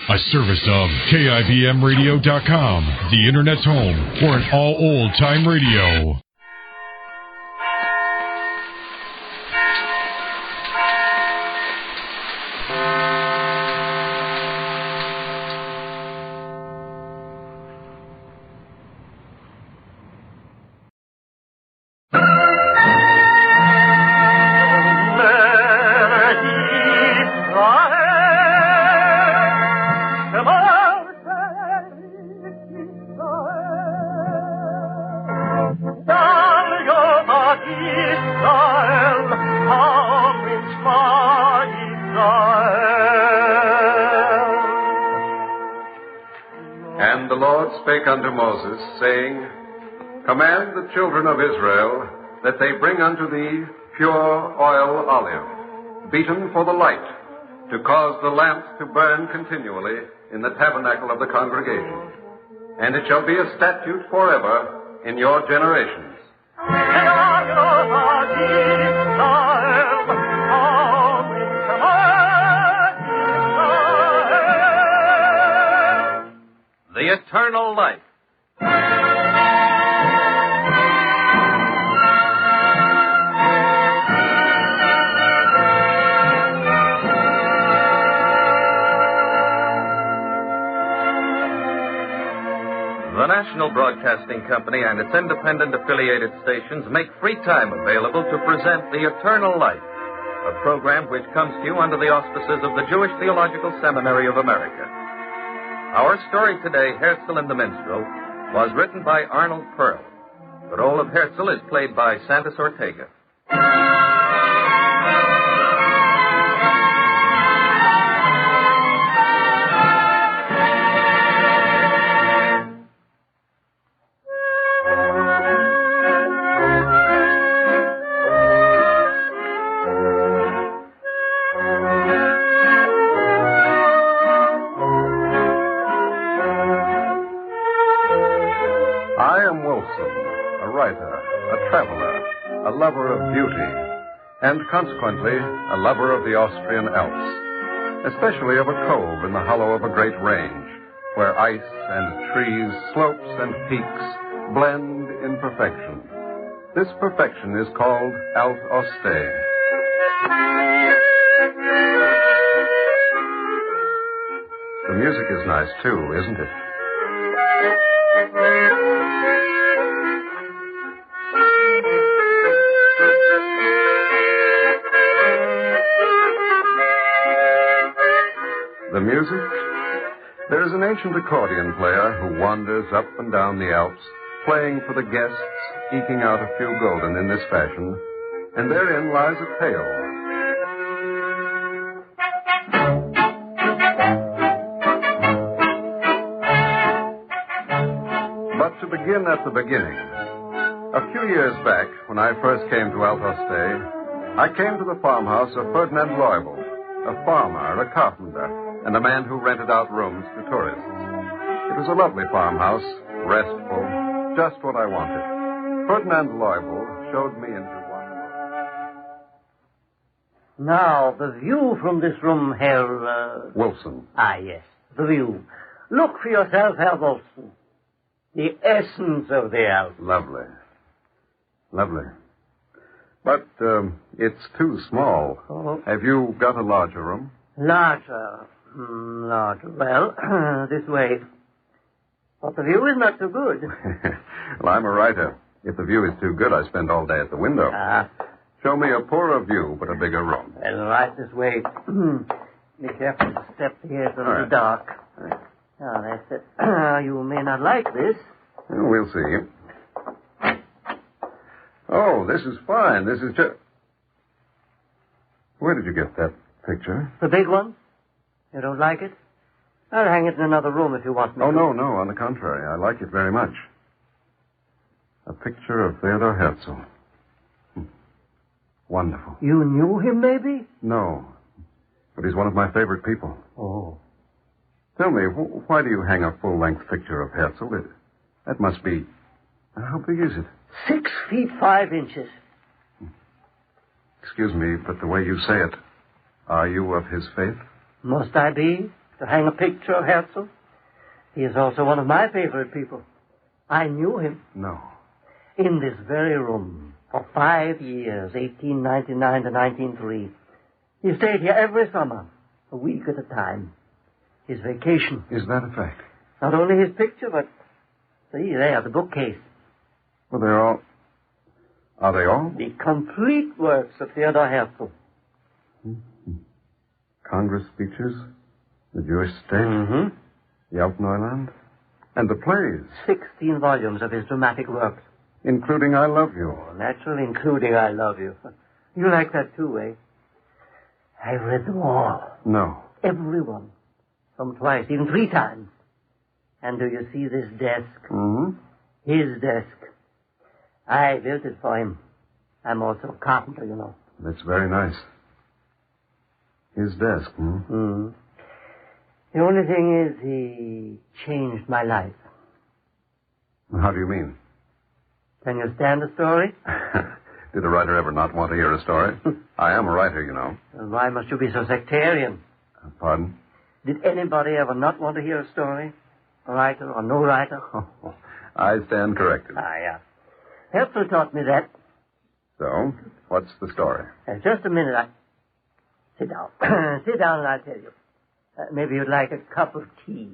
A service of KIBMradio.com, the Internet's home for an all old-time radio. And the Lord spake unto Moses, saying, Command the children of Israel that they bring unto thee pure oil olive, beaten for the light, to cause the lamps to burn continually in the tabernacle of the congregation. And it shall be a statute forever in your generations. The eternal life. The National Broadcasting Company and its independent affiliated stations make free time available to present The Eternal Life, a program which comes to you under the auspices of the Jewish Theological Seminary of America. Our story today, Herzi and the Minstrel, was written by Arnold Pearl. The role of Herzi is played by Santos Ortega. A lover of beauty, and consequently a lover of the Austrian Alps, especially of a cove in the hollow of a great range, where ice and trees, slopes and peaks blend in perfection. This perfection is called Alt Auste. The music is nice, too, isn't it? The music? There is an ancient accordion player who wanders up and down the Alps, playing for the guests, eking out a few gulden in this fashion, and therein lies a tale. But to begin at the beginning, a few years back, when I first came to Alt Auste, I came to the farmhouse of Ferdinand Leubel, a farmer, a carpenter, and a man who rented out rooms to tourists. It was a lovely farmhouse, restful, just what I wanted. Ferdinand Leubel showed me into one room. Now, the view from this room, Herr... Wilson. Ah, yes, the view. Look for yourself, Herr Wilson. The essence of the Alps. Lovely. Lovely. But it's too small. Oh. Have you got a larger room? Larger. Larger. Well, this way. But the view is not so good. Well, I'm a writer. If the view is too good, I spend all day at the window. Show me a poorer view, but a bigger room. Well, right this way. Be careful to step here from the dark. Right. Now, that's it. You may not like this. Well, we'll see. Oh, this is fine. This is just... Where did you get that picture? The big one? You don't like it? I'll hang it in another room if you want me to. Oh, no. On the contrary. I like it very much. A picture of Theodor Herzi. Wonderful. You knew him, maybe? No. But he's one of my favorite people. Oh. Tell me, why do you hang a full-length picture of Herzi? That must be... How big is it? 6 feet 5 inches. Excuse me, but the way you say it, are you of his faith? Must I be? to hang a picture of Herzi. He is also one of my favorite people. I knew him. No. In this very room for 5 years, 1899 to 1903. He stayed here every summer, a week at a time. His vacation. Is that a fact? Not only his picture, but see there, the bookcase. Well, they're all... Are they all? The complete works of Theodor Herzi. Mm-hmm. Congress speeches, the Jewish state, Mm-hmm. Yeled of Yeled, and the plays. 16 volumes of his dramatic works. Including I Love You. Oh, naturally, including I Love You. You like that too, eh? I've read them all. No. Every one. Some twice, even 3 times. And do you see this desk? Mm-hmm. His desk. I built it for him. I'm also a carpenter, you know. That's very nice. His desk, Mm-hmm. The only thing is he changed my life. How do you mean? Can you stand a story? Did a writer ever not want to hear a story? I am a writer, you know. Well, why must you be so sectarian? Pardon? Did anybody ever not want to hear a story? A writer or no writer? Oh, I stand corrected. Yeah. Herzi taught me that. So, what's the story? Just a minute. Sit down. Sit down and I'll tell you. Maybe you'd like a cup of tea.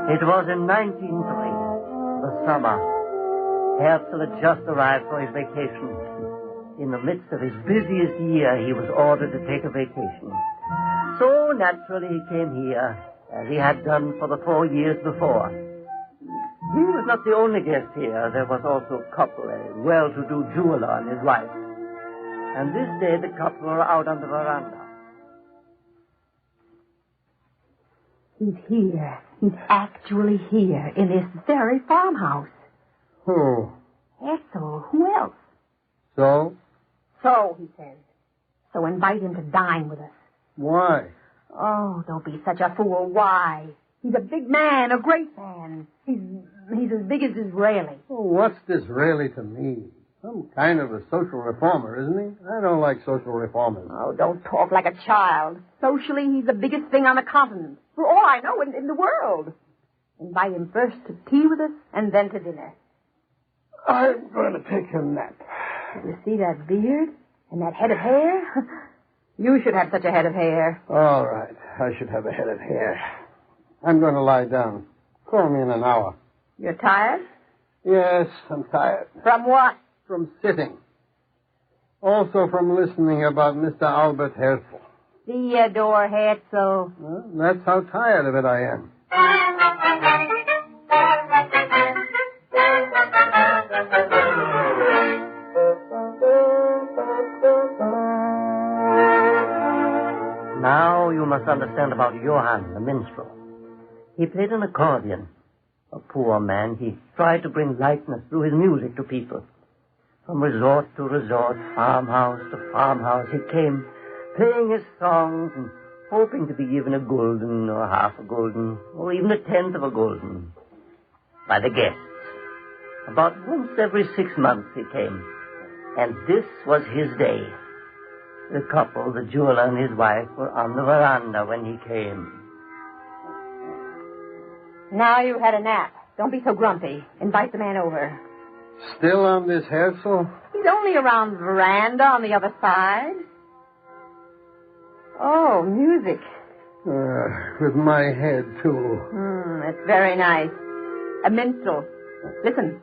It was in 1903, the summer. Herzi had just arrived for his vacation. In the midst of his busiest year, he was ordered to take a vacation. So, naturally, he came here, as he had done for the 4 years before. He was not the only guest here. There was also a couple, a well-to-do jeweler and his wife. And this day, the couple were out on the veranda. He's here. He's actually here in this very farmhouse. Who? Herzi. Who else? So? So, he says. So invite him to dine with us. Why? Oh, don't be such a fool. Why? He's a big man, a great man. He's as big as Disraeli. Oh, what's Disraeli to me? Some kind of a social reformer, isn't he? I don't like social reformers. Oh, don't talk like a child. Socially, he's the biggest thing on the continent. For all I know, in the world. Invite him first to tea with us, and then to dinner. I'm going to take a nap. You see that beard and that head of hair? You should have such a head of hair. All right. I should have a head of hair. I'm going to lie down. Call me in an hour. You're tired? Yes, I'm tired. From what? From sitting. Also from listening about Mr. Albert Herzi. Theodor Herzi. Well, that's how tired of it I am. Now you must understand about Johann, the minstrel. He played an accordion. A poor man, he tried to bring lightness through his music to people. From resort to resort, farmhouse to farmhouse, he came, playing his songs and hoping to be given a gulden or half a gulden or even a tenth of a gulden by the guests. About once every 6 months he came, and this was his day. The couple, the jeweler and his wife, were on the veranda when he came. Now you've had a nap. Don't be so grumpy. Invite the man over. Still on this Herzi? He's only around the veranda on the other side. Oh, music. With my head, too. That's very nice. A minstrel. Listen.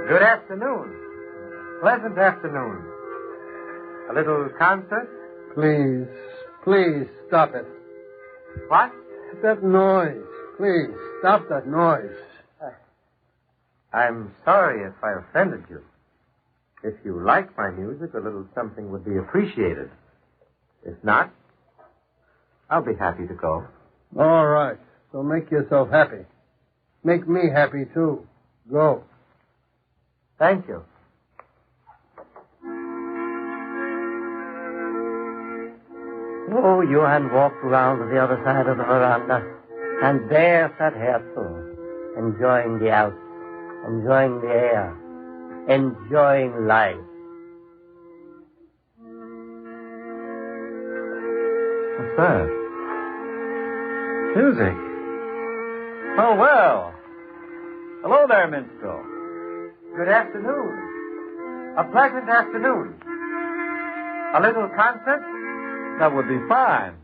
Good afternoon. Pleasant afternoon. A little concert? Please, stop it. What? That noise. Please, stop that noise. I'm sorry if I offended you. If you like my music, a little something would be appreciated. If not, I'll be happy to go. All right. So make yourself happy. Make me happy, too. Go. Thank you. Oh, Johann walked around to the other side of the veranda, and there sat Herzi, enjoying the Alps, enjoying the air, enjoying life. What's that? Music. Oh, well. Hello there, Minstrel. Good afternoon. A pleasant afternoon. A little concert? That would be fine.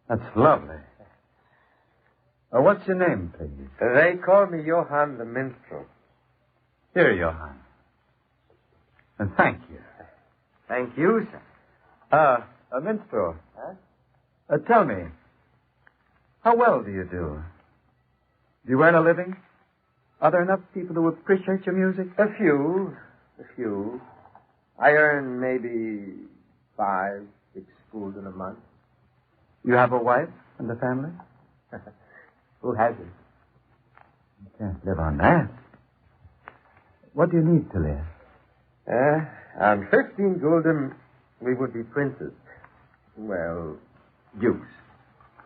That's lovely. What's your name, please? They call me Johann the Minstrel. Here, Johann. And thank you. Thank you, sir. Minstrel. Huh? Tell me, how well do you do? Do you earn a living? Are there enough people who appreciate your music? A few. I earn maybe 5, 6 schools in a month. You have a wife and a family? Who hasn't? You can't live on that. What do you need to live? On 15 gulden, we would be princes. Well, dukes.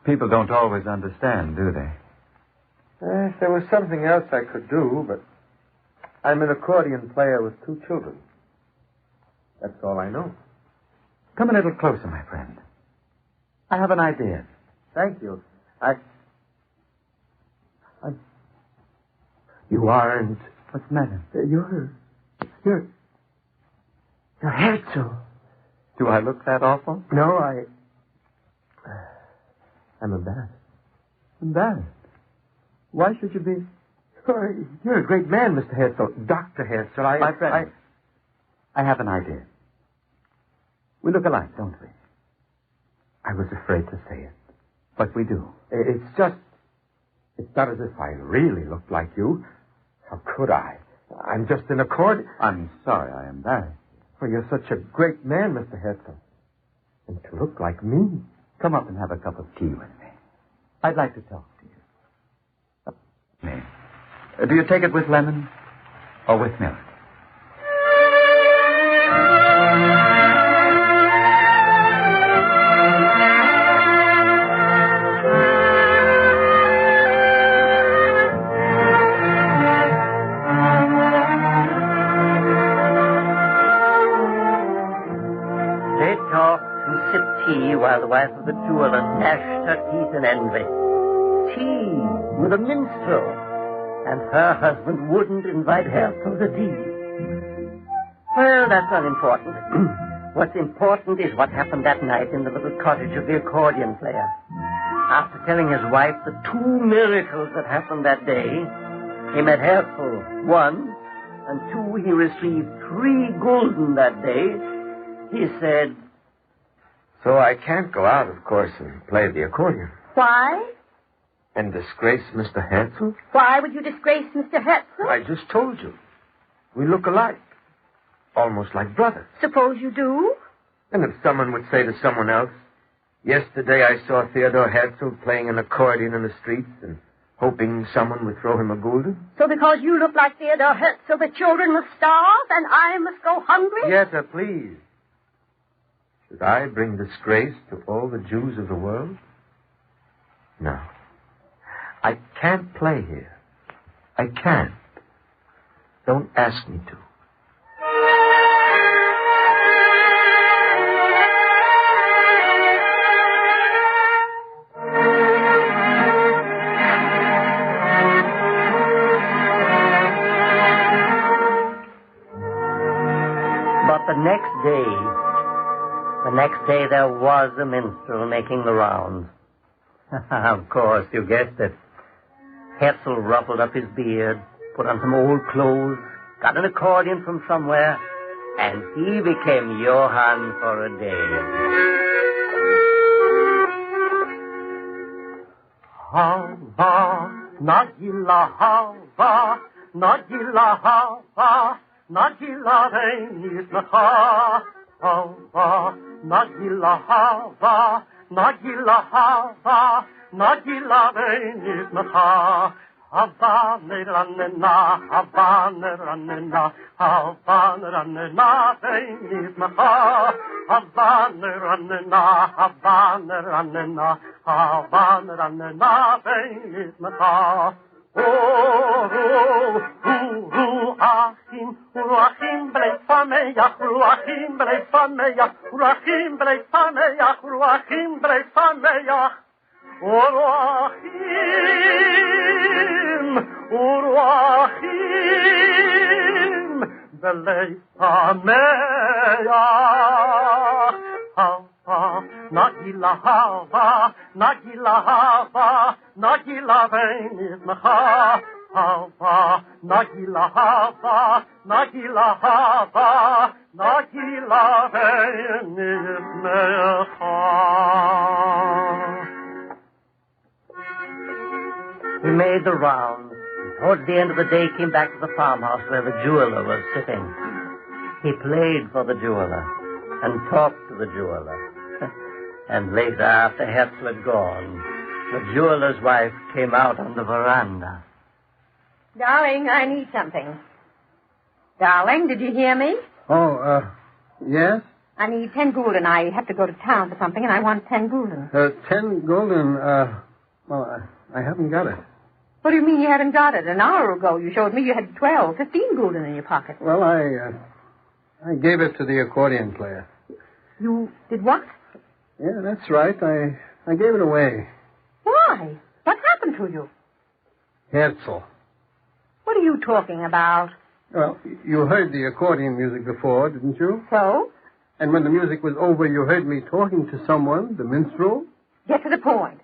People don't always understand, do they? If there was something else I could do, but I'm an accordion player with 2 children. That's all I know. Come a little closer, my friend. I have an idea. Thank you. You aren't... What's the matter? You're Herzi. Do I look that awful? No, I'm embarrassed. Embarrassed? Why should you be? You're a great man, Mr. Herzi. Dr. Herzi. My friend, I have an idea. We look alike, don't we? I was afraid to say it. But we do. It's not as if I really looked like you. How could I? I'm just an accordion. I'm sorry I embarrassed you. For you're such a great man, Mr. Herzi. And to look like me. Come up and have a cup of tea with me. I'd like to talk to you. Do you take it with lemon or with milk? While the wife of the jeweler gnashed her teeth in envy. Tea with a minstrel, and her husband wouldn't invite her to the tea. Well, that's unimportant. What's important is what happened that night in the little cottage of the accordion player. After telling his wife the 2 miracles that happened that day, he met Herzi, 1, and 2, he received 3 gulden that day. He said, So I can't go out, of course, and play the accordion. Why? And disgrace Mr. Herzi? Why would you disgrace Mr. Herzi? I just told you. We look alike. Almost like brothers. Suppose you do? And if someone would say to someone else, yesterday I saw Theodore Herzi playing an accordion in the streets and hoping someone would throw him a gulden. So because you look like Theodore Herzi, the children must starve and I must go hungry? Yetta, please. Should I bring disgrace to all the Jews of the world? No. I can't play here. I can't. Don't ask me to. But the next day there was a minstrel making the rounds. Of course, you guessed it. Herzi ruffled up his beard, put on some old clothes, got an accordion from somewhere, and he became Johann for a day. Hava, Nagila Hava, Nagila Hava, Nagila Reinis Nacha, Hava, Nagila Hava, Nagila Hava, Nagila Reinis Nacha. Havane ranena, Havane ranena, Havane ranena, Reinis Nacha. Havane ranena, Havane ranena, Havane ranena, Reinis Nacha. Achim, blei fameach, Achim, blei fameach, Achim, blei fameach, Achim, blei fameach. Uruachim, belei fameach. Hava, Nagila Hava, Nagila Hava, Nagila Reinis Nacha. Hava, Nagila Hava, Nagila Hava, Nagila Reinis Nacha. He made the rounds, and towards the end of the day came back to the farmhouse where the jeweler was sitting. He played for the jeweler and talked to the jeweler. And later, after Herzi had gone, the jeweler's wife came out on the veranda. Darling, I need something. Darling, did you hear me? Oh, yes? I need 10 gulden. I have to go to town for something, and I want 10 gulden. 10 gulden, well, I haven't got it. What do you mean you haven't got it? An hour ago you showed me you had 12, 15 gulden in your pocket. Well, I gave it to the accordion player. You did what? Yeah, that's right. I gave it away. Why? What happened to you? Herzi. What are you talking about? Well, you heard the accordion music before, didn't you? So? And when the music was over, you heard me talking to someone, the minstrel? Get to the point.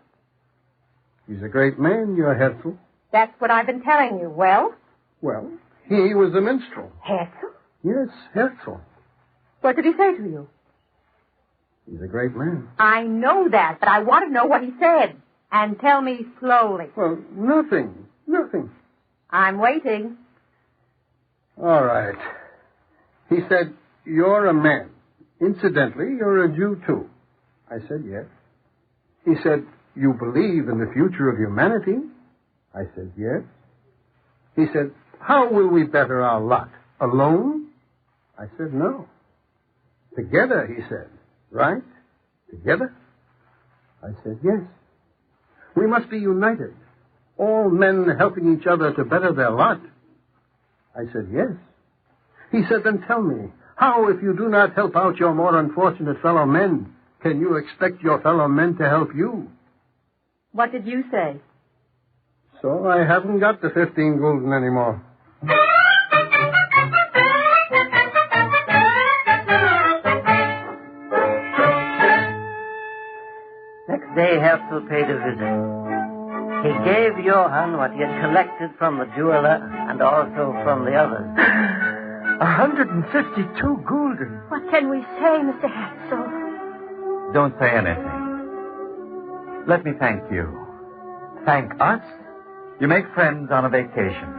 He's a great man, your Herzi. That's what I've been telling you. Well? Well, he was a minstrel. Herzi? Yes, Herzi. What did he say to you? He's a great man. I know that, but I want to know what he said. And tell me slowly. Well, nothing. I'm waiting. All right. He said, you're a man. Incidentally, you're a Jew, too. I said, yes. He said, you believe in the future of humanity? I said, yes. He said, how will we better our lot? Alone? I said, no. Together, he said. Right? Together? I said, yes. We must be united. All men helping each other to better their lot. I said, yes. He said, then tell me, how, if you do not help out your more unfortunate fellow men, can you expect your fellow men to help you? What did you say? So I haven't got the 15 gulden anymore. day Herzl paid a visit. He gave Johann what he had collected from the jeweler and also from the others. 152 gulden. What can we say, Mr. Herzl? Don't say anything. Let me thank you. Thank us? You make friends on a vacation.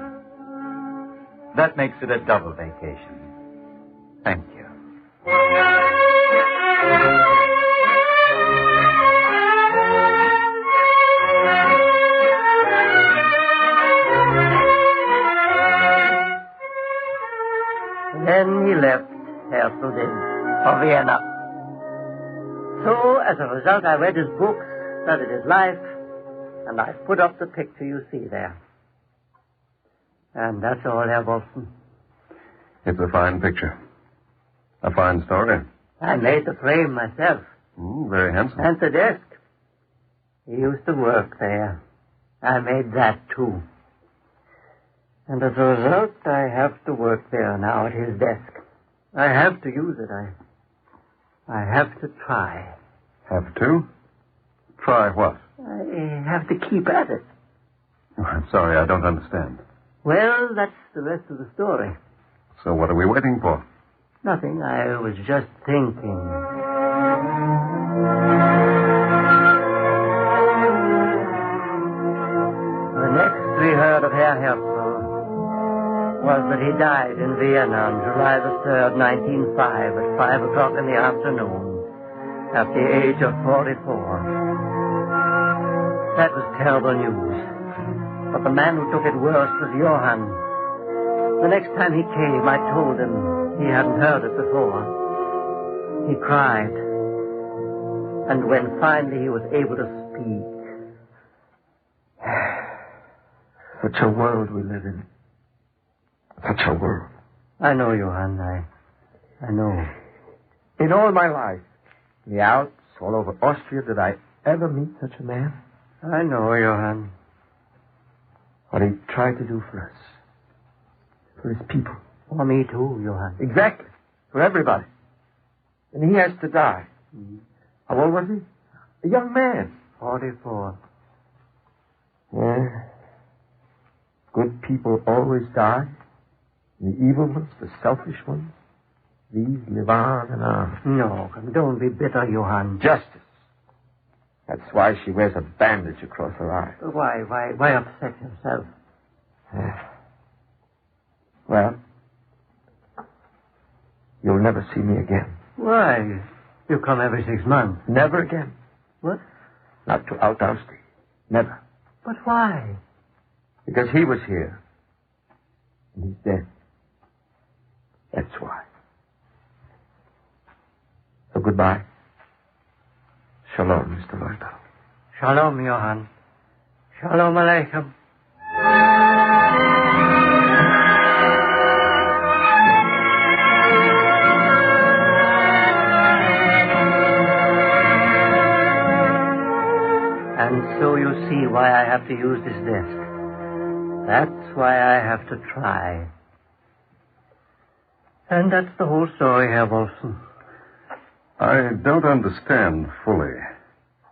That makes it a double vacation. Thank you. Then he left, Herzl did, for Vienna. So, as a result, I read his books, studied his life, and I put up the picture you see there. And that's all, Herr Wolfson. It's a fine picture. A fine story. I made the frame myself. Very handsome. And the desk. He used to work there. I made that, too. And as a result, I have to work there now at his desk. I have to use it. I have to try. Have to? Try what? I have to keep at it. Oh, I'm sorry, I don't understand. Well, that's the rest of the story. So what are we waiting for? Nothing. I was just thinking. The next we heard of Herr Herzl was that he died in Vienna on July the 3rd, 1905, at 5 o'clock in the afternoon, at the age of 44. That was terrible news. But the man who took it worst was Johann. The next time he came, I told him he hadn't heard it before. He cried. And when finally he was able to speak... Such a world we live in. Such a world. I know, Johann. I know. In all my life, in the Alps, all over Austria, did I ever meet such a man? I know, Johann. What he tried to do for us. For his people. For me, too, Johann. Exactly. For everybody. And he has to die. Mm-hmm. How old was he? A young man. 44. Yeah. Good people always die. The evil ones, the selfish ones, these live on and on. No, don't be bitter, Johann. Justice. That's why she wears a bandage across her eye. Why upset yourself? Well, you'll never see me again. Why? You come every 6 months. Never again. What? Not to Alt-Austria. Never. But why? Because he was here. And he's dead. That's why. So goodbye. Shalom, Mr. Leuthold. Shalom, Johann. Shalom Aleichem. And so you see why I have to use this desk. That's why I have to try. And that's the whole story, Herr Wolfson. I don't understand fully.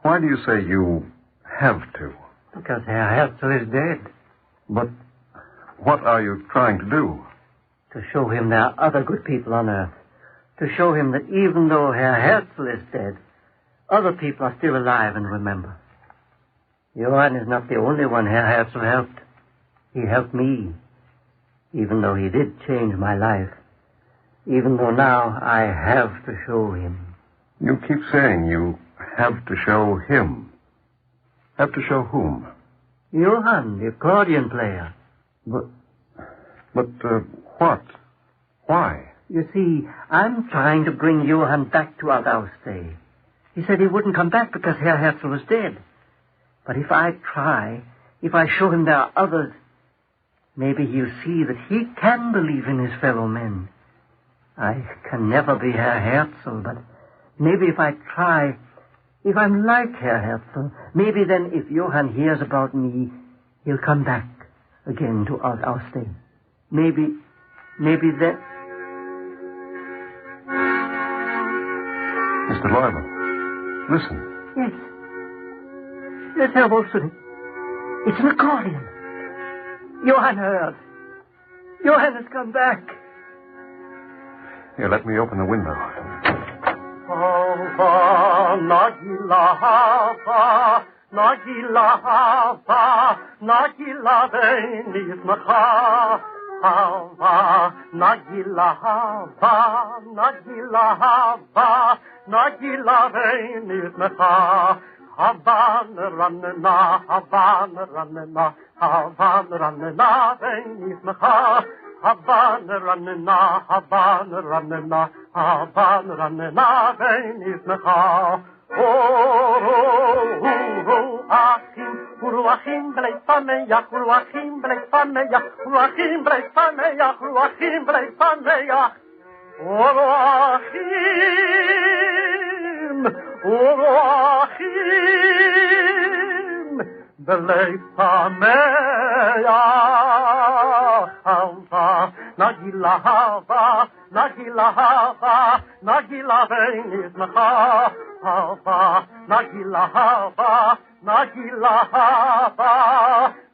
Why do you say you have to? Because Herr Herzl is dead. But what are you trying to do? To show him there are other good people on earth. To show him that even though Herr Herzl is dead, other people are still alive and remember. Johann is not the only one Herr Herzl helped. He helped me, even though he did change my life. Even though now I have to show him. You keep saying you have to show him. Have to show whom? Johann, the accordion player. But what? Why? You see, I'm trying to bring Johann back to Alt-Austria. He said he wouldn't come back because Herr Herzl was dead. But if I try, if I show him there are others, maybe he'll see that he can believe in his fellow men. I can never be Herr Herzl, but maybe if I try, if I'm like Herr Herzl, maybe then if Johann hears about me, he'll come back again to Alt-Austria. Maybe then... Mr. Leuthold, listen. Yes. Yes, Herr Wolfson. It's an accordion. Johann heard. Johann has come back. Here, let me open the window. Hava, Nagila, Hava, Nagila, Hava, Nagila, Venis, Macha. Hava, Nagila, Hava, Nagila, Hava, Nagila, Venis, Macha. Havan, Ranna, Havan, Ranna, Havan, Ranna, Venis, Macha. Havan, Ranna, Havan, Ranna, Havan, Ranna, Venis, Macha. Achim, Uruachim, Bleifaneach, Uruachim, Bleifaneach, Uruachim, Bleifaneach, Uruachim, Bleifaneach, Uruachim, Uruachim, Bleifaneach, Hava, Nagila, Hava, Nagila, Hava, Nagila, Venis, Macha. Hava, Nagila, Hava, Nagila, Hava,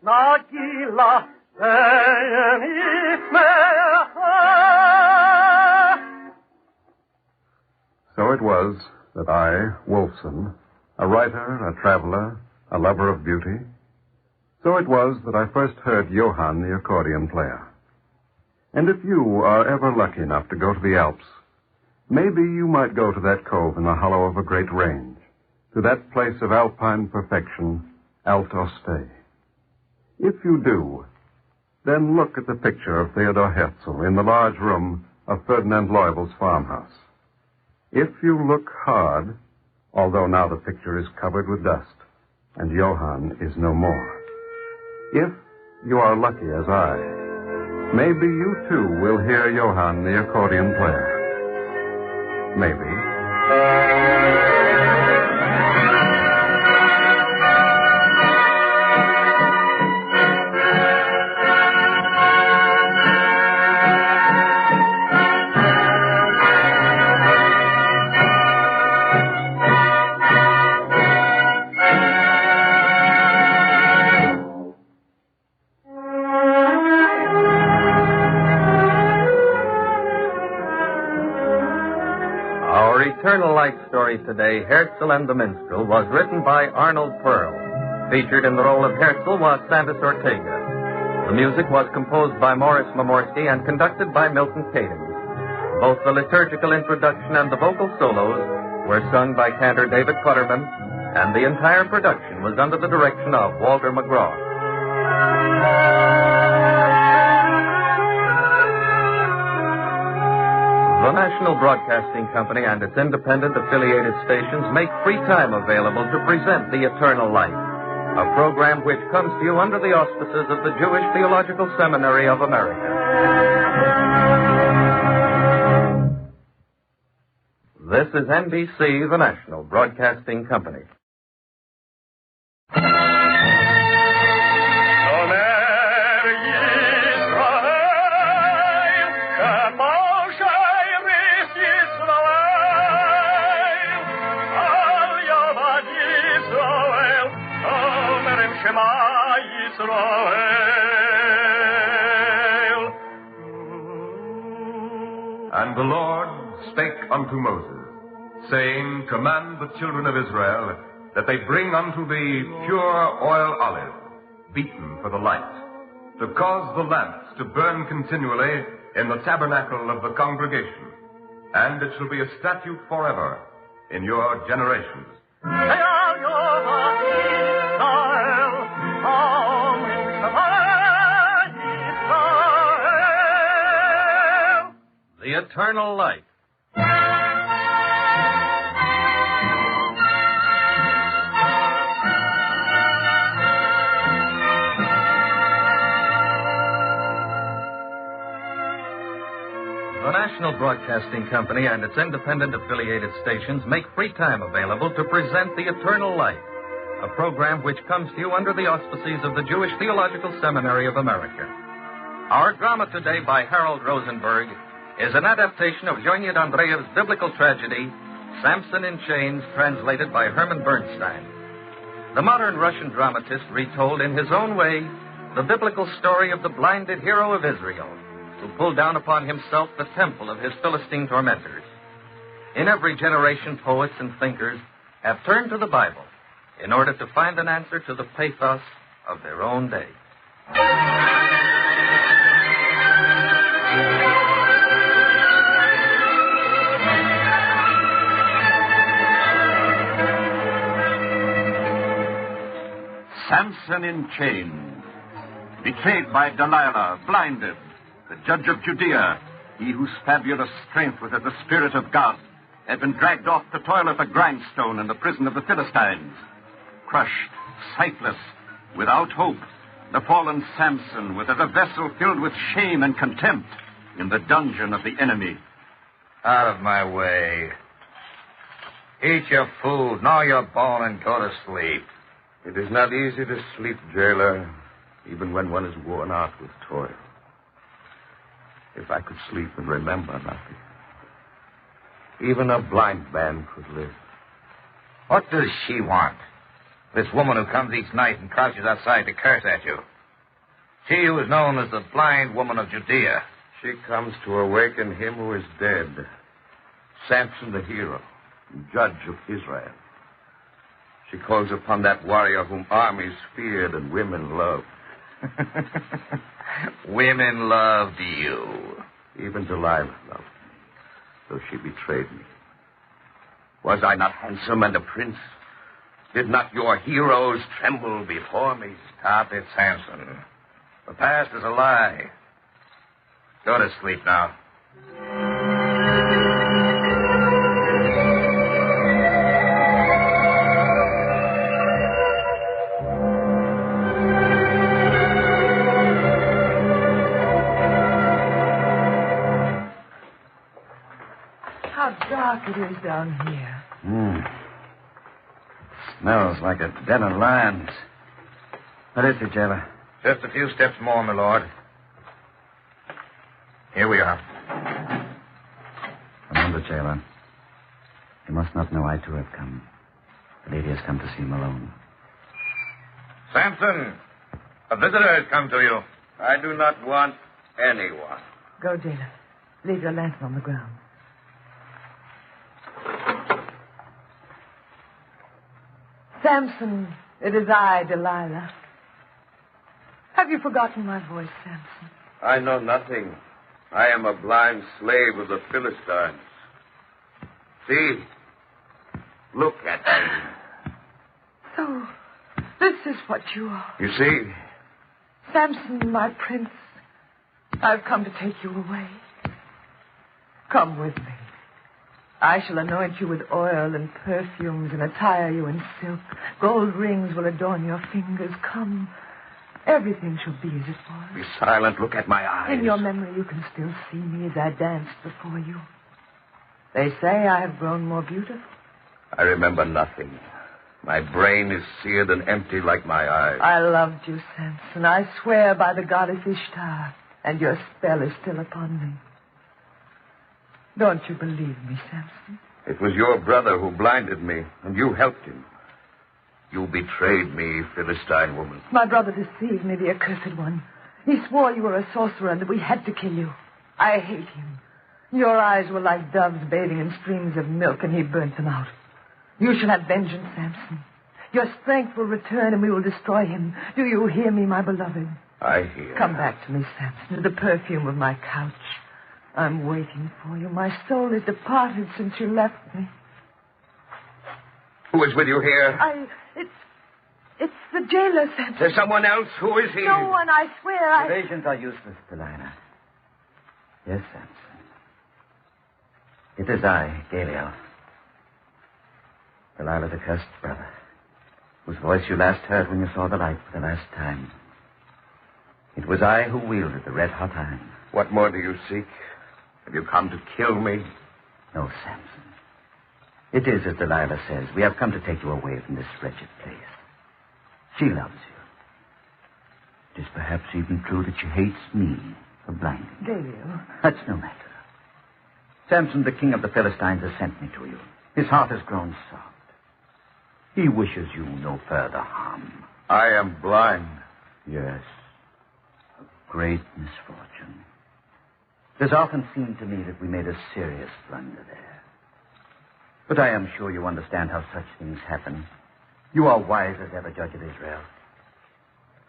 Nagila, Venis, Macha. So it was that I, Wolfson, a writer, a traveler, a lover of beauty, so it was that I first heard Johann the accordion player. And if you are ever lucky enough to go to the Alps, maybe you might go to that cove in the hollow of a great range, to that place of alpine perfection, Altoste. If you do, then look at the picture of Theodor Herzl in the large room of Ferdinand Loibel's farmhouse. If you look hard, although now the picture is covered with dust, and Johann is no more. If you are lucky as I, maybe you too will hear Johann the accordion player. Maybe. Eternal Light story today, Herzi and the Minstrel, was written by Arnold Pearl. Featured in the role of Herzi was Santos Ortega. The music was composed by Morris Momorsky and conducted by Milton Cadens. Both the liturgical introduction and the vocal solos were sung by cantor David Futterman, and the entire production was under the direction of Walter McGraw. The National Broadcasting Company and its independent affiliated stations make free time available to present The Eternal Life, a program which comes to you under the auspices of the Jewish Theological Seminary of America. This is NBC, the National Broadcasting Company. And the Lord spake unto Moses, saying, Command the children of Israel that they bring unto thee pure oil olive, beaten for the light, to cause the lamps to burn continually in the tabernacle of the congregation, and it shall be a statute forever in your generations. The Eternal Light. The National Broadcasting Company and its independent affiliated stations make free time available to present The Eternal Light, a program which comes to you under the auspices of the Jewish Theological Seminary of America. Our drama today by Harold Rosenberg is an adaptation of Leonid Andreev's biblical tragedy, Samson in Chains, translated by Herman Bernstein. the modern Russian dramatist retold in his own way the biblical story of the blinded hero of Israel, who pulled down upon himself the temple of his Philistine tormentors. In every generation, poets and thinkers have turned to the Bible in order to find an answer to the pathos of their own day. Samson in chains, betrayed by Delilah, blinded, the judge of Judea, he whose fabulous strength was as the Spirit of God, had been dragged off to toil at the grindstone in the prison of the Philistines. Crushed, sightless, without hope, the fallen Samson was as a vessel filled with shame and contempt in the dungeon of the enemy. Out of my way. Eat your food, gnaw your bone, and go to sleep. It is not easy to sleep, jailer, even when one is worn out with toil. If I could sleep and remember nothing, even a blind man could live. What does she want? This woman who comes each night and crouches outside to curse at you. She who is known as the blind woman of Judea. She comes to awaken him who is dead. Samson the hero, judge of Israel. She calls upon that warrior whom armies feared and women loved. Women loved you. Even Delilah loved me, though she betrayed me. Was I not handsome and a prince? Did not your heroes tremble before me? Stop it, Samson. The past is a lie. Go to sleep now. It is down here. Smells like a den of lions. What is it, jailer? Just a few steps more, my lord. Here we are. Remember, jailer, you must not know I too have come. The lady has come to see him alone. Samson, a visitor has come to you. I do not want anyone. Go, jailer. Leave your lantern on the ground. Samson, it is I, Delilah. Have you forgotten my voice, Samson? I know nothing. I am a blind slave of the Philistines. See? Look at me. So, this is what you are. You see? Samson, my prince, I've come to take you away. Come with me. I shall anoint you with oil and perfumes and attire you in silk. Gold rings will adorn your fingers. Come. Everything shall be as it was. Be silent. Look at my eyes. In your memory, you can still see me as I danced before you. They say I have grown more beautiful. I remember nothing. My brain is seared and empty like my eyes. I loved you, Samson. I swear by the goddess Ishtar, and your spell is still upon me. Don't you believe me, Samson? It was your brother who blinded me, and you helped him. You betrayed me, Philistine woman. My brother deceived me, the accursed one. He swore you were a sorcerer and that we had to kill you. I hate him. Your eyes were like doves bathing in streams of milk, and he burnt them out. You shall have vengeance, Samson. Your strength will return, and we will destroy him. Do you hear me, my beloved? I hear. Come back to me, Samson, to the perfume of my couch. I'm waiting for you. My soul is departed since you left me. Who is with you here? It's the jailer, Samson. There's someone else. Who is he? No one, I swear. Evasions are useless, Delilah. Yes, Samson. It is I, Galiel. Delilah, the cursed brother, whose voice you last heard when you saw the light for the last time. It was I who wielded the red-hot iron. What more do you seek? Have you come to kill me? No, Samson. It is as Delilah says. We have come to take you away from this wretched place. She loves you. It is perhaps even true that she hates me for blinding you. Galiel. That's no matter. Samson, the king of the Philistines, has sent me to you. His heart has grown soft. He wishes you no further harm. I am blind. Yes. A great misfortune. It has often seemed to me that we made a serious blunder there. But I am sure you understand how such things happen. You are wise as ever, Judge of Israel.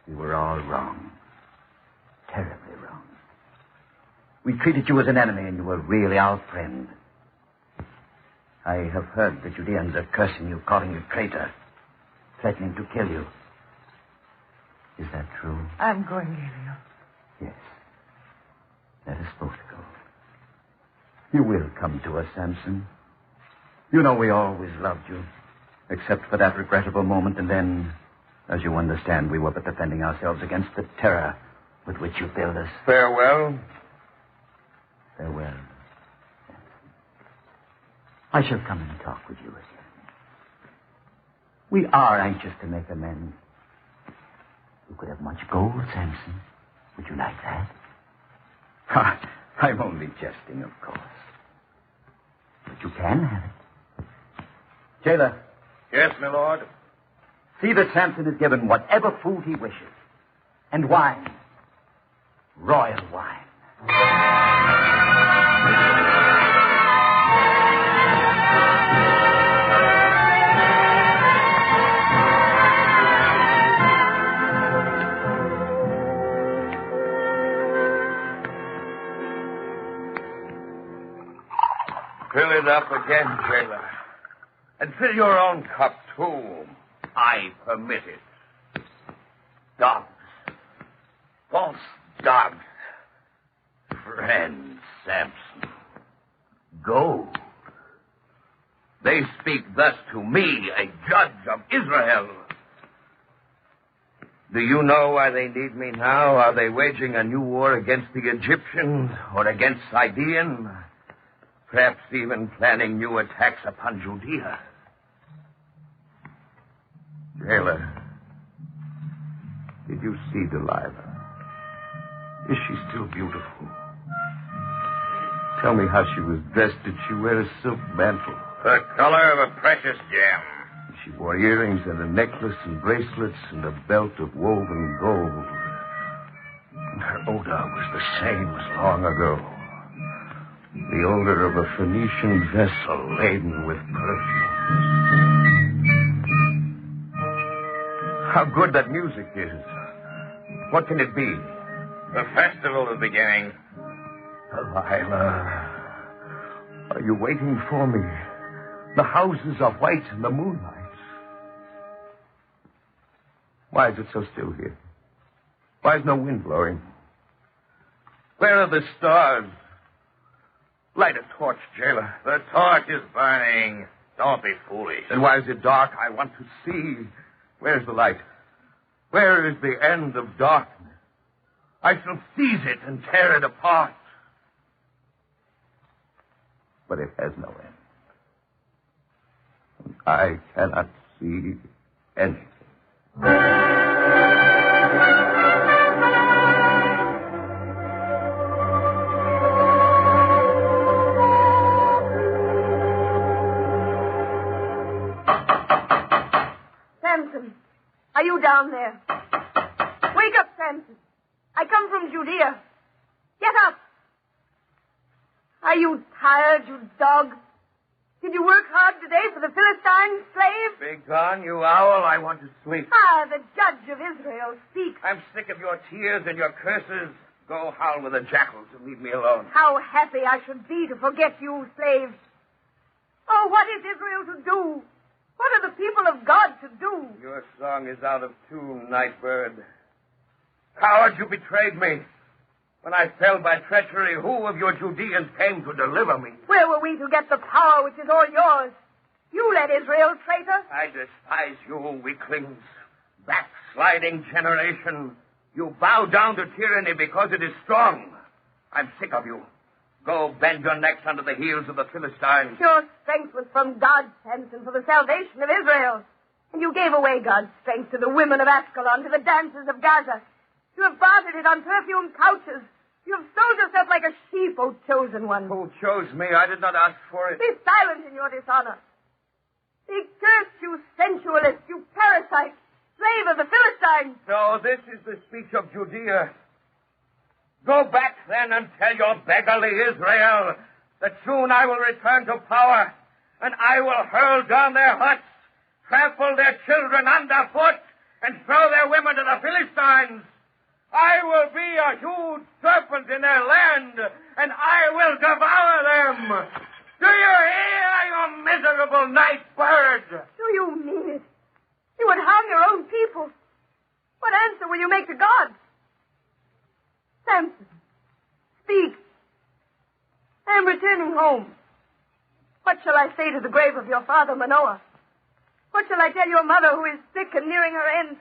We were all wrong. Terribly wrong. We treated you as an enemy, and you were really our friend. I have heard the Judeans are cursing you, calling you traitor, threatening to kill you. Is that true? I'm going, Gabriel. Yes. Let us both go. You will come to us, Samson. You know we always loved you, except for that regrettable moment, and then, as you understand, we were but defending ourselves against the terror with which you filled us. Farewell. Farewell. I shall come and talk with you again. We are anxious to make amends. You could have much gold, Samson. Would you like that? I'm only jesting, of course. But you can have it. Jailer. Yes, my lord. See that Samson is given whatever food he wishes. And wine. Royal wine. Fill it up again, jailer. And fill your own cup, too. I permit it. Dogs. False dogs. Friend Samson. Go. They speak thus to me, a judge of Israel. Do you know why they need me now? Are they waging a new war against the Egyptians or against Sidon? Perhaps even planning new attacks upon Judea. Jailer, did you see Delilah? Is she still beautiful? Tell me how she was dressed. Did she wear a silk mantle? The color of a precious gem. She wore earrings and a necklace and bracelets and a belt of woven gold. And her odor was the same as long ago. The odor of a Phoenician vessel laden with perfume. How good that music is. What can it be? The festival is beginning. Delilah, are you waiting for me? The houses are white in the moonlight. Why is it so still here? Why is no wind blowing? Where are the stars? Light a torch, jailer. The torch is burning. Don't be foolish. Then why is it dark? I want to see. Where's the light? Where is the end of darkness? I shall seize it and tear it apart. But it has no end. I cannot see anything. Samson, are you down there? Wake up, Samson. I come from Judea. Get up. Are you tired, you dog? Did you work hard today for the Philistine slave? Begone, you owl. I want to sleep. Ah, the judge of Israel speaks. I'm sick of your tears and your curses. Go howl with the jackals and leave me alone. How happy I should be to forget you, slave. Oh, what is Israel to do? What are the people of God to do? Your song is out of tune, Nightbird. Coward, you betrayed me. When I fell by treachery, who of your Judeans came to deliver me? Where were we to get the power which is all yours? You led Israel, traitor. I despise you, weaklings. Backsliding generation. You bow down to tyranny because it is strong. I'm sick of you. Go bend your necks under the heels of the Philistines. Your strength was from God, Samson, for the salvation of Israel. And you gave away God's strength to the women of Ascalon, to the dancers of Gaza. You have bartered it on perfumed couches. You have sold yourself like a sheep, O chosen one. Who chose me? I did not ask for it. Be silent in your dishonor. They curse you, sensual Philistines. No, this is the speech of Judea. Go back then and tell your beggarly Israel that soon I will return to power, and I will hurl down their huts, trample their children underfoot, and throw their women to the Philistines. I will be a huge serpent in their land, and I will devour them. Do you hear, you miserable night bird? Do you mean it? You would harm your own people. What answer will you make to God? Samson, speak. I am returning home. What shall I say to the grave of your father, Manoah? What shall I tell your mother who is sick and nearing her end?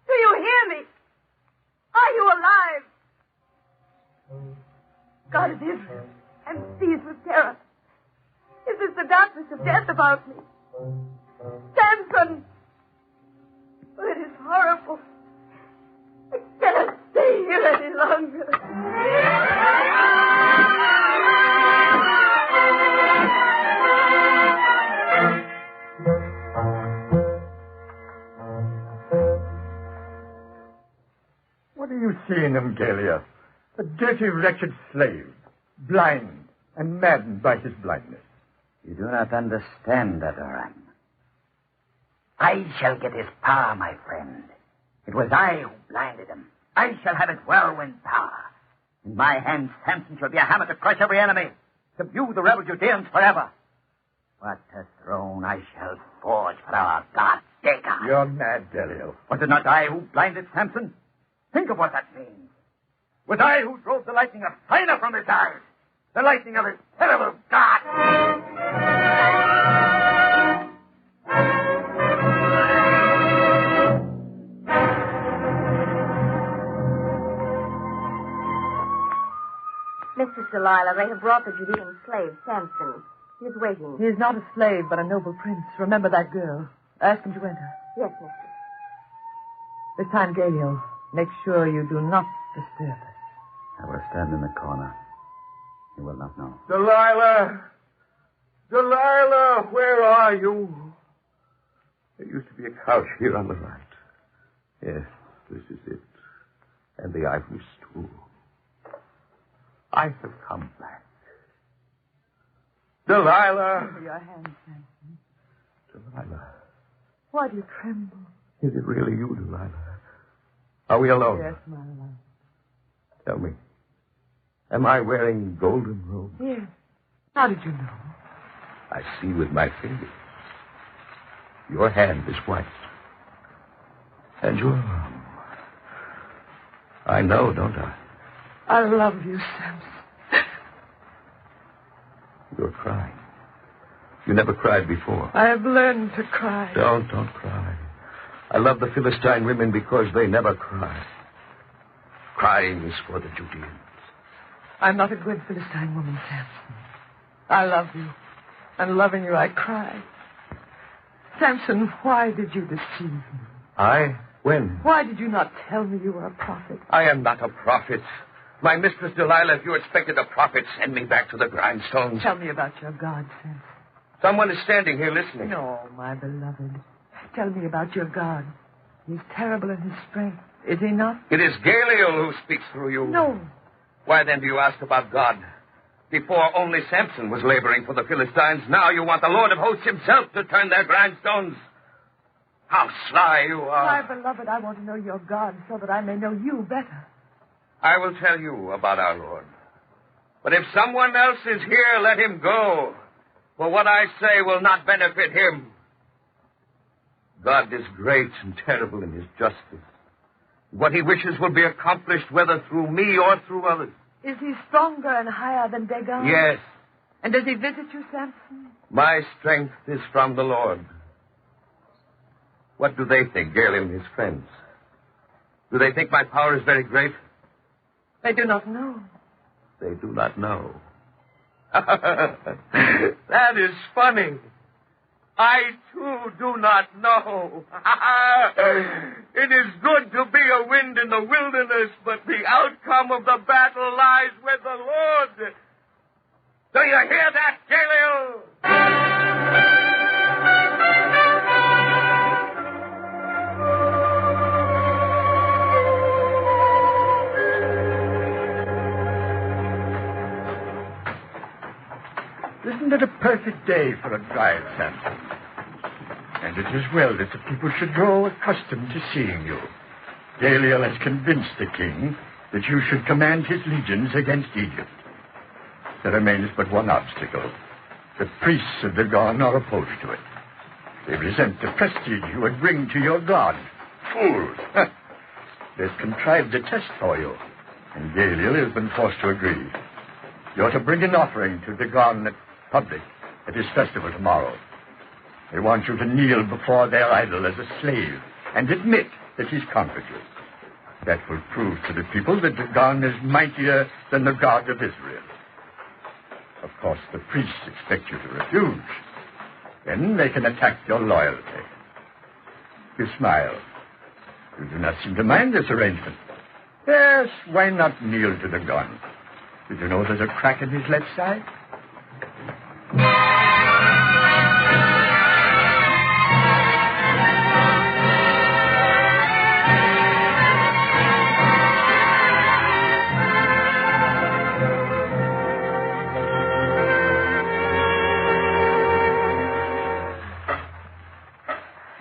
Do you hear me? Are you alive? God of Israel, I'm seized with terror. Is this the darkness of death about me? Samson! Oh, it is horrible. I cannot stay here any longer. What are you seeing him, Galia? A dirty, wretched slave, blind and maddened by his blindness. You do not understand, Adoram. I shall get his power, my friend. It was I who blinded him. I shall have his whirlwind power. In my hands, Samson shall be a hammer to crush every enemy, subdue the rebel Judeans forever. What a throne I shall forge for our god Dagon. You're mad, Delio. Was it not I who blinded Samson? Think of what that means. Was I who drove the lightning of fire from his eyes, the lightning of his terrible god. Mistress Delilah, they have brought the Judean slave, Samson. He is waiting. He is not a slave, but a noble prince. Remember that girl. Ask him to enter. Yes, mistress. This time, Galio, make sure you do not disturb us. I will stand in the corner. He will not know. Delilah! Delilah, where are you? There used to be a couch here on the right. Yes, this is it. And the ivory stool. I have come back. Delilah! Over your hand, Samson. Delilah. Why do you tremble? Is it really you, Delilah? Are we alone? Yes, my love. Tell me. Am I wearing golden robes? Yes. How did you know? I see with my fingers. Your hand is white. And your arm. I know, don't I? I love you, Samson. You're crying. You never cried before. I have learned to cry. Don't cry. I love the Philistine women because they never cry. Crying is for the Judeans. I'm not a good Philistine woman, Samson. I love you. And loving you, I cry. Samson, why did you deceive me? I? When? Why did you not tell me you were a prophet? I am not a prophet. My mistress Delilah, if you expected a prophet, send me back to the grindstones. Tell me about your God, Samson. Someone is standing here listening. No, my beloved. Tell me about your God. He's terrible in his strength, is he not? It is Galiel who speaks through you. No. Why then do you ask about God? Before only Samson was laboring for the Philistines. Now you want the Lord of hosts himself to turn their grindstones. How sly you are. My beloved, I want to know your God so that I may know you better. I will tell you about our Lord. But if someone else is here, let him go. For what I say will not benefit him. God is great and terrible in his justice. What he wishes will be accomplished whether through me or through others. Is he stronger and higher than Dagon? Yes. And does he visit you, Samson? My strength is from the Lord. What do they think, Galiel and his friends? Do they think my power is very great? They do not know. They do not know. That is funny. I, too, do not know. It is good to be a wind in the wilderness, but the outcome of the battle lies with the Lord. Do you hear that, Galiel? perfect day for a drive, Samson. And it is well that the people should grow accustomed to seeing you. Gamaliel has convinced the king that you should command his legions against Egypt. There remains but one obstacle. The priests of Dagon are opposed to it. They resent the prestige you would bring to your God. Fools! They've contrived a test for you, and Gamaliel has been forced to agree. You're to bring an offering to Dagon at his festival tomorrow. They want you to kneel before their idol as a slave and admit that he's conquered you. That will prove to the people that Dagon is mightier than the God of Israel. Of course, the priests expect you to refuse. Then they can attack your loyalty. You smile. You do not seem to mind this arrangement. Yes, why not kneel to Dagon? Did you know there's a crack in his left side?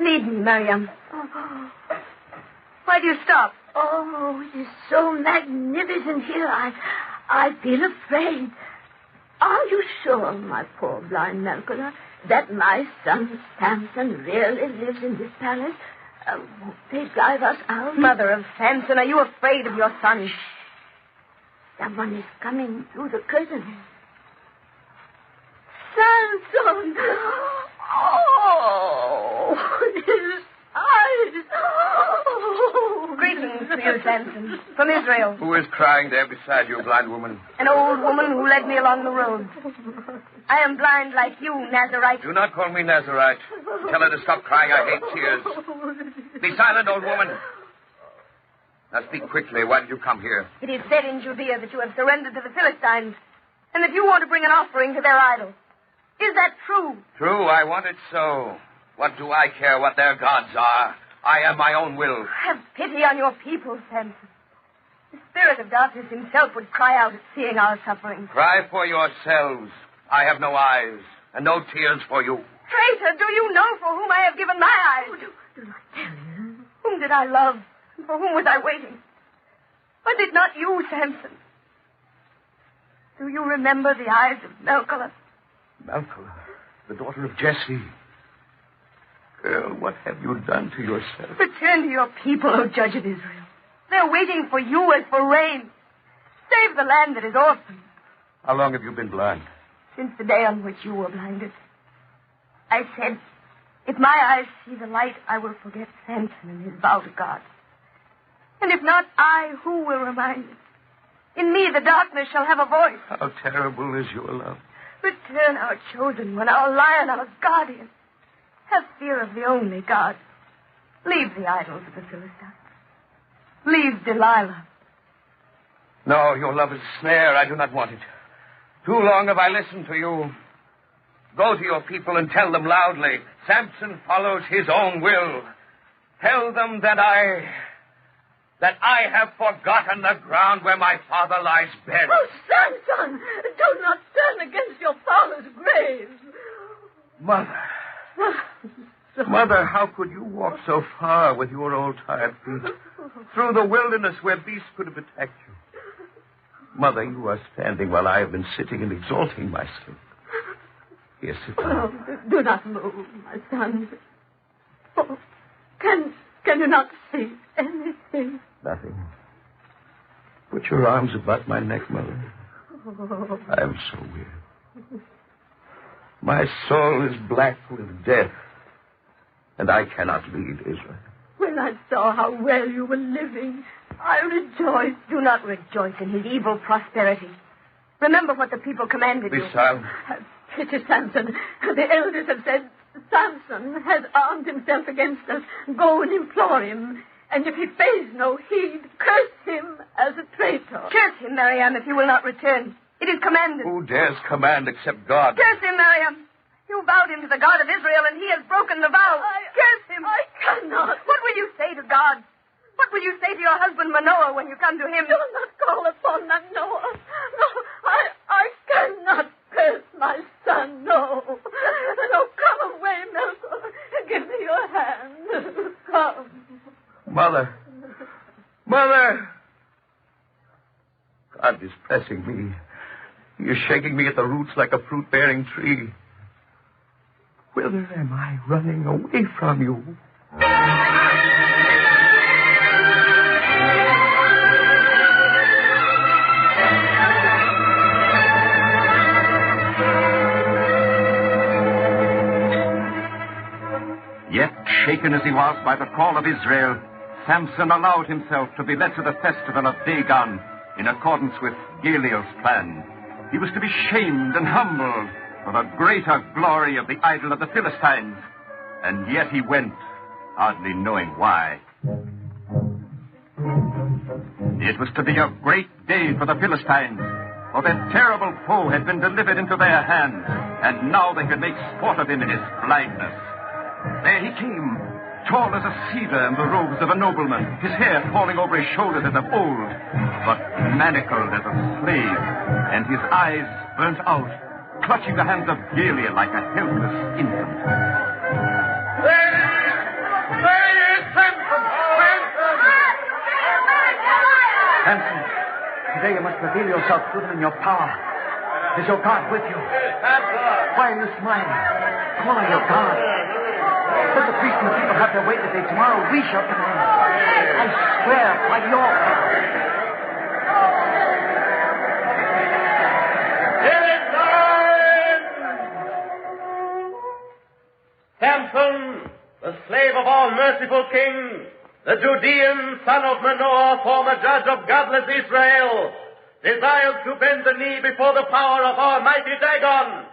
Lead me, Miriam. Why do you stop? Oh, it is so magnificent here. I feel afraid. Are you sure, my poor blind Melchior, that my son Samson really lives in this palace? Won't they drive us out? Mother of Samson, are you afraid of your son? Someone is coming through the curtain. Samson! Oh, his eyes! Oh. Greetings to you, Samson, from Israel. Who is crying there beside you, blind woman? An old woman who led me along the road. I am blind like you, Nazarite. Do not call me Nazarite. Tell her to stop crying. I hate tears. Be silent, old woman. Now speak quickly. Why did you come here? It is said in Judea that you have surrendered to the Philistines and that you want to bring an offering to their idol. Is that true? True, I want it so. What do I care what their gods are? I am my own will. Have pity on your people, Samson. The spirit of darkness himself would cry out at seeing our suffering. Cry for yourselves. I have no eyes and no tears for you. Traitor, do you know for whom I have given my eyes? Do not tell me. Whom did I love? For whom was I waiting? Was it not you, Samson? Do you remember the eyes of Melchior? Melchior, the daughter of Jesse. Girl, what have you done to yourself? Return to your people, O judge of Israel. They're waiting for you as for rain. Save the land that is orphaned. How long have you been blind? Since the day on which you were blinded. I said, if my eyes see the light, I will forget Samson and his vow to God. And if not I, who will remind it? In me the darkness shall have a voice. How terrible is your love. Return our chosen one, our lion, our guardian. Have fear of the only God. Leave the idols of the Philistines. Leave Delilah. No, your love is a snare. I do not want it. Too long have I listened to you. Go to your people and tell them loudly, Samson follows his own will. Tell them that I have forgotten the ground where my father lies buried. Oh, Samson, do not turn against your father's grave. Mother. Mother, how could you walk so far with your old tired feet through the wilderness where beasts could have attacked you? Mother, you are standing while I have been sitting and exalting myself. Here, sit down. Oh, do not move, my son. Oh, can you not see anything? Nothing. Put your arms about my neck, Mother. Oh. I am so weary. My soul is black with death, and I cannot lead Israel. When I saw how well you were living, I rejoiced. Do not rejoice in his evil prosperity. Remember what the people commanded you. Be silent. It is Samson. The elders have said Samson has armed himself against us. Go and implore him. And if he pays no heed, curse him as a traitor. Curse him, Miriam, if he will not return. It is commanded. Who dares command except God? Curse him, Miriam. You vowed him to the God of Israel, and he has broken the vow. Curse him. I cannot. What will you say to God? What will you say to your husband Manoah when you come to him? Do not call upon Manoah. No, I cannot curse my son, no. Oh. Mother. Mother! God is pressing me. He is shaking me at the roots like a fruit-bearing tree. Whither am I running away from you? Yet, shaken as he was by the call of Israel, Samson allowed himself to be led to the festival of Dagon in accordance with Gamaliel's plan. He was to be shamed and humbled for the greater glory of the idol of the Philistines. And yet he went, hardly knowing why. It was to be a great day for the Philistines, for their terrible foe had been delivered into their hands, and now they could make sport of him in his blindness. There he came, tall as a cedar in the robes of a nobleman, his hair falling over his shoulders as of old, but manacled as a slave, and his eyes burnt out, clutching the hands of Gamaliel like a helpless infant. Samson, today you must reveal yourself to them in your power. Is your God with you? Why are you smiling? Call on your God. Let the priests and the people have their way today. Tomorrow we shall command. I swear by your God. Samson, the slave of all merciful king, the Judean son of Manoah, former judge of godless Israel, desires to bend the knee before the power of Almighty Dagon.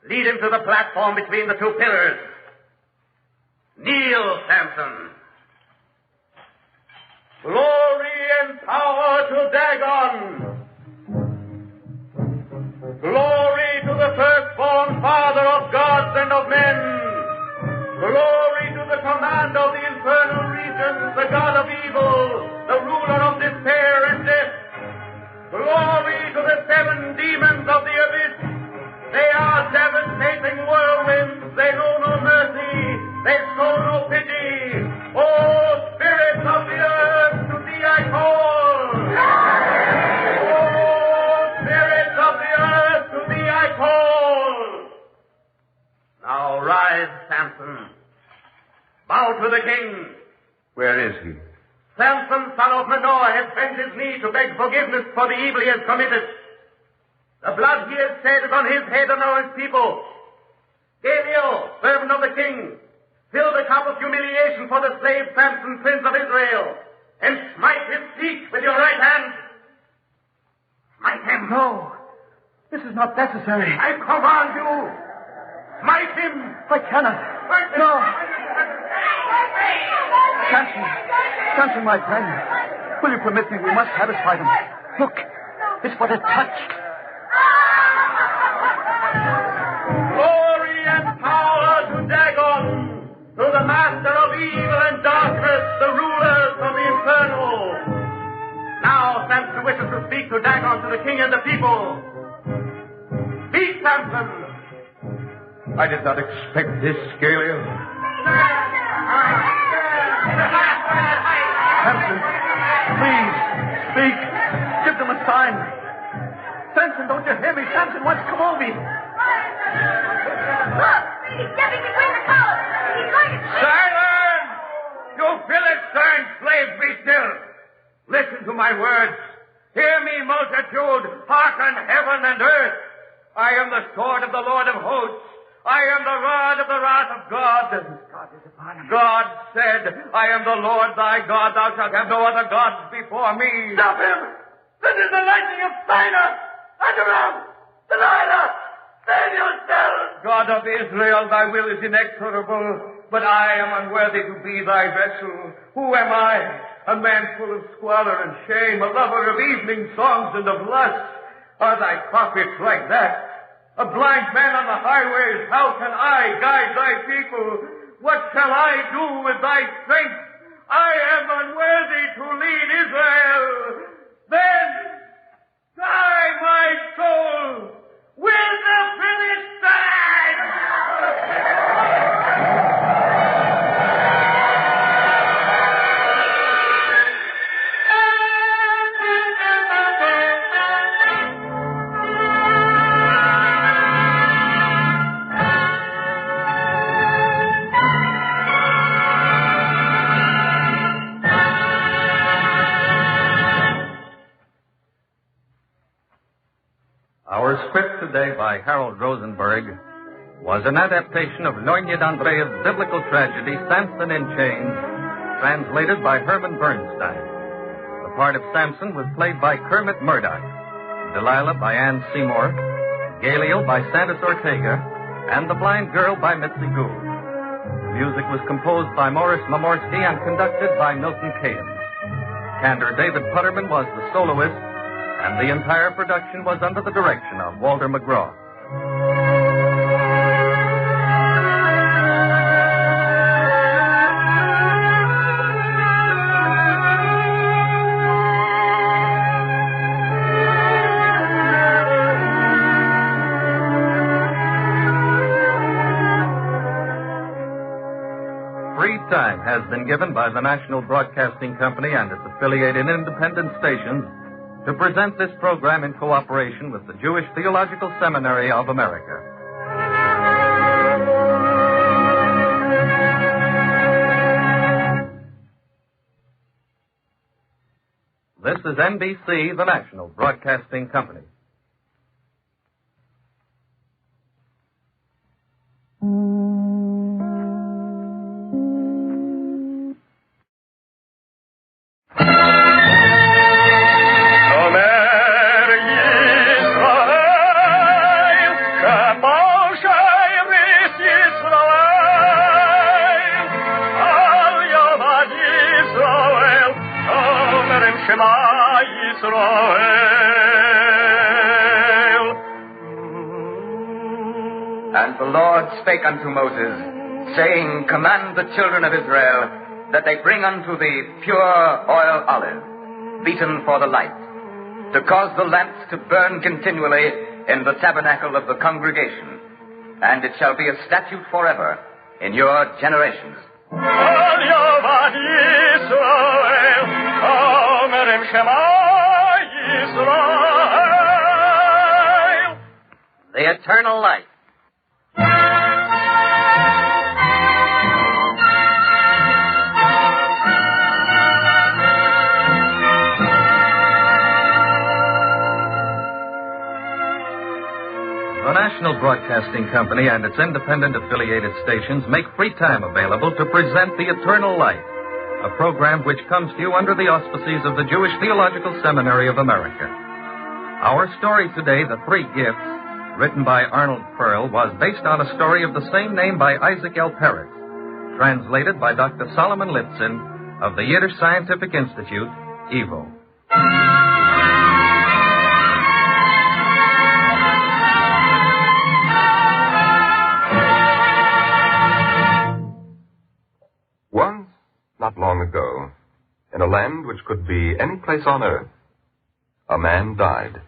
Lead him to the platform between the two pillars. Kneel, Samson. Glory and power to Dagon. Glory to the firstborn Father of gods and of men. Glory to the command of the infernal regions, the God of evil, the ruler of despair and death. Glory to the 7 demons of the abyss. They are devastating whirlwinds. They know no mercy. They show no pity. Oh, spirits of the earth, to thee I call. Oh, spirits of the earth, to thee I call. Now rise, Samson. Bow to the king. Where is he? Samson, son of Manoah, has bent his knee to beg forgiveness for the evil he has committed. The blood he has shed is on his head and on his people. Gamaliel, servant of the king, fill the cup of humiliation for the slave Samson, prince of Israel, and smite his feet with your right hand. Smite him. No, this is not necessary. I command you. Smite him. I cannot. No. Samson, my friend, will you permit me? We must satisfy them. Look, it's but a touch. Glory and power to Dagon, to the master of evil and darkness, the rulers of the infernal. Now Samson wishes to speak to Dagon, to the king and the people. Speak, Samson. I did not expect this, Gamaliel. Samson, please, speak. Give them a sign. Samson, don't you hear me? Samson wants to come over me. Look! He's stepping between the columns. He's going to... Silence! You Philistine slaves, be still. Listen to my words. Hear me, multitude. Hearken, heaven and earth. I am the sword of the Lord of hosts. I am the rod of the wrath of God. God said, I am the Lord thy God. Thou shalt have no other gods before me. Stop him! This is the lightning of Sinai! Adoram! Delilah! Save yourself! God of Israel, thy will is inexorable, but I am unworthy to be thy vessel. Who am I? A man full of squalor and shame, a lover of evening songs and of lust. Are thy prophets like that? A blind man on the highways, how can I guide thy people? What shall I do with thy strength? I am unworthy to lead Israel. Then die my soul with the Philistines! today by Harold Rosenberg was an adaptation of Leonid Andreev's biblical tragedy, Samson in Chains, translated by Herman Bernstein. The part of Samson was played by Kermit Murdoch, Delilah by Ann Seymour, Galiel by Santos Ortega, and The Blind Girl by Mitzi Gould. The music was composed by Morris Mamorsky and conducted by Milton Cahen. Cantor David Putterman was the soloist, and the entire production was under the direction of Walter McGraw. Free time has been given by the National Broadcasting Company and its affiliated independent stations to present this program in cooperation with the Jewish Theological Seminary of America. This is NBC, the National Broadcasting Company. And the Lord spake unto Moses, saying, Command the children of Israel that they bring unto thee pure oil olive, beaten for the light, to cause the lamps to burn continually in the tabernacle of the congregation. And it shall be a statute forever in your generations. The eternal light. The National Broadcasting Company and its independent affiliated stations make free time available to present The Eternal Light, a program which comes to you under the auspices of the Jewish Theological Seminary of America. Our story today, The Three Gifts, written by Arnold Pearl, was based on a story of the same name by Isaac L. Peretz, translated by Dr. Solomon Litzin of the Yiddish Scientific Institute, YIVO. Once, not long ago, in a land which could be any place on earth, a man died.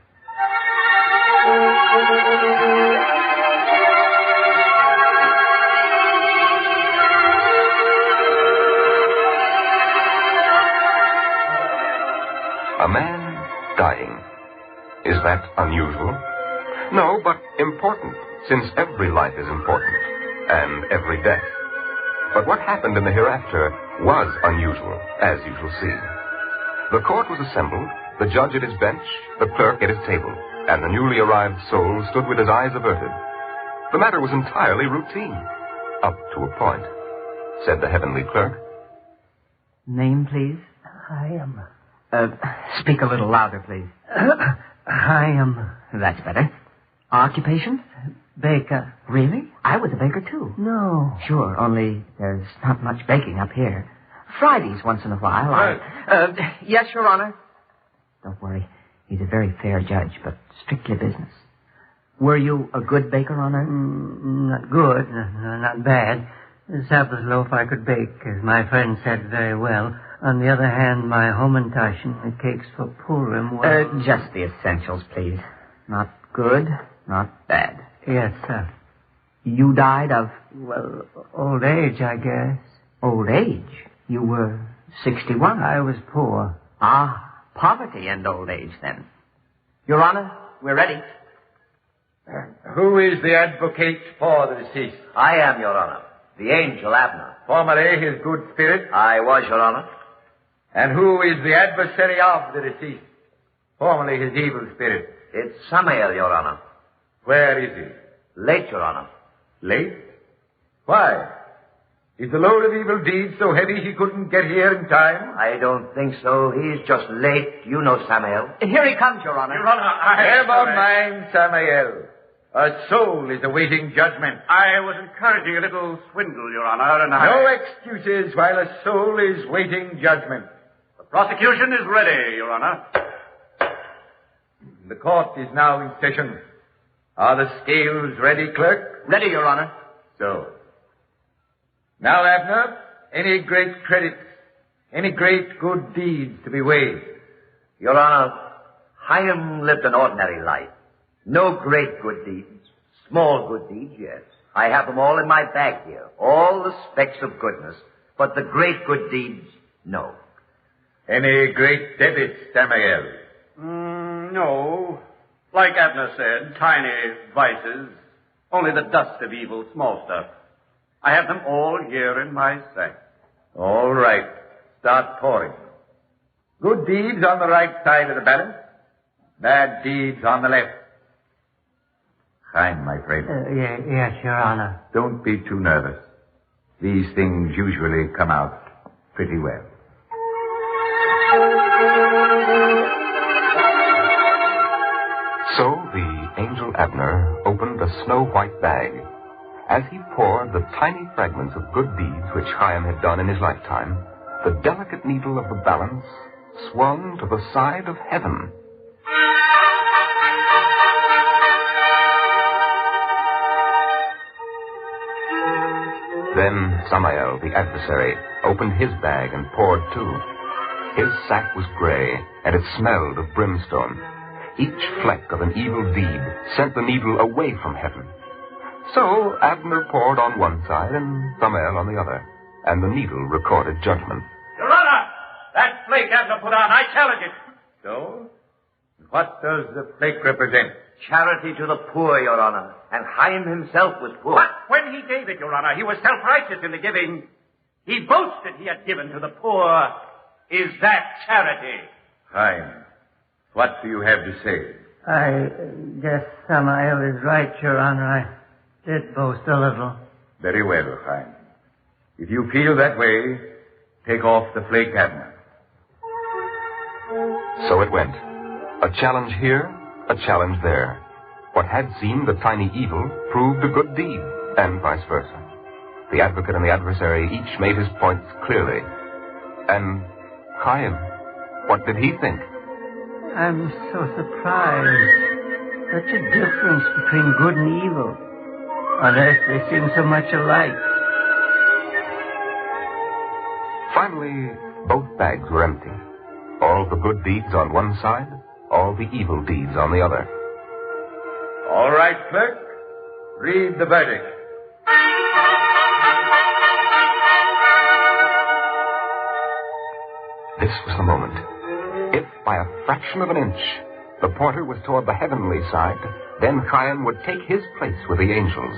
A man dying. Is that unusual? No, but important, since every life is important, and every death. But what happened in the hereafter was unusual, as you shall see. The court was assembled, the judge at his bench, the clerk at his table, and the newly arrived soul stood with his eyes averted. The matter was entirely routine, up to a point, said the heavenly clerk. Name, please? Chaim. Speak a little louder, please. Chaim. That's better. Occupation? Baker. Really? I was a baker, too. No. Sure, only there's not much baking up here. Fridays, once in a while, yes, Your Honor. Don't worry. He's a very fair judge, but strictly business. Were you a good baker, Honor? Not good, not bad. The Sabbath loaf I could bake, as my friend said very well. On the other hand, my Homentashen, the cakes for Purim, were... Just the essentials, please. Not good, not bad. Yes, sir. You died of... Well, old age, I guess. Old age? You were 61. I was poor. Ah, poverty and old age, then. Your Honor, we're ready. Who is the advocate for the deceased? I am, Your Honor. The angel Abner. Formerly his good spirit? I was, Your Honor. And who is the adversary of the deceased? Formerly his evil spirit? It's Samael, Your Honor. Where is he? Late, Your Honor. Late? Why? Is the load of evil deeds so heavy he couldn't get here in time? I don't think so. He's just late. You know Samuel. Here he comes, Your Honor. Your Honor, never mind, Samuel. A soul is awaiting judgment. I was encouraging a little swindle, Your Honor, and No excuses while a soul is waiting judgment. The prosecution is ready, Your Honor. The court is now in session. Are the scales ready, clerk? Ready, Your Honor. So. Now, Abner, any great credits, any great good deeds to be weighed? Your Honor, Chaim lived an ordinary life. No great good deeds. Small good deeds, yes. I have them all in my bag here. All the specks of goodness. But the great good deeds, no. Any great debits, Samuel? No. Like Abner said, tiny vices. Only the dust of evil, small stuff. I have them all here in my sack. All right. Start pouring. Good deeds on the right side of the balance. Bad deeds on the left. Chaim, my friend. Yes, Your Honor. Don't be too nervous. These things usually come out pretty well. So the angel Abner opened a snow-white bag. As he poured the tiny fragments of good deeds which Chaim had done in his lifetime, the delicate needle of the balance swung to the side of heaven. Then Samael, the adversary, opened his bag and poured too. His sack was gray, and it smelled of brimstone. Each fleck of an evil deed sent the needle away from heaven. So Abner poured on one side and Samael on the other, and the needle recorded judgment. Your Honor, that flake Abner put on, I challenge it. So? What does the flake represent? Charity to the poor, Your Honor. And Chaim himself was poor. But when he gave it, Your Honor, he was self-righteous in the giving. He boasted he had given to the poor. Is that charity? Chaim, what do you have to say? I guess Samael is right, Your Honor. I did boast a little. Very well, Chaim. If you feel that way, take off the flake, Abner. So it went. A challenge here, a challenge there. What had seemed a tiny evil proved a good deed, and vice versa. The advocate and the adversary each made his points clearly. And Chaim, what did he think? I'm so surprised. Such a difference between good and evil. Unless they seem so much alike. Finally, both bags were empty. All the good deeds on one side, all the evil deeds on the other. All right, clerk. Read the verdict. This was the moment. If by a fraction of an inch the porter was toward the heavenly side, then Chaim would take his place with the angels.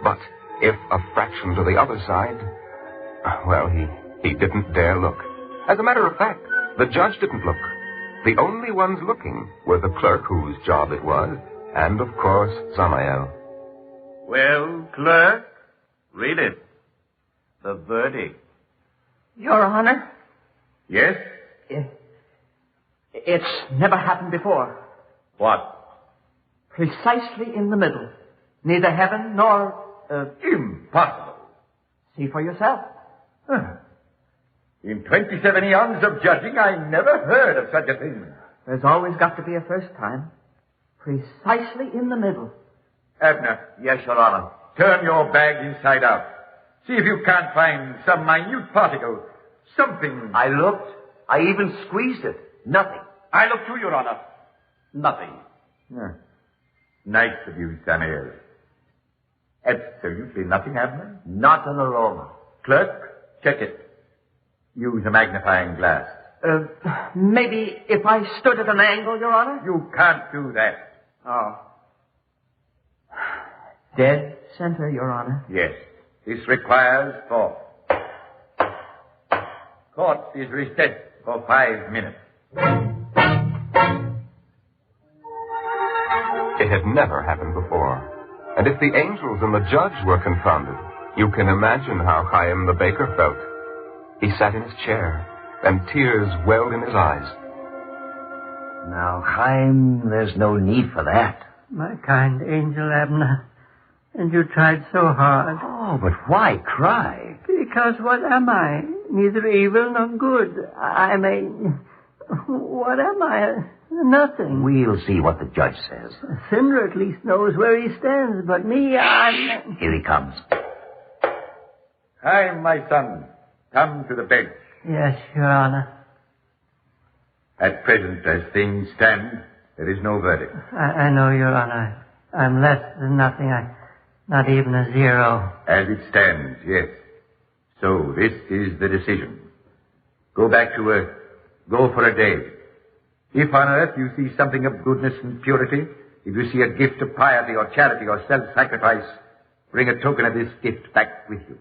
But if a fraction to the other side, well, he didn't dare look. As a matter of fact, the judge didn't look. The only ones looking were the clerk whose job it was, and, of course, Samael. Well, clerk, read it. The verdict. Your Honor? Yes? It's never happened before. What? Precisely in the middle. Neither heaven nor... Impossible. See for yourself. Huh. In 27 years of judging, I never heard of such a thing. There's always got to be a first time. Precisely in the middle. Abner. Yes, Your Honor. Turn your bag inside out. See if you can't find some minute particle. Something. I looked. I even squeezed it. Nothing. I looked too, Your Honor. Nothing. Yeah. Nice of you, Samuel. Absolutely nothing, Abner? Not an aroma. Clerk, check it. Use a magnifying glass. Maybe if I stood at an angle, Your Honor? You can't do that. Oh. Dead center, Your Honor. Yes. This requires thought. Court is recessed for 5 minutes. It had never happened before. And if the angels and the judge were confounded, you can imagine how Chaim the baker felt. He sat in his chair, and tears welled in his eyes. Now, Chaim, there's no need for that. My kind angel, Abner. And you tried so hard. Oh, but why cry? Because what am I? Neither evil nor good. I mean, what am I? Nothing. We'll see what the judge says. A sinner at least knows where he stands, but me, I'm... Here he comes. Chaim, my son, come to the bench. Yes, Your Honor. At present, as things stand, there is no verdict. I know, Your Honor. I'm less than nothing. Not even a zero. As it stands, yes. So, this is the decision. Go back to Earth. Go for a day. If on Earth you see something of goodness and purity, if you see a gift of piety or charity or self-sacrifice, bring a token of this gift back with you.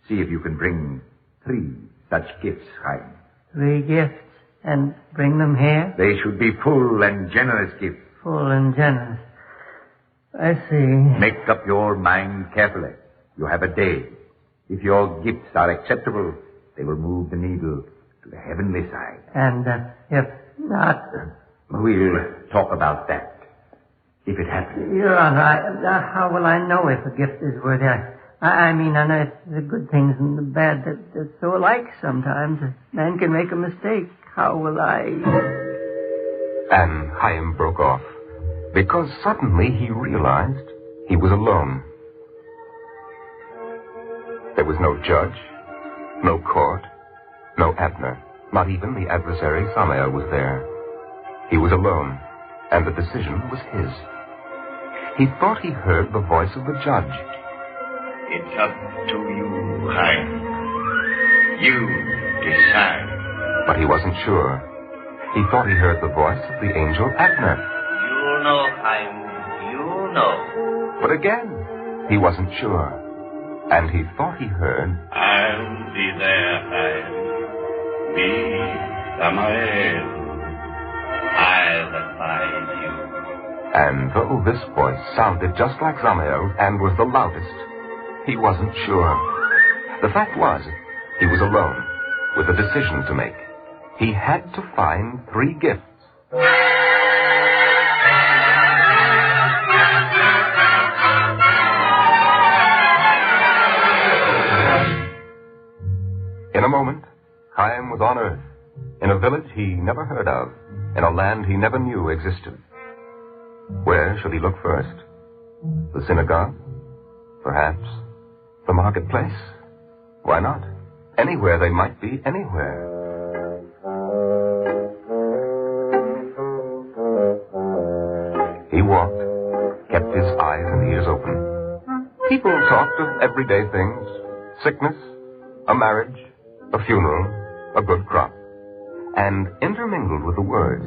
See if you can bring 3 such gifts, Chaim. 3 gifts? And bring them here? They should be full and generous gifts. Full and generous. I see. Make up your mind carefully. You have a day. If your gifts are acceptable, they will move the needle to the heavenly side. And if not... We'll talk about that, if it happens. Your Honor, how will I know if a gift is worthy? I mean, I know the good things and the bad that's so alike sometimes. A man can make a mistake. How will I... And Chaim broke off, because suddenly he realized he was alone. There was no judge, no court, no Abner. Not even the adversary Samaya was there. He was alone, and the decision was his. He thought he heard the voice of the judge. It's up to you, Chaim. You decide. But he wasn't sure. He thought he heard the voice of the angel Abner. You know, Chaim. You know. But again, he wasn't sure. And he thought he heard... I'll be there, Chaim. Be Samael. I'll advise you. And though this voice sounded just like Samael's and was the loudest, he wasn't sure. The fact was, he was alone, with a decision to make. He had to find 3 gifts. In a moment, Chaim was on Earth, in a village he never heard of, in a land he never knew existed. Where should he look first? The synagogue? Perhaps. The marketplace? Why not? Anywhere they might be, anywhere. He walked, kept his eyes and ears open. People talked of everyday things. Sickness, a marriage, a funeral, a good crop. And intermingled with the words,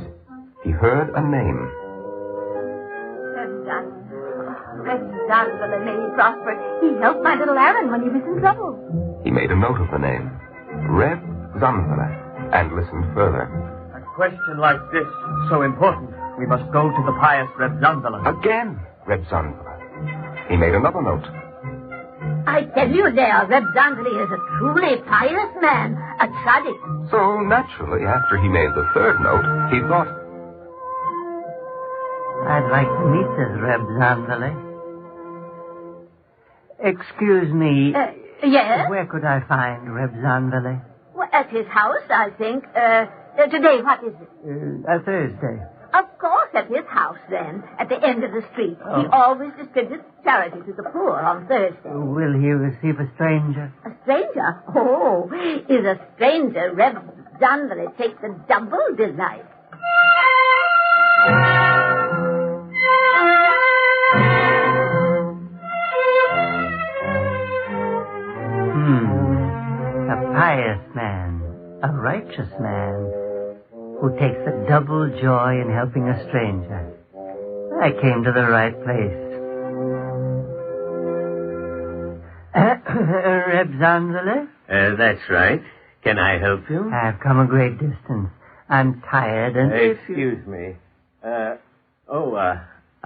he heard a name. May he prosper. He helped my little Aaron when he was in trouble. He made a note of the name, Reb Zanvela, and listened further. A question like this, so important, we must go to the pious Reb Zanvela. Again, Reb Zanvela. He made another note. I tell you there, Reb Zanvela is a truly pious man, a tzaddik. So, naturally, after he made the 3rd note, he thought, I'd like to meet this Reb Zanvela. Excuse me. Yes? Where could I find Reb Zanvela? Well, at his house, I think. Today, what is it? Thursday. Of course, at his house, then, at the end of the street. Oh. He always distributes charity to the poor on Thursday. Will he receive a stranger? A stranger? Oh, is a stranger Reb Zanvela takes a double delight. A pious man, a righteous man, who takes a double joy in helping a stranger. I came to the right place. Reb Zanvela? That's right. Can I help you? I've come a great distance. I'm tired and... Excuse me.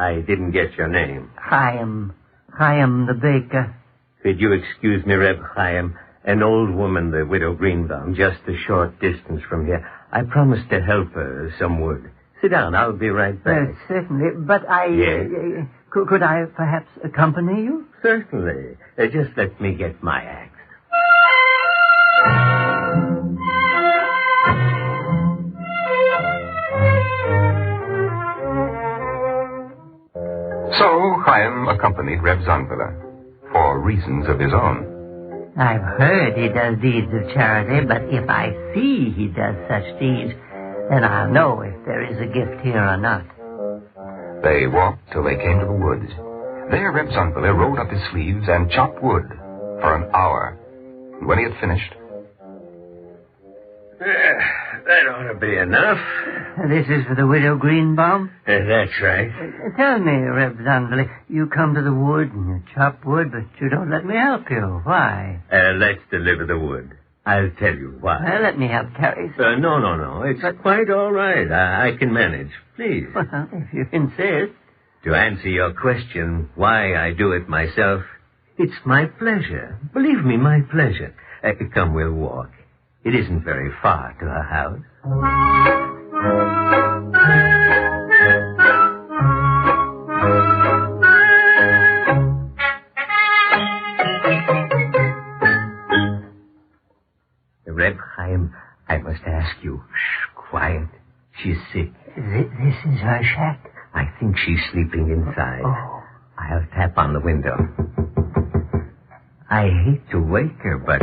I didn't get your name. Chaim the baker. Could you excuse me, Reb Chaim? An old woman, the widow Greenbaum, just a short distance from here. I promised to help her some wood. Sit down. I'll be right back. Certainly. But Yes? Could I perhaps accompany you? Certainly. Just let me get my axe. So Chaim accompanied Reb Zanvila, for reasons of his own. I've heard he does deeds of charity, but if I see he does such deeds, then I'll know if there is a gift here or not. They walked till they came to the woods. There Reb Zanvila rolled up his sleeves and chopped wood for an hour. And when he had finished... That ought to be enough. This is for the widow Greenbaum? That's right. Tell me, Reb Zanvili, you come to the wood and you chop wood, but you don't let me help you. Why? Let's deliver the wood. I'll tell you why. Let me help carry some. No. It's quite all right. I can manage. Please. Well, if you insist. To answer your question, why I do it myself, it's my pleasure. Believe me, my pleasure. Come, we'll walk. It isn't very far to her house. Reb Chaim, I must ask you. Shh, quiet. She's sick. This is her shack? I think she's sleeping inside. Oh. I'll tap on the window. I hate to wake her, but...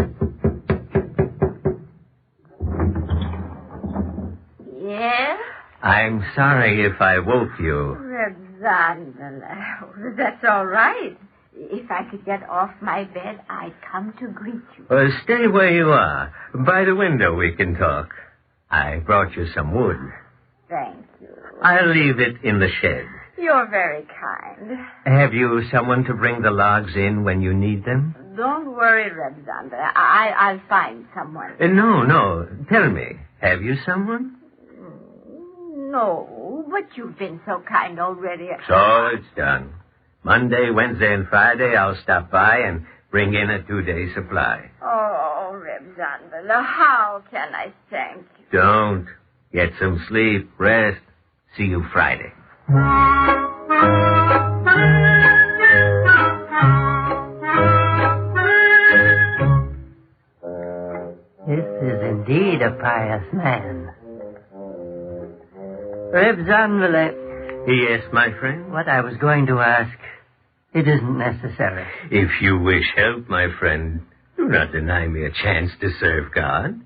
Yes? I'm sorry if I woke you. Reb Zanvila. That's all right. If I could get off my bed, I'd come to greet you. Stay where you are. By the window we can talk. I brought you some wood. Thank you. I'll leave it in the shed. You're very kind. Have you someone to bring the logs in when you need them? Don't worry, Reb Zanvila. I'll find someone. No. Tell me, have you someone? No, but you've been so kind already. So it's done. Monday, Wednesday, and Friday, I'll stop by and bring in a 2-day supply. Oh, Reb Zanvila, how can I thank you? Don't. Get some sleep, rest. See you Friday. This is indeed a pious man. Reb Zanvila. Yes, my friend? What I was going to ask, it isn't necessary. If you wish help, my friend, do not deny me a chance to serve God.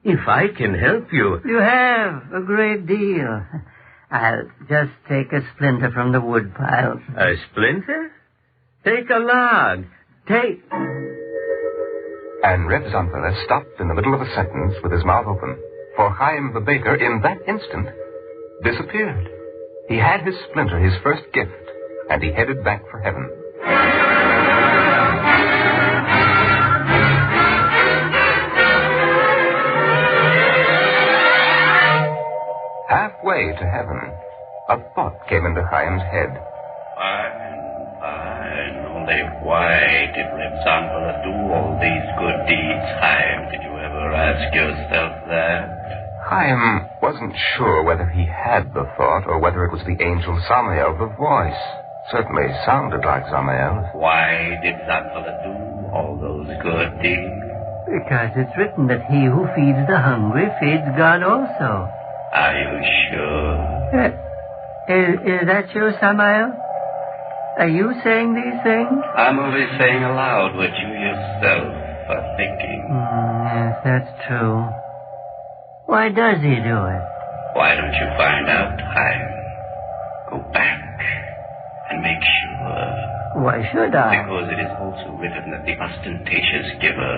If I can help you... You have a great deal. I'll just take a splinter from the wood pile. A splinter? Take a log. Take... And Reb Zanvila stopped in the middle of a sentence with his mouth open, for Chaim the baker, in that instant, disappeared. He had his splinter, his first gift, and he headed back for heaven. Halfway to heaven, a thought came into Chaim's head. Fine. Only why did Reb Zanvila do all these good deeds, Chaim? Did you ever ask yourself that? Chaim wasn't sure whether he had the thought or whether it was the angel Samael. The voice certainly sounded like Samael. Why did Zanvila do all those good deeds? Because it's written that he who feeds the hungry feeds God also. Are you sure? Is that you, Samael? Are you saying these things? I'm only saying aloud what you yourself are thinking. Yes, that's true. Why does he do it? Why don't you find out, Chaim? Go back and make sure. Why should I? Because it is also written that the ostentatious giver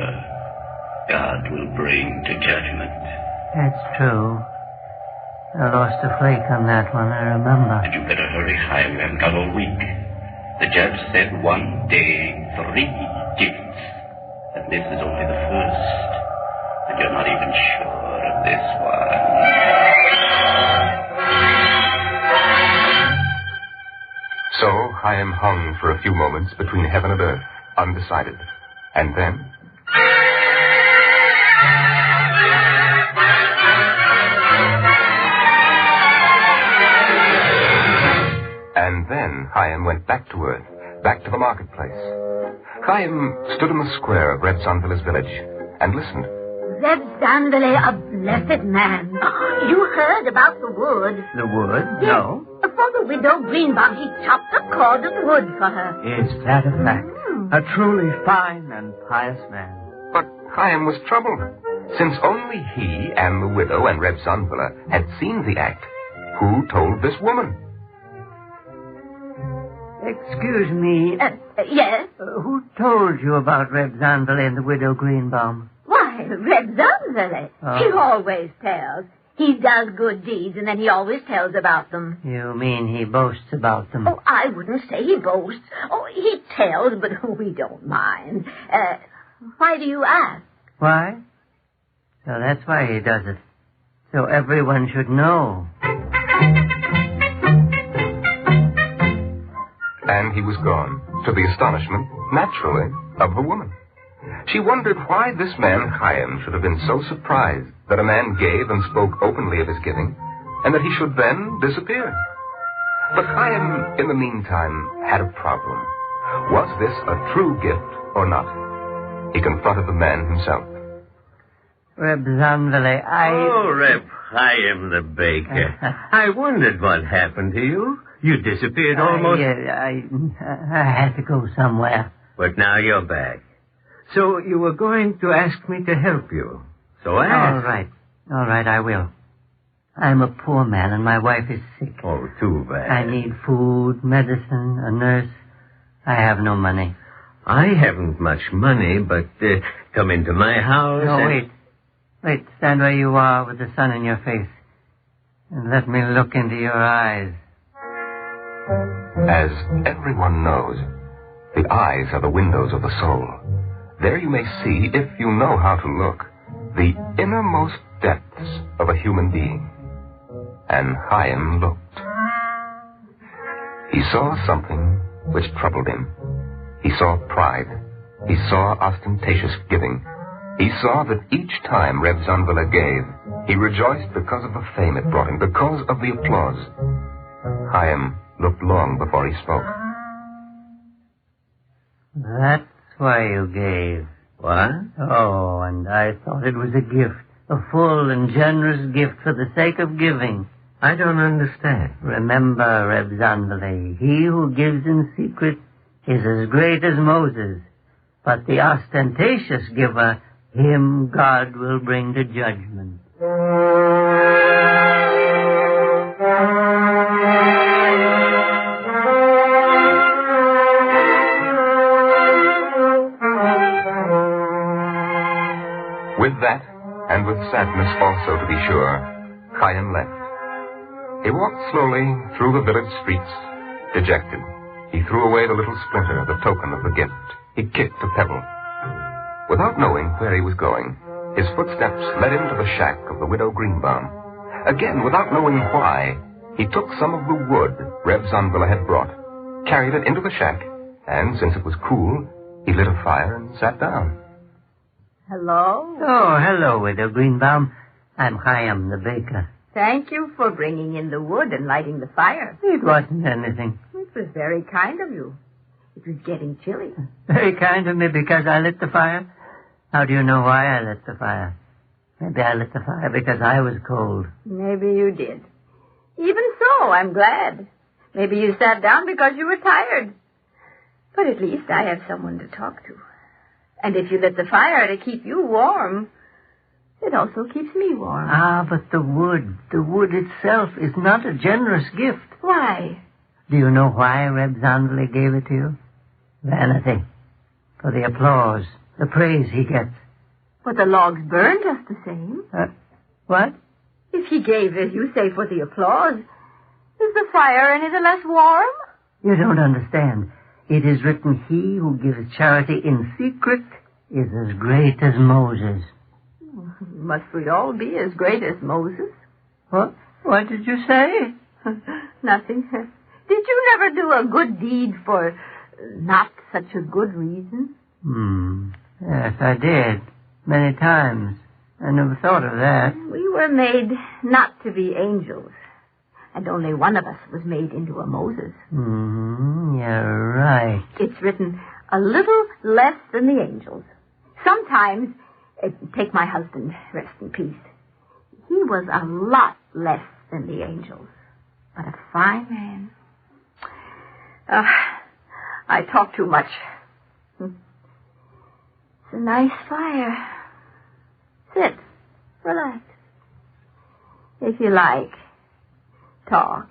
God will bring to judgment. That's true. I lost a flake on that one, I remember. And you better hurry, Chaim. You haven't got all week. The judge said 1 day, 3 gifts. And this is only the first. And you're not even sure of this one. Chaim hung for a few moments between heaven and earth, undecided. And then... And then Chaim went back to earth, back to the marketplace. Chaim stood in the square of Reb Zanville's village and listened. Reb Zanville, a blessed man. You heard about the wood. The wood? Yes. No. For the widow Greenbaum, he chopped a cord of wood for her. Is that a fact? A truly fine and pious man. But Chaim was troubled, since only he and the widow and Reb Zanville had seen the act. Who told this woman? Excuse me. Yes? Who told you about Reb Zanville and the widow Greenbaum? Why, Reb Zanville. Oh. He always tells. He does good deeds, and then he always tells about them. You mean he boasts about them? Oh, I wouldn't say he boasts. Oh, he tells, but we don't mind. Why do you ask? Why? So that's why he does it. So everyone should know. And he was gone, to the astonishment, naturally, of the woman. She wondered why this man, Chaim, should have been so surprised that a man gave and spoke openly of his giving, and that he should then disappear. But Chaim, in the meantime, had a problem. Was this a true gift or not? He confronted the man himself. Reb Zanville, Oh, Reb Chaim the baker. I wondered what happened to you. You disappeared almost... I had to go somewhere. But now you're back. So you were going to ask me to help you. So I asked. All right, I will. I'm a poor man and my wife is sick. Oh, too bad. I need food, medicine, a nurse. I have no money. I haven't much money, but come into my house. No, and... Wait, stand where you are with the sun in your face. And let me look into your eyes. As everyone knows, the eyes are the windows of the soul. There you may see, if you know how to look, the innermost depths of a human being. And Chaim looked. He saw something which troubled him. He saw pride. He saw ostentatious giving. He saw that each time Reb Zanville gave, he rejoiced because of the fame it brought him, because of the applause. Chaim looked long before he spoke. That's why you gave. What? Oh, and I thought it was a gift. A full and generous gift for the sake of giving. I don't understand. Remember, Reb Zanville, he who gives in secret is as great as Moses. But the ostentatious giver, him God will bring to judgment. With that, and with sadness also to be sure, Chaim left. He walked slowly through the village streets, dejected. He threw away the little splinter, the token of the gift. He kicked a pebble. Without knowing where he was going, his footsteps led him to the shack of the widow Greenbaum. Again, without knowing why, he took some of the wood Reb Zanville had brought, carried it into the shack, and since it was cool, he lit a fire and sat down. Hello? Oh, hello, Widow Greenbaum. I'm Chaim, the baker. Thank you for bringing in the wood and lighting the fire. It wasn't anything. It was very kind of you. It was getting chilly. Very kind of me because I lit the fire. How do you know why I lit the fire? Maybe I lit the fire because I was cold. Maybe you did. Even so, I'm glad. Maybe you sat down because you were tired. But at least I have someone to talk to. And if you lit the fire to keep you warm, it also keeps me warm. Ah, but the wood itself is not a generous gift. Why? Do you know why Reb Zanville gave it to you? Vanity. For the applause, the praise he gets. But the logs burn just the same. What? If he gave, as you say, for the applause, is the fire any the less warm? You don't understand. It is written, he who gives charity in secret is as great as Moses. Must we all be as great as Moses? What? What did you say? Nothing. Did you never do a good deed for not such a good reason? Yes, I did. Many times. I never thought of that. We were made not to be angels. And only one of us was made into a Moses. Yeah, right. It's written a little less than the angels. Sometimes, take my husband, rest in peace. He was a lot less than the angels. But a fine man. I talk too much. It's a nice fire. Sit. Relax. If you like, talk.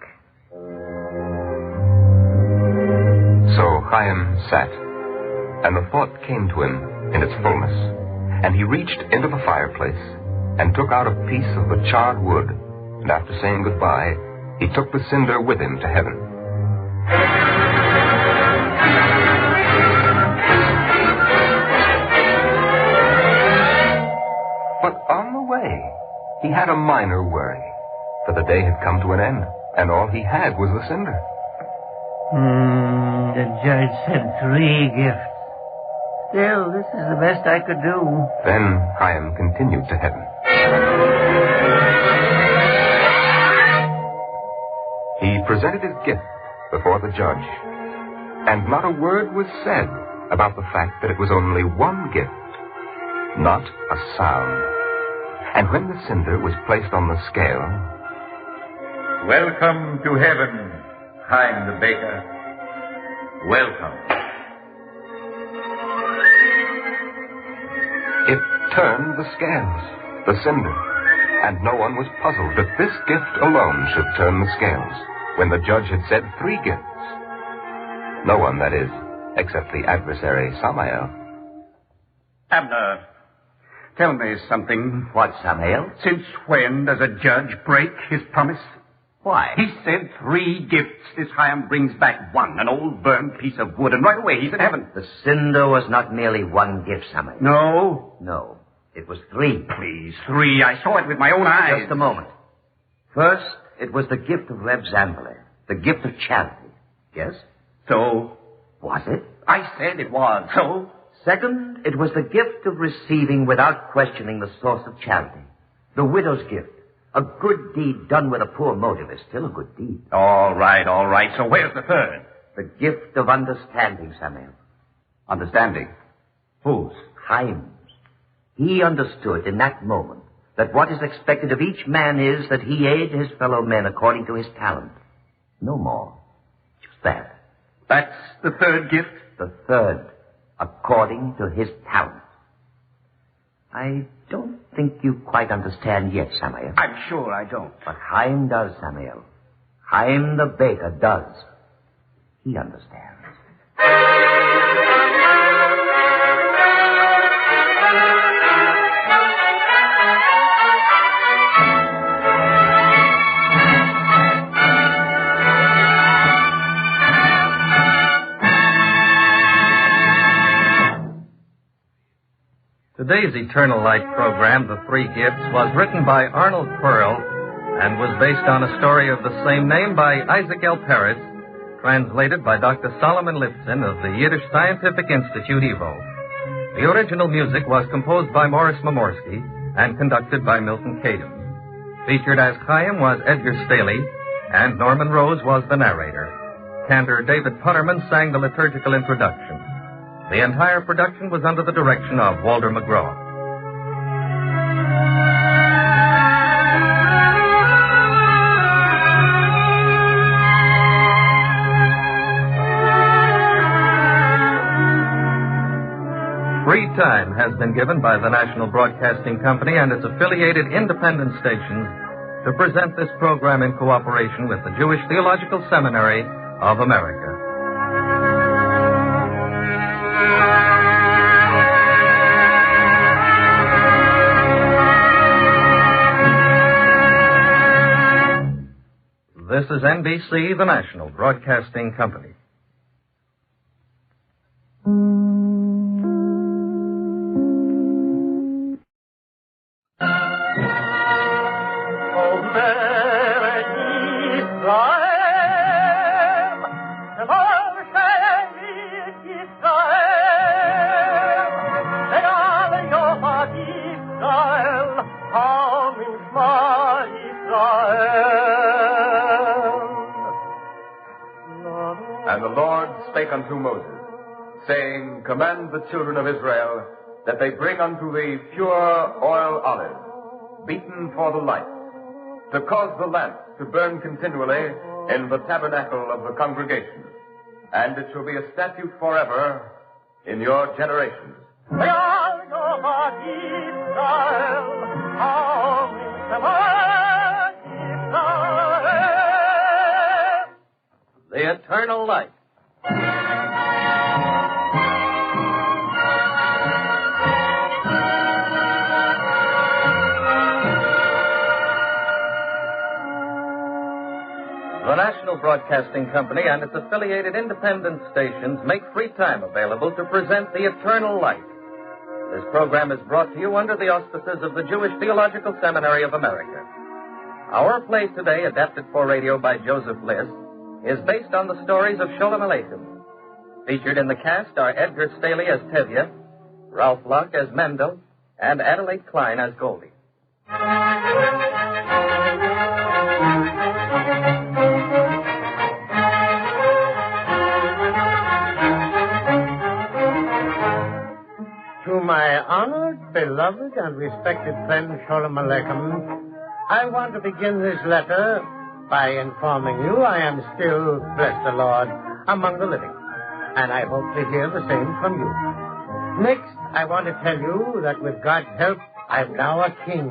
So Chaim sat, and the thought came to him in its fullness, and he reached into the fireplace and took out a piece of the charred wood, and after saying goodbye, he took the cinder with him to heaven. But on the way, he had a minor worry, for the day had come to an end, and all he had was the cinder. The judge said 3 gifts. Still, this is the best I could do. Then Chaim continued to heaven. He presented his gift before the judge, and not a word was said about the fact that it was only one gift, not a sound. And when the cinder was placed on the scale... Welcome to heaven, Chaim the baker. Welcome. It turned the scales, the cinder, and no one was puzzled that this gift alone should turn the scales, when the judge had said 3 gifts. No one, that is, except the adversary, Samael. Abner, tell me something. What, Samael? Since when does a judge break his promise? Why? He said 3 gifts. This Chaim brings back 1, an old burned piece of wood, and right away he's in heaven. The cinder was not merely 1 gift, Samael. No? No. It was 3. Please, 3. I saw it with my own eyes. Just a moment. First, it was the gift of Reb Zambale, the gift of charity. Yes? So? Was it? I said it was. So? Second, it was the gift of receiving without questioning the source of charity. The widow's gift. A good deed done with a poor motive is still a good deed. All right. So where's the third? The gift of understanding, Samuel. Understanding? Whose? Chaim's. He understood in that moment that what is expected of each man is that he aid his fellow men according to his talent. No more. Just that. That's the third gift? The third, according to his talent. I don't think you quite understand yet, Samuel. I'm sure I don't. But Chaim does, Samuel. Chaim the baker does. He understands. Today's Eternal Light program, The 3 Gifts, was written by Arnold Pearl and was based on a story of the same name by Isaac L. Paris, translated by Dr. Solomon Lifton of the Yiddish Scientific Institute, Evo. The original music was composed by Morris Momorsky and conducted by Milton Kadam. Featured as Chaim was Edgar Staley, and Norman Rose was the narrator. Cantor David Putterman sang the liturgical introduction. The entire production was under the direction of Walter McGraw. Free time has been given by the National Broadcasting Company and its affiliated independent stations to present this program in cooperation with the Jewish Theological Seminary of America. This is NBC, the National Broadcasting Company. spake unto Moses, saying, Command the children of Israel that they bring unto thee pure oil olive, beaten for the light, to cause the lamp to burn continually in the tabernacle of the congregation. And it shall be a statute forever in your generations. The eternal light. The National Broadcasting Company and its affiliated independent stations make free time available to present The Eternal Light. This program is brought to you under the auspices of the Jewish Theological Seminary of America. Our play today, adapted for radio by Joseph Liss, is based on the stories of Sholem Aleichem. Featured in the cast are Edgar Staley as Tevye, Ralph Locke as Mendele, and Adelaide Klein as Goldie. To my honored, beloved, and respected friend Sholem Aleichem, I want to begin this letter by informing you I am still, bless the Lord, among the living, and I hope to hear the same from you. Next, I want to tell you that with God's help, I'm now a king.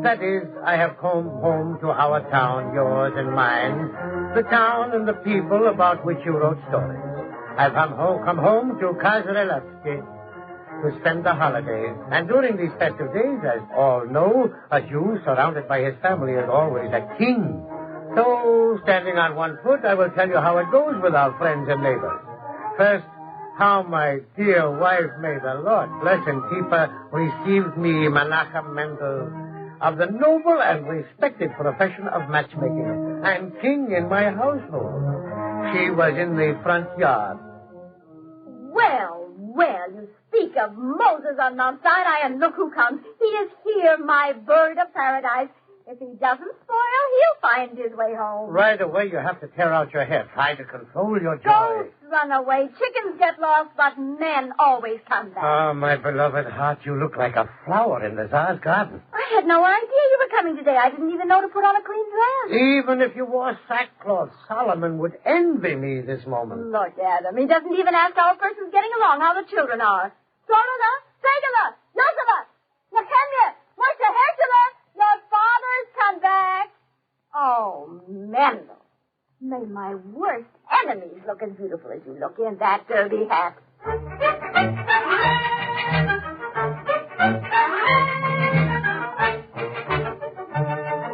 That is, I have come home to our town, yours and mine, the town and the people about which you wrote stories. I've come home to Kazarelevsky to spend the holidays. And during these festive days, as all know, a Jew surrounded by his family is always a king. So, standing on one foot, I will tell you how it goes with our friends and neighbors. First, how my dear wife, may the Lord bless and keep her, received me, Menachem Mendel, of the noble and respected profession of matchmaking, and king in my household. She was in the front yard. Well, you speak of Moses on Mount Sinai, and look who comes. He is here, my bird of paradise. If he doesn't spoil, he'll find his way home. Right away, you have to tear out your hair. Try to control your joy. Don't run away. Chickens get lost, but men always come back. Oh, my beloved heart, you look like a flower in the Tsar's garden. I had no idea you were coming today. I didn't even know to put on a clean dress. Even if you wore sackcloth, Solomon would envy me this moment. Look at him. He doesn't even ask how a person's getting along, how the children are. Sorona, Segala, Yoseva, Nehemiah, Moshe Herzi, your father's come back. Oh, Mendel. May my worst enemies look as beautiful as you look in that derby hat.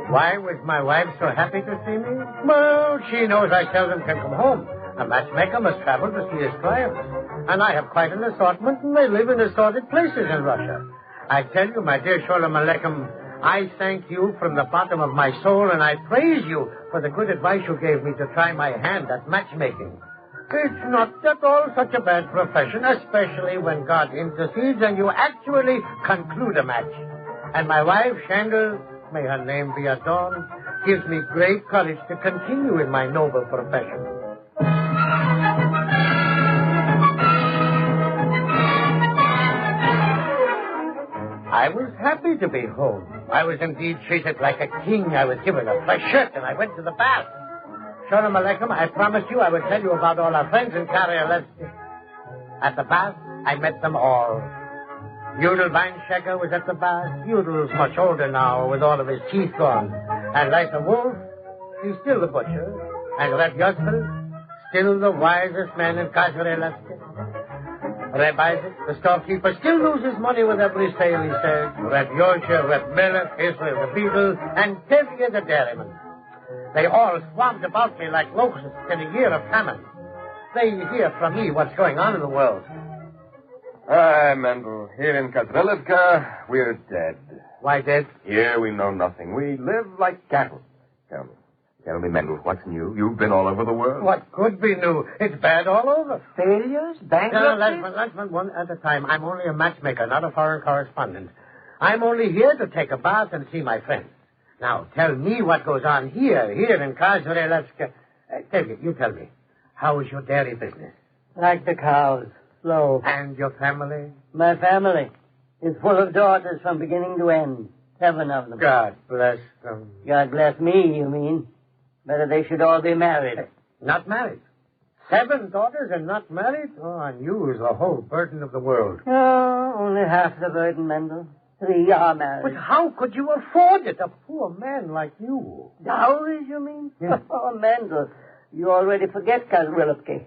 Why was my wife so happy to see me? Well, she knows I seldom can come home. A matchmaker must travel to see his clients. And I have quite an assortment, and they live in assorted places in Russia. I tell you, my dear Sholem Aleichem, I thank you from the bottom of my soul, and I praise you for the good advice you gave me to try my hand at matchmaking. It's not at all such a bad profession, especially when God intercedes and you actually conclude a match. And my wife, Shandel, may her name be adorned, gives me great courage to continue in my noble profession. I was happy to be home. I was indeed treated like a king. I was given a fresh shirt, and I went to the bath. Sholem Aleichem, I promised you I would tell you about all our friends in Kazarelevsky. At the bath, I met them all. Yudel Weinschecker was at the bath. Yudel's much older now, with all of his teeth gone. And like the wolf, he's still the butcher. And Reb Yosef, still the wisest man in Kazarelevsky. Reb Isaac, the storekeeper, still loses money with every sale, he says. Reb Yosha, Reb Melech, Israel the beadle, and Tevye the dairyman. They all swarmed about me like locusts in a year of famine. They hear from me what's going on in the world. Mendel, here in Kazarelevka, we're dead. Why dead? Here we know nothing. We live like cattle. Tell me, Mendel, what's new? You've been all over the world. What could be new? It's bad all over. Failures? Bankruptcies? No, Lensman, one at a time. I'm only a matchmaker, not a foreign correspondent. I'm only here to take a bath and see my friends. Now, tell me what goes on here in Kazarelevsky. Tevye, you tell me. How is your dairy business? Like the cows. Slow. And your family? My family is full of daughters from beginning to end. 7 of them. God bless them. God bless me, you mean? Better they should all be married. Not married? 7 daughters and not married? Oh, on you is the whole burden of the world. Oh, only half the burden, Mendel. 3 are married. But how could you afford it? A poor man like you. Dowries, you mean? Yeah. Oh, Mendel, you already forget Kazwilowski.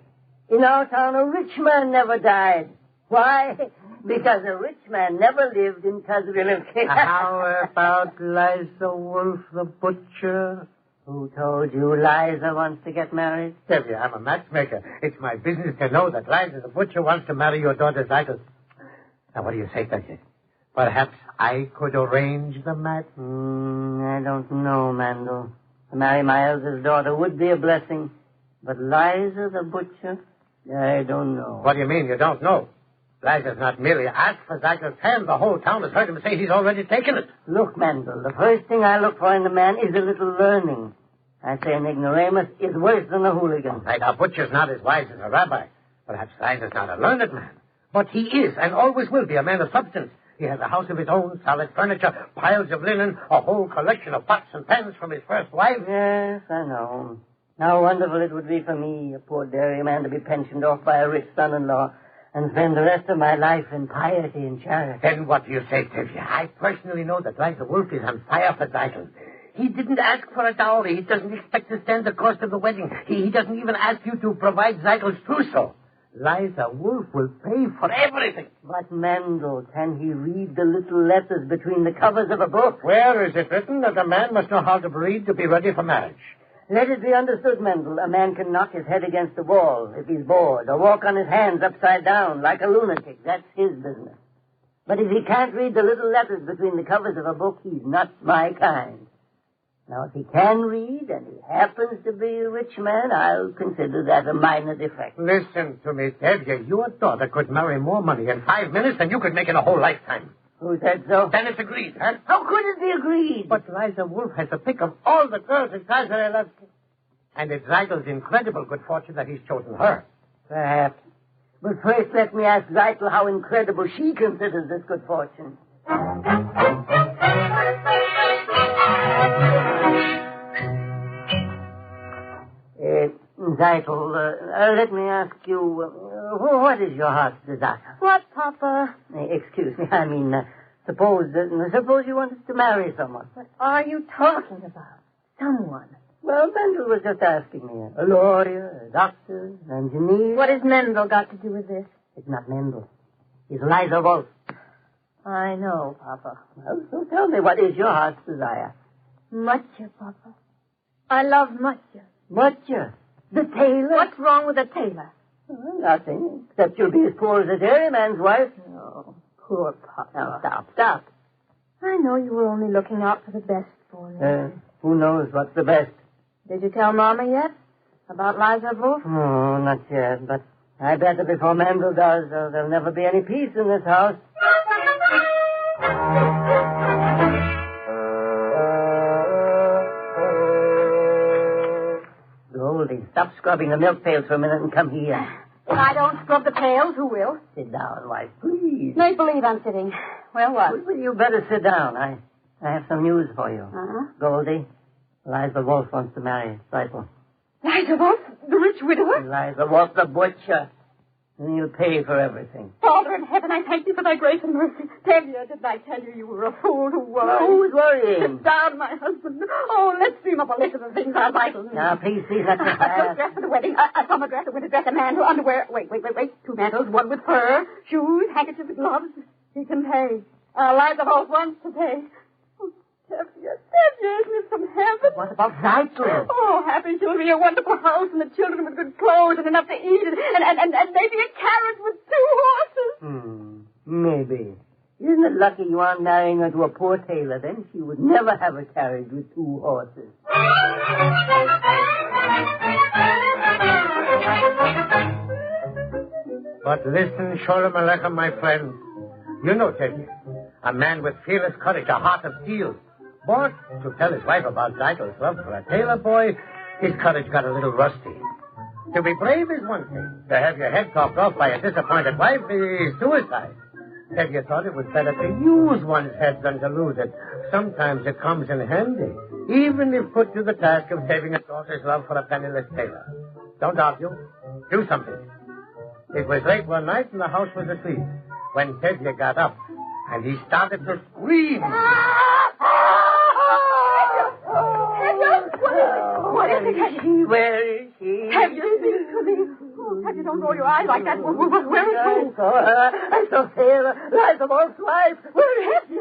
In our town, a rich man never died. Why? Because a rich man never lived in Kazwilowski. How about Liza Wolf, the butcher? Who told you Liza wants to get married? Tevye, I'm a matchmaker. It's my business to know that Liza the butcher wants to marry your daughter Zykel. Now, what do you say, Tevye? Perhaps I could arrange the match? I don't know, Mandel. To marry my eldest daughter would be a blessing. But Liza the butcher, I don't know. What do you mean you don't know? Liza's not merely asked for Zykel's hand. The whole town has heard him say he's already taken it. Look, Mendel, the first thing I look for in a man is a little learning. I say an ignoramus is worse than a hooligan. Right, our butcher's not as wise as a rabbi. Perhaps Liza's not a learned man. But he is and always will be a man of substance. He has a house of his own, solid furniture, piles of linen, a whole collection of pots and pans from his first wife. Yes, I know. How wonderful it would be for me, a poor dairyman, to be pensioned off by a rich son-in-law and spend the rest of my life in piety and charity. Then what do you say, Tevye? I personally know that Liza Wolf is on fire for Zykel. He didn't ask for a dowry. He doesn't expect to stand the cost of the wedding. He doesn't even ask you to provide Zykel's trousseau. Liza Wolf will pay for everything. But, Mendel, can he read the little letters between the covers of a book? Where is it written that a man must know how to read to be ready for marriage? Let it be understood, Mendel, a man can knock his head against the wall if he's bored, or walk on his hands upside down like a lunatic. That's his business. But if he can't read the little letters between the covers of a book, he's not my kind. Now, if he can read, and he happens to be a rich man, I'll consider that a minor defect. Listen to me, Tevye. Your daughter could marry more money in 5 minutes than you could make in a whole lifetime. Who said so? Then it's agreed, huh? How could it be agreed? But Liza Wolf has the pick of all the girls in Kaiser. And it's Zykel's incredible good fortune that he's chosen her. Perhaps. But first let me ask Zykel how incredible she considers this good fortune. Zykel, let me ask you, what is your heart's desire? What, Papa? Excuse me, I mean, suppose you wanted to marry someone. What are you talking about? Someone? Well, Mendel was just asking me. A lawyer, a doctor, an engineer. What has Mendel got to do with this? It's not Mendel. It's Liza Wolf. I know, Papa. Well, so tell me, what is your heart's desire? Mutya, Papa. I love Mutya. Mutya? The tailor? What's wrong with the tailor? Well, nothing, except you'll be as poor as a dairyman's wife. Oh, poor Papa. Now, stop. I know you were only looking out for the best for me. Who knows what's the best? Did you tell Mama yet about Liza Wolf? Oh, not yet, but I bet that before Mendel does, there'll never be any peace in this house. Goldie, stop scrubbing the milk pails for a minute and come here. If I don't scrub the pails, who will? Sit down, wife, please. Make believe I'm sitting. Well, what? Well, you better sit down. I have some news for you. Uh-huh. Goldie, Liza Wolf wants to marry Zykel. Liza Wolf? The rich widower? Liza Wolf, the butcher. And you'll pay for everything. Father in heaven, I thank you for thy grace and mercy. Tevye, did I tell you were a fool to worry? Who's worrying? Sit down, my husband. Oh, let's dream up a list of the things are vital. Now, please, not too A fast. silk dress for the wedding, a summer dress, a winter dress, a mantle, underwear. Wait. 2 mantles, one with fur, shoes, handkerchiefs, gloves. He can pay. Liza Wolf wants to pay. Oh, Tevye, isn't it from heaven? What about Zykel? Oh, happy she'll be a wonderful house and the children with good clothes and enough to eat and maybe a carriage with 2 horses. Maybe. Isn't it lucky you aren't marrying her to a poor tailor? Then she would never have a carriage with 2 horses. But listen, Sholem Aleichem, my friend. You know, Tevye, a man with fearless courage, a heart of steel. But to tell his wife about Zykel's love for a tailor boy, his courage got a little rusty. To be brave is one thing. To have your head chopped off by a disappointed wife is suicide. Tevye thought it was better to use one's head than to lose it. Sometimes it comes in handy, even if put to the task of saving a daughter's love for a penniless tailor. Don't argue. Do something. It was late one night and the house was asleep when Tevye got up and he started to scream. What is it, Tevye? Where is she? Tevye, speak to me. Oh, Tevye, don't roll your eyes like that. Where is who? I saw Sarah, Liza Wolf's wife. Where is she?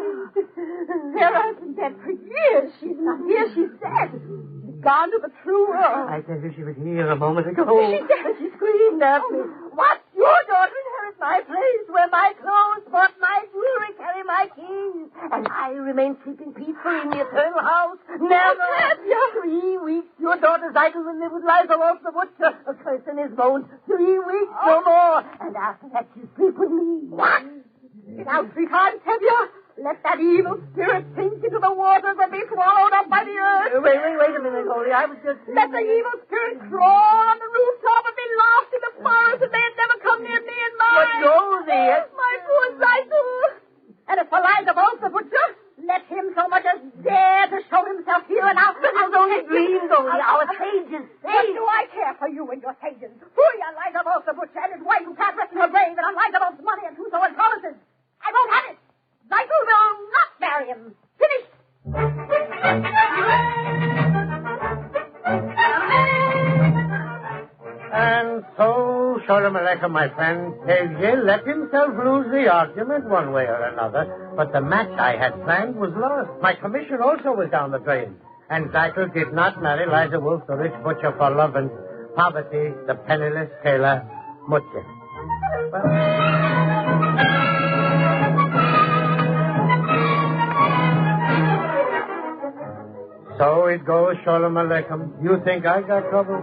Sarah has been dead for years. She's not here. She's dead. She's gone to the true world. I tell you, she was here a moment ago. She's dead. She screamed at me. What? Your daughter inherits my place, wear my clothes, bought my jewelry, carry my keys. And I remain sleeping peacefully in the eternal house. Never. Oh, 3 weeks. Your daughter's idol will live with Liza Wolf the butcher. A curse in his bones. 3 weeks, no more. And after that, you sleep with me. What? Get out, sweetheart, Tevye. Let that evil spirit sink into the waters and be swallowed up by the earth. Wait a minute, Goldie. I was just... Let the evil spirit crawl on the rooftop and be lost in the forest, and they'd never come near me and mine. But Goldie... My poor Zykel. And as for Liza Wolf the butcher, let him so much as dare to show himself here and out. But it's only dreams, Goldie. Our sage is safe. What do I care for you and your sages? Who are you, Liza Wolf the butcher and his wife who can't rest in her grave and on Liza Wolf's money and whoso and promises? I won't have it. Zykel will not marry him. Finished. And so, Shalom Aleichem, my friend, Tevye let himself lose the argument one way or another, but the match I had planned was lost. My commission also was down the drain, and Zykel did not marry Liza Wolf, the rich butcher, for love and poverty, the penniless tailor, Mutya. So it goes, Shalom Aleichem. You think I got trouble?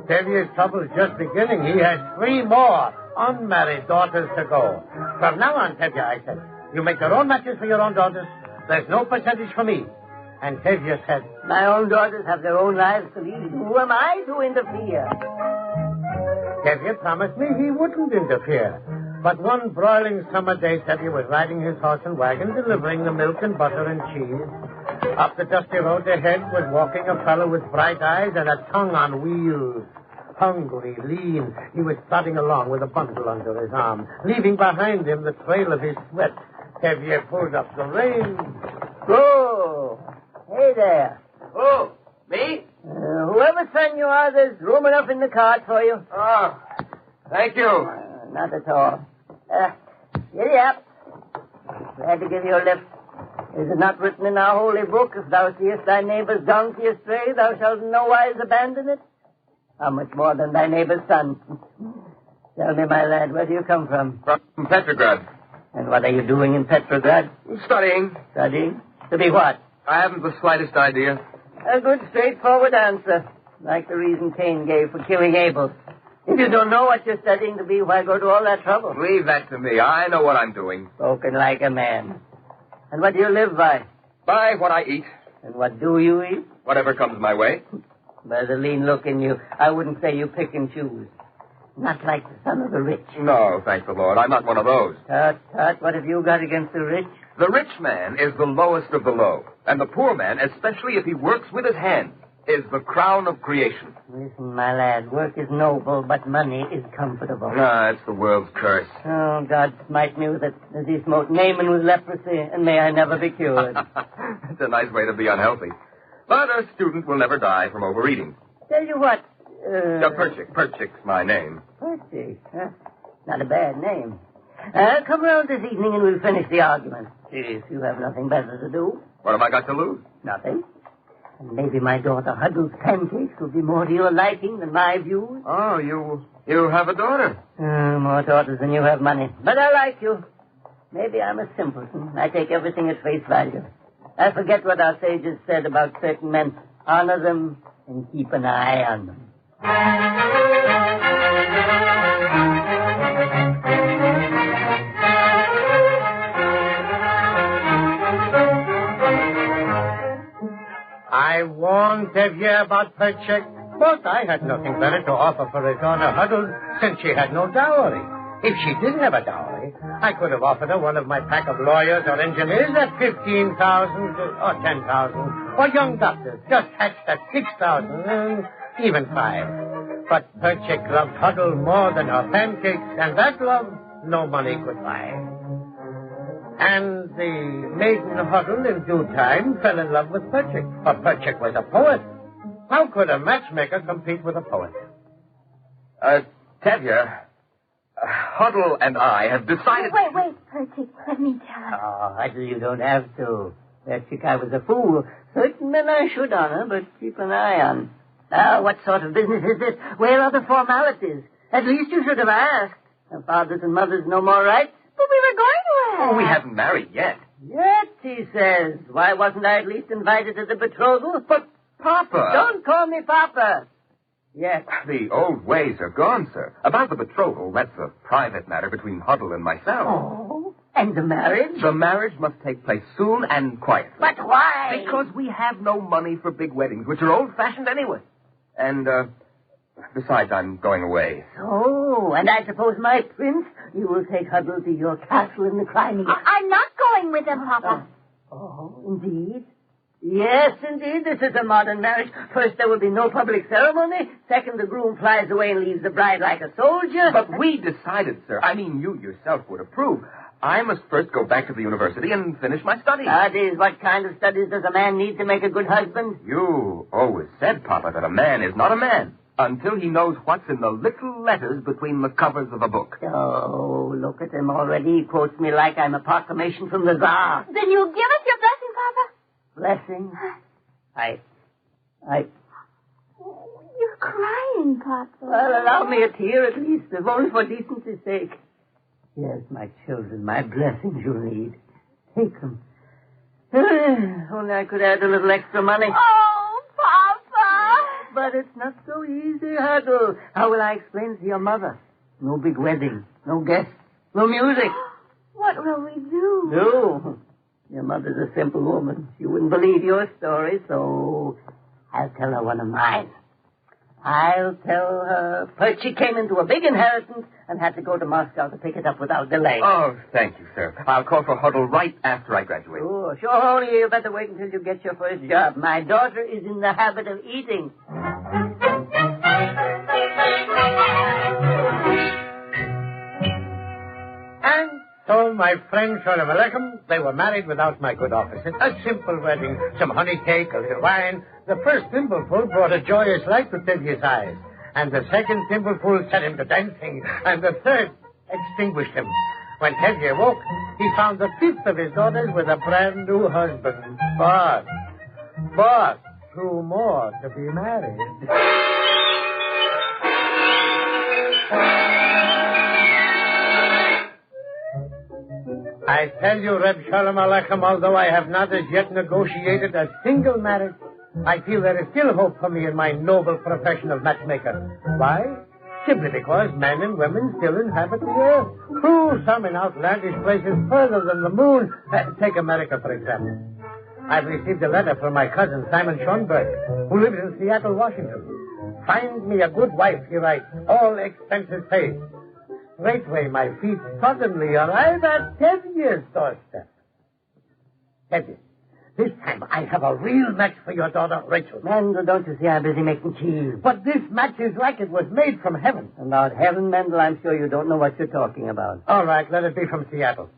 Tevye's trouble is just beginning. He has 3 more unmarried daughters to go. From now on, Tevye, I said, you make your own matches for your own daughters. There's no percentage for me. And Tevye said, my own daughters have their own lives to lead. Who am I to interfere? Tevye promised me he wouldn't interfere. But one broiling summer day, Tevye was riding his horse and wagon, delivering the milk and butter and cheese. Up the dusty road ahead was walking a fellow with bright eyes and a tongue on wheels. Hungry, lean, he was plodding along with a bundle under his arm, leaving behind him the trail of his sweat. Tevye pulled up the reins. Oh, hey there. Oh, me? Whoever son you are, there's room enough in the cart for you. Oh, thank you. Not at all. Giddy up. Glad to give you a lift. Is it not written in our holy book, if thou seest thy neighbor's donkey astray, thou shalt in no wise abandon it? How much more than thy neighbor's son? Tell me, my lad, where do you come from? From Petrograd. And what are you doing in Petrograd? Studying. Studying? To be what? I haven't the slightest idea. A good, straightforward answer. Like the reason Cain gave for killing Abel. If you don't know what you're studying to be, why go to all that trouble? Leave that to me. I know what I'm doing. Spoken like a man. And what do you live by? By what I eat. And what do you eat? Whatever comes my way. By the lean look in you, I wouldn't say you pick and choose. Not like the son of the rich. No, thank the Lord. I'm not one of those. Tut, tut, what have you got against the rich? The rich man is the lowest of the low. And the poor man, especially if he works with his hands, is the crown of creation. Listen, my lad, work is noble, but money is comfortable. Ah, it's the world's curse. Oh, God smite me with it as he smote Naaman with leprosy, and may I never be cured. It's a nice way to be unhealthy. But a student will never die from overeating. Tell you what, Perchik's my name. Perchik, huh? Not a bad name. Come round this evening and we'll finish the argument. If you have nothing better to do. What have I got to lose? Nothing. And maybe my daughter Huddle's pancakes will be more to your liking than my views. Oh, you have a daughter? More daughters than you have money. But I like you. Maybe I'm a simpleton. I take everything at face value. I forget what our sages said about certain men. Honor them and keep an eye on them. I warned Tevye about Perchik. But I had nothing better to offer for his daughter Huddle since she had no dowry. If she didn't have a dowry, I could have offered her one of my pack of lawyers or engineers at 15,000 or 10,000, or young doctors just hatched at 6,000, and even 5. But Perchik loved Huddle more than her pancakes, and that love no money could buy. And the maiden Huddle in due time fell in love with Perchik, for Perchik was a poet. How could a matchmaker compete with a poet? Tevye, Huddle and I have decided... Wait, Perchik, let me tell her. Oh, Huddle, you don't have to. Perchik, I was a fool. Certain men I should honor, but keep an eye on. Now, what sort of business is this? Where are the formalities? At least you should have asked. Our fathers and mothers no more rights. But we were going to ask. Oh, we haven't married yet. Yet, he says. Why wasn't I at least invited to the betrothal? But, Papa... Don't call me Papa. Yes. The old ways are gone, sir. About the betrothal, that's a private matter between Huddle and myself. Oh, and the marriage? The marriage must take place soon and quietly. But why? Because we have no money for big weddings, which are old-fashioned anyway. And, besides, I'm going away. Oh, and I suppose, my prince, you will take Huddle to your castle in the Crimea. I'm not going with him, Papa. Oh, indeed? Yes, indeed. This is a modern marriage. First, there will be no public ceremony. Second, the groom flies away and leaves the bride like a soldier. But we decided, sir. I mean, you yourself would approve. I must first go back to the university and finish my studies. That is, what kind of studies does a man need to make a good husband? You always said, Papa, that a man is not a man until he knows what's in the little letters between the covers of a book. Oh, look at him already. He quotes me like I'm a proclamation from the Tsar. Then you'll give us your blessing, Papa? Blessing? I... You're crying, Papa. Well, allow me a tear at least, if only for decency's sake. Yes, my children, my blessings you'll need. Take them. Only I could add a little extra money. Oh, Papa! But it's not so easy, Huddle. How will I explain to your mother? No big wedding, no guests, no music. What will we do? No. Your mother's a simple woman. She wouldn't believe your story, so I'll tell her one of mine. I'll tell her Perchik came into a big inheritance and had to go to Moscow to pick it up without delay. Oh, thank you, sir. I'll call for Huddle right after I graduate. Oh, sure, only you better wait until you get your first job. My daughter is in the habit of eating. And so, my friend Shalom Aleichem, they were married without my good offices. A simple wedding, some honey cake, a little wine. The first thimbleful brought a joyous light to Tevye's eyes. And the second thimbleful set him to dancing. And the third extinguished him. When Tevye woke, he found the fifth of his daughters with a brand new husband. But 2 more to be married. I tell you, Reb Shalom Aleichem, although I have not as yet negotiated a single marriage, I feel there is still hope for me in my noble profession of matchmaker. Why? Simply because men and women still inhabit the earth. True, some in outlandish places further than the moon. Take America, for example. I've received a letter from my cousin, Simon Schoenberg, who lives in Seattle, Washington. Find me a good wife, he writes, all expenses paid. Straightway, my feet suddenly arrive at Tevye's doorstep. Tevye, this time I have a real match for your daughter, Rachel. Mendel, don't you see I'm busy making cheese? But this match is like it was made from heaven. About heaven, Mendel, I'm sure you don't know what you're talking about. All right, let it be from Seattle.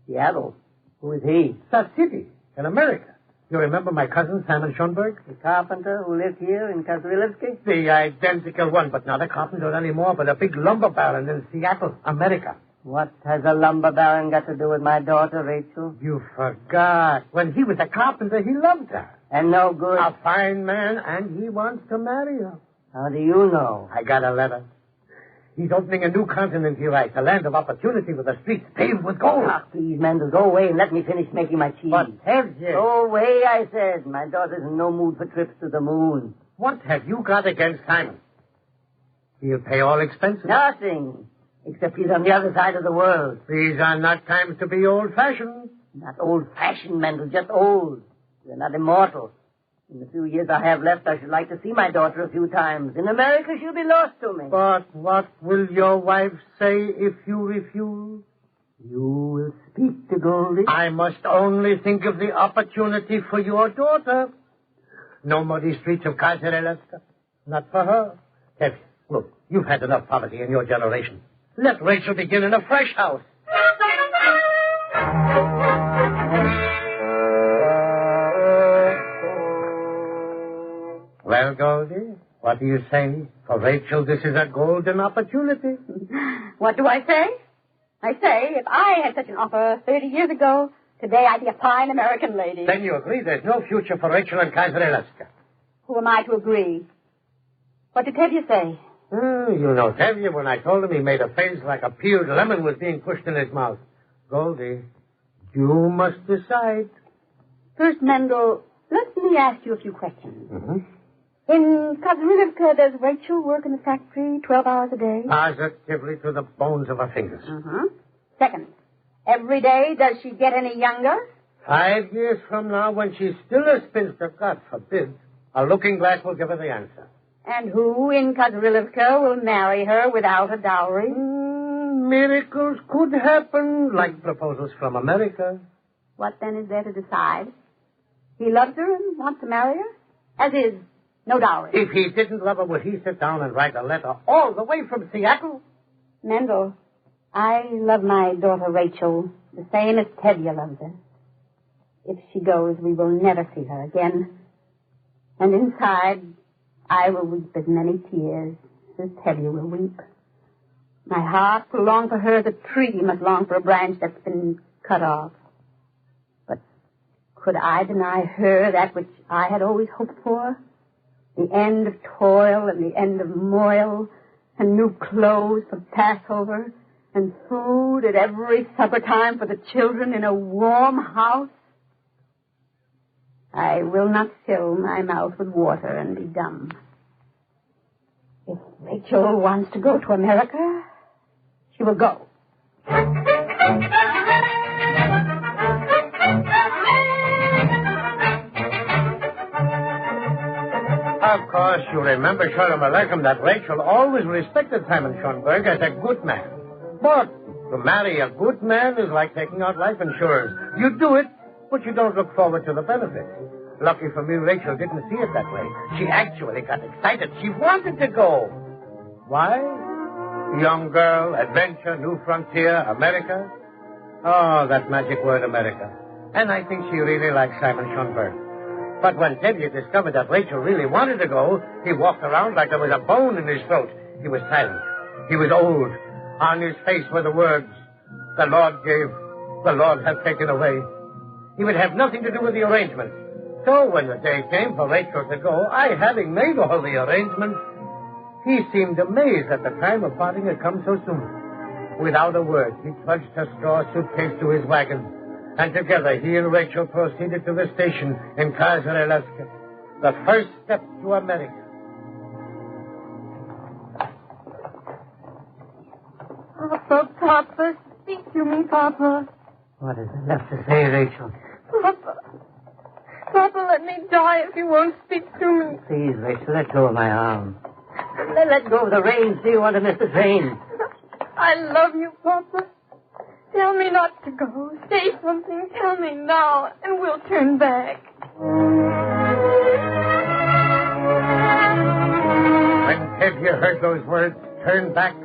Seattle? Who is he? The city, in America. You remember my cousin, Simon Schoenberg? The carpenter who lived here in Kazrilevsky? The identical one, but not a carpenter anymore, but a big lumber baron in Seattle, America. What has a lumber baron got to do with my daughter, Rachel? You forgot. When he was a carpenter, he loved her. And no good. A fine man, and he wants to marry her. How do you know? I got a letter. He's opening a new continent, he writes, a land of opportunity with the streets paved with gold. Ah, please, Mendel, go away and let me finish making my cheese. But, Tevye... Go away, I said. My daughter's in no mood for trips to the moon. What have you got against Simon? He'll pay all expenses. Nothing. Except he's on the other side of the world. These are not times to be old-fashioned. Not old-fashioned, Mendel, just old. We're not immortal. In the few years I have left, I should like to see my daughter a few times. In America, she'll be lost to me. But what will your wife say if you refuse? You will speak to Goldie. I must only think of the opportunity for your daughter. No more these streets of Kaiser Alaska. Not for her. Tevye, look, you've had enough poverty in your generation. Let Rachel begin in a fresh house. Well, Goldie, what do you say? For Rachel, this is a golden opportunity. What do I say? I say, if I had such an offer 30 years ago, today I'd be a fine American lady. Then you agree there's no future for Rachel in Kaiser Alaska. Who am I to agree? What did Tevye say? You know Tevye, when I told him, he made a face like a peeled lemon was being pushed in his mouth. Goldie, you must decide. First, Mendel, let me ask you a few questions. Mm-hmm. In Kazrilivka, does Rachel work in the factory 12 hours a day? Positively to the bones of her fingers. Mm-hmm. Second, every day, does she get any younger? 5 years from now, when she's still a spinster, God forbid, a looking glass will give her the answer. And who in Kazrilivka will marry her without a dowry? Miracles could happen, like proposals from America. What then is there to decide? He loves her and wants to marry her? As is, no dowry. If he didn't love her, would he sit down and write a letter all the way from Seattle? Mendel, I love my daughter Rachel the same as Tevye loves her. If she goes, we will never see her again. And inside, I will weep as many tears as Tevye will weep. My heart will long for her as a tree must long for a branch that's been cut off. But could I deny her that which I had always hoped for? The end of toil and the end of moil, and new clothes for Passover, and food at every supper time for the children in a warm house? I will not fill my mouth with water and be dumb. If Rachel wants to go to America, she will go. Of course, you remember, Shalom Aleichem, that Rachel always respected Simon Schoenberg as a good man. But to marry a good man is like taking out life insurance. You do it, but you don't look forward to the benefits. Lucky for me, Rachel didn't see it that way. She actually got excited. She wanted to go. Why? Young girl, adventure, new frontier, America. Oh, that magic word, America. And I think she really likes Simon Schoenberg. But when Tevye discovered that Rachel really wanted to go, he walked around like there was a bone in his throat. He was silent. He was old. On his face were the words, "The Lord gave, the Lord hath taken away." He would have nothing to do with the arrangement. So when the day came for Rachel to go, I having made all the arrangements, he seemed amazed that the time of parting had come so soon. Without a word, he trudged a straw suitcase to his wagon. And together, he and Rachel proceeded to the station in Kaiser, Alaska. The first step to America. Papa, speak to me, Papa. What is there left to say, Rachel? Papa, let me die if you won't speak to me. Please, Rachel, let go of my arm. Let go of the reins. Do you want to miss the train? I love you, Papa. Tell me not to go. Say something. Tell me now, and we'll turn back. When Tevye heard those words, turn back,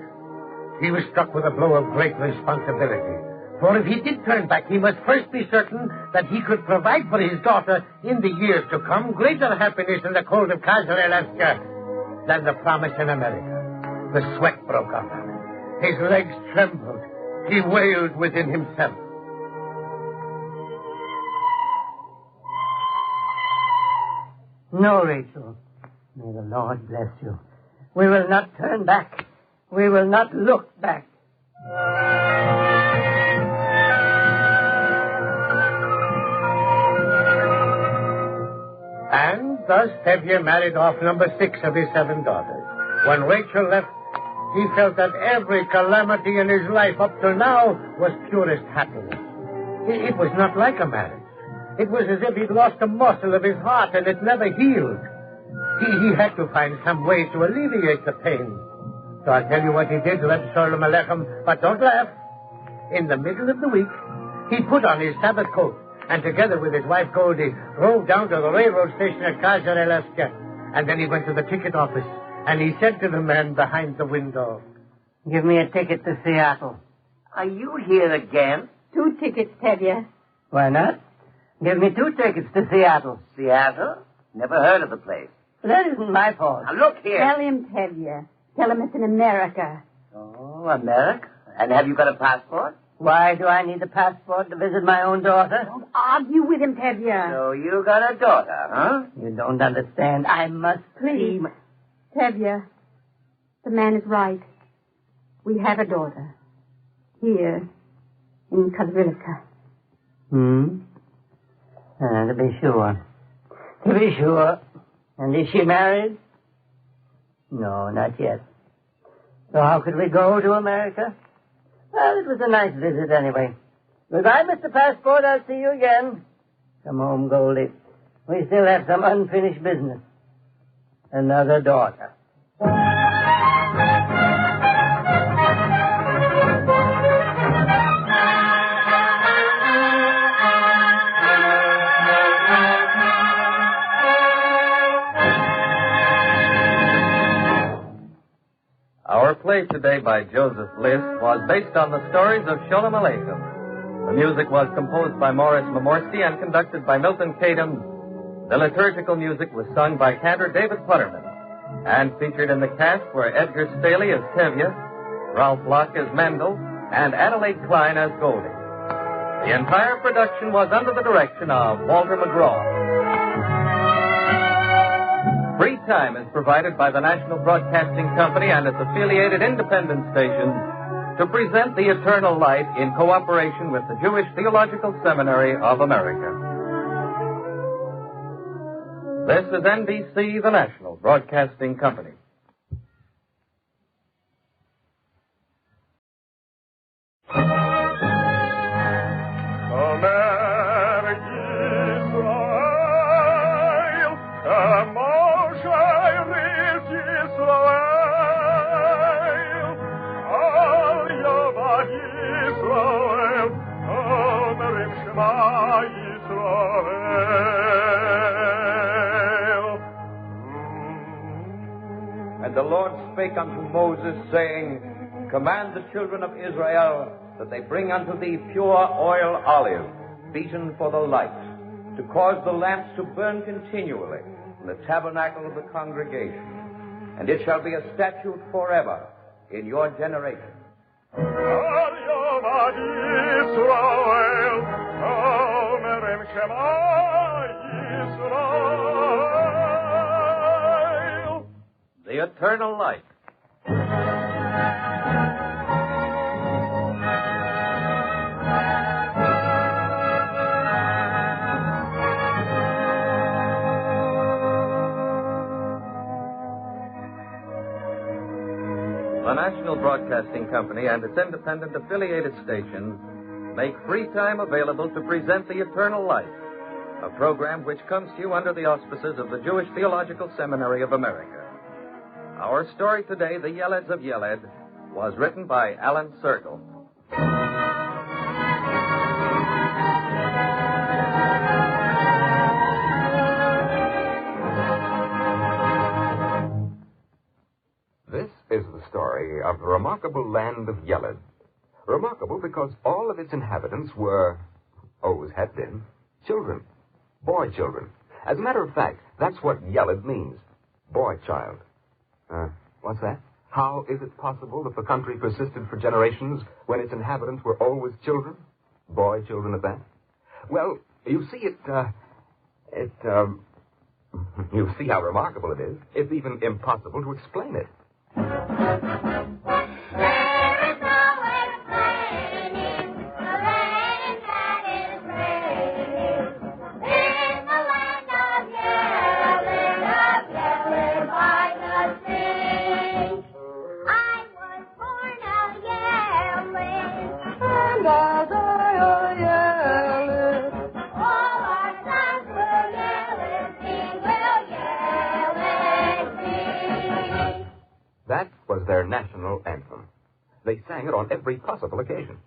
he was struck with a blow of great responsibility. For if he did turn back, he must first be certain that he could provide for his daughter in the years to come greater happiness in the cold of Kaiser, Alaska, than the promise in America. The sweat broke out on him. His legs trembled. He wailed within himself. No, Rachel. May the Lord bless you. We will not turn back. We will not look back. And thus Tevye married off number 6 of his 7 daughters. When Rachel left, he felt that every calamity in his life up till now was purest happiness. It was not like a marriage. It was as if he'd lost a muscle of his heart and it never healed. He had to find some way to alleviate the pain. So I'll tell you what he did, Reb Sholem Aleichem, but don't laugh. In the middle of the week, he put on his Sabbath coat and together with his wife Goldie drove down to the railroad station at Kaiser Alaska. And then he went to the ticket office and he said to the man behind the window, "Give me a ticket to Seattle." Are you here again? 2 tickets, Tevye. Why not? Give me 2 tickets to Seattle. Seattle? Never heard of the place. That isn't my fault. Now, look here. Tell him, Tevye. Tell him it's in America. Oh, America? And have you got a passport? Why do I need a passport to visit my own daughter? Don't argue with him, Tevye. So you got a daughter, huh? You don't understand. I must Please. Tevye, the man is right. We have a daughter. Here, in Kazrilka. To be sure. To be sure. And is she married? No, not yet. So how could we go to America? Well, it was a nice visit anyway. Goodbye, Mr. Passport. I'll see you again. Come home, Goldie. We still have some unfinished business. Another daughter. Our play today by Joseph Bliss was based on the stories of Sholem Aleichem. The music was composed by Morris Momorsky and conducted by Milton Kadam. The liturgical music was sung by cantor David Putterman. And featured in the cast were Edgar Staley as Tevye, Ralph Locke as Mendele, and Adelaide Klein as Goldie. The entire production was under the direction of Walter McGraw. Free time is provided by the National Broadcasting Company and its affiliated independent stations to present the eternal light in cooperation with the Jewish Theological Seminary of America. This is NBC, the National Broadcasting Company. And the Lord spake unto Moses, saying, Command the children of Israel that they bring unto thee pure oil olive, beaten for the light, to cause the lamps to burn continually in the tabernacle of the congregation. And it shall be a statute forever in your generation. The eternal light. The National Broadcasting Company and its independent affiliated stations make free time available to present The Eternal Light, a program which comes to you under the auspices of the Jewish Theological Seminary of America. Our story today, The Yeleds of Yeled, was written by Alan Sergel. This is the story of the remarkable land of Yeled. Remarkable because all of its inhabitants were, always had been, children. Boy children. As a matter of fact, that's what Yeled means. Boy child. What's that? How is it possible that the country persisted for generations when its inhabitants were always children? Boy children at that? Well, you see, you see how remarkable it is. It's even impossible to explain it. All our They sang it on every possible occasion.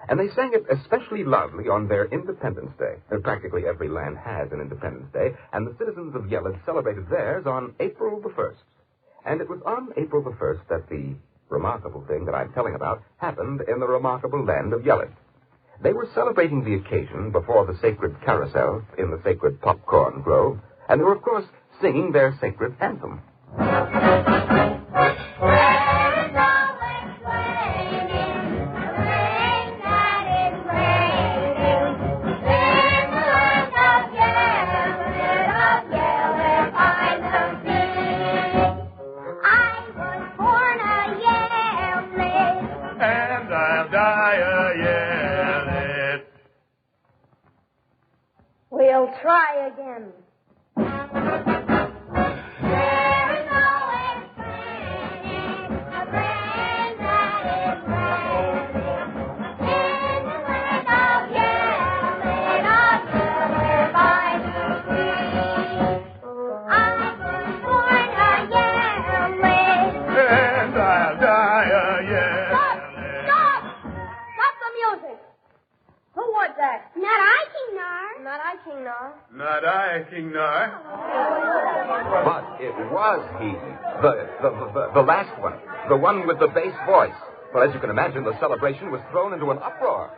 And they sang it especially loudly on their Independence Day. Practically every land has an Independence Day, and the citizens of Yeled celebrated theirs on April the 1st. And it was on April the 1st that the remarkable thing that I'm telling about happened in the remarkable land of Yeled. They were celebrating the occasion before the sacred carousel in the sacred popcorn grove, and they were, of course, singing their sacred anthem. We'll try again. Not I, King Nar. But it was he, the last one, the one with the bass voice. Well, as you can imagine, the celebration was thrown into an uproar.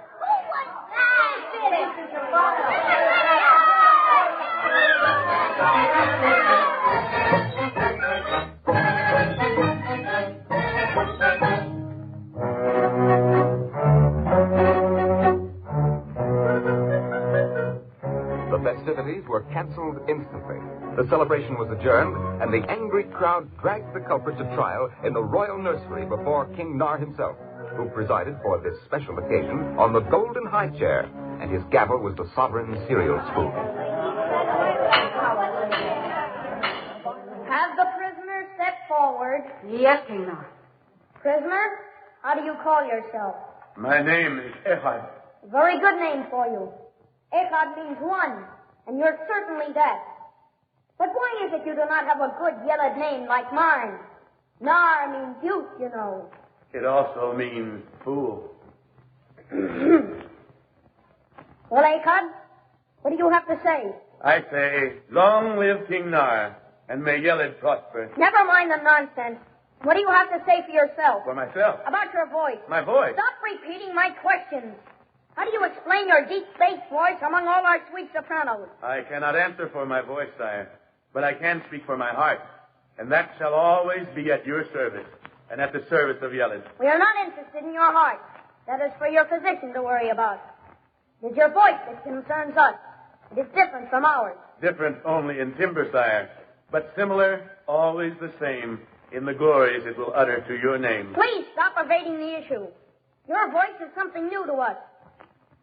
The festivities were canceled instantly. The celebration was adjourned, and the angry crowd dragged the culprit to trial in the royal nursery before King Nar himself, who presided for this special occasion on the golden high chair, and his gavel was the sovereign cereal spoon. Have the prisoner step forward. Yes, King Nar. Prisoner, how do you call yourself? My name is Ehud. Very good name for you. Echad means one, and you're certainly that. But why is it you do not have a good Yeled name like mine? Nar means youth, you know. It also means fool. Well, Echad, what do you have to say? I say, long live King Nar, and may Yeled prosper. Never mind the nonsense. What do you have to say for yourself? For myself? About your voice. My voice? Stop repeating my questions. How do you explain your deep bass voice among all our sweet sopranos? I cannot answer for my voice, sire, but I can speak for my heart, and that shall always be at your service, and at the service of Yeled. We are not interested in your heart. That is for your physician to worry about. It is your voice that concerns us. It is different from ours. Different only in timbre, sire, but similar, always the same, in the glories it will utter to your name. Please stop evading the issue. Your voice is something new to us.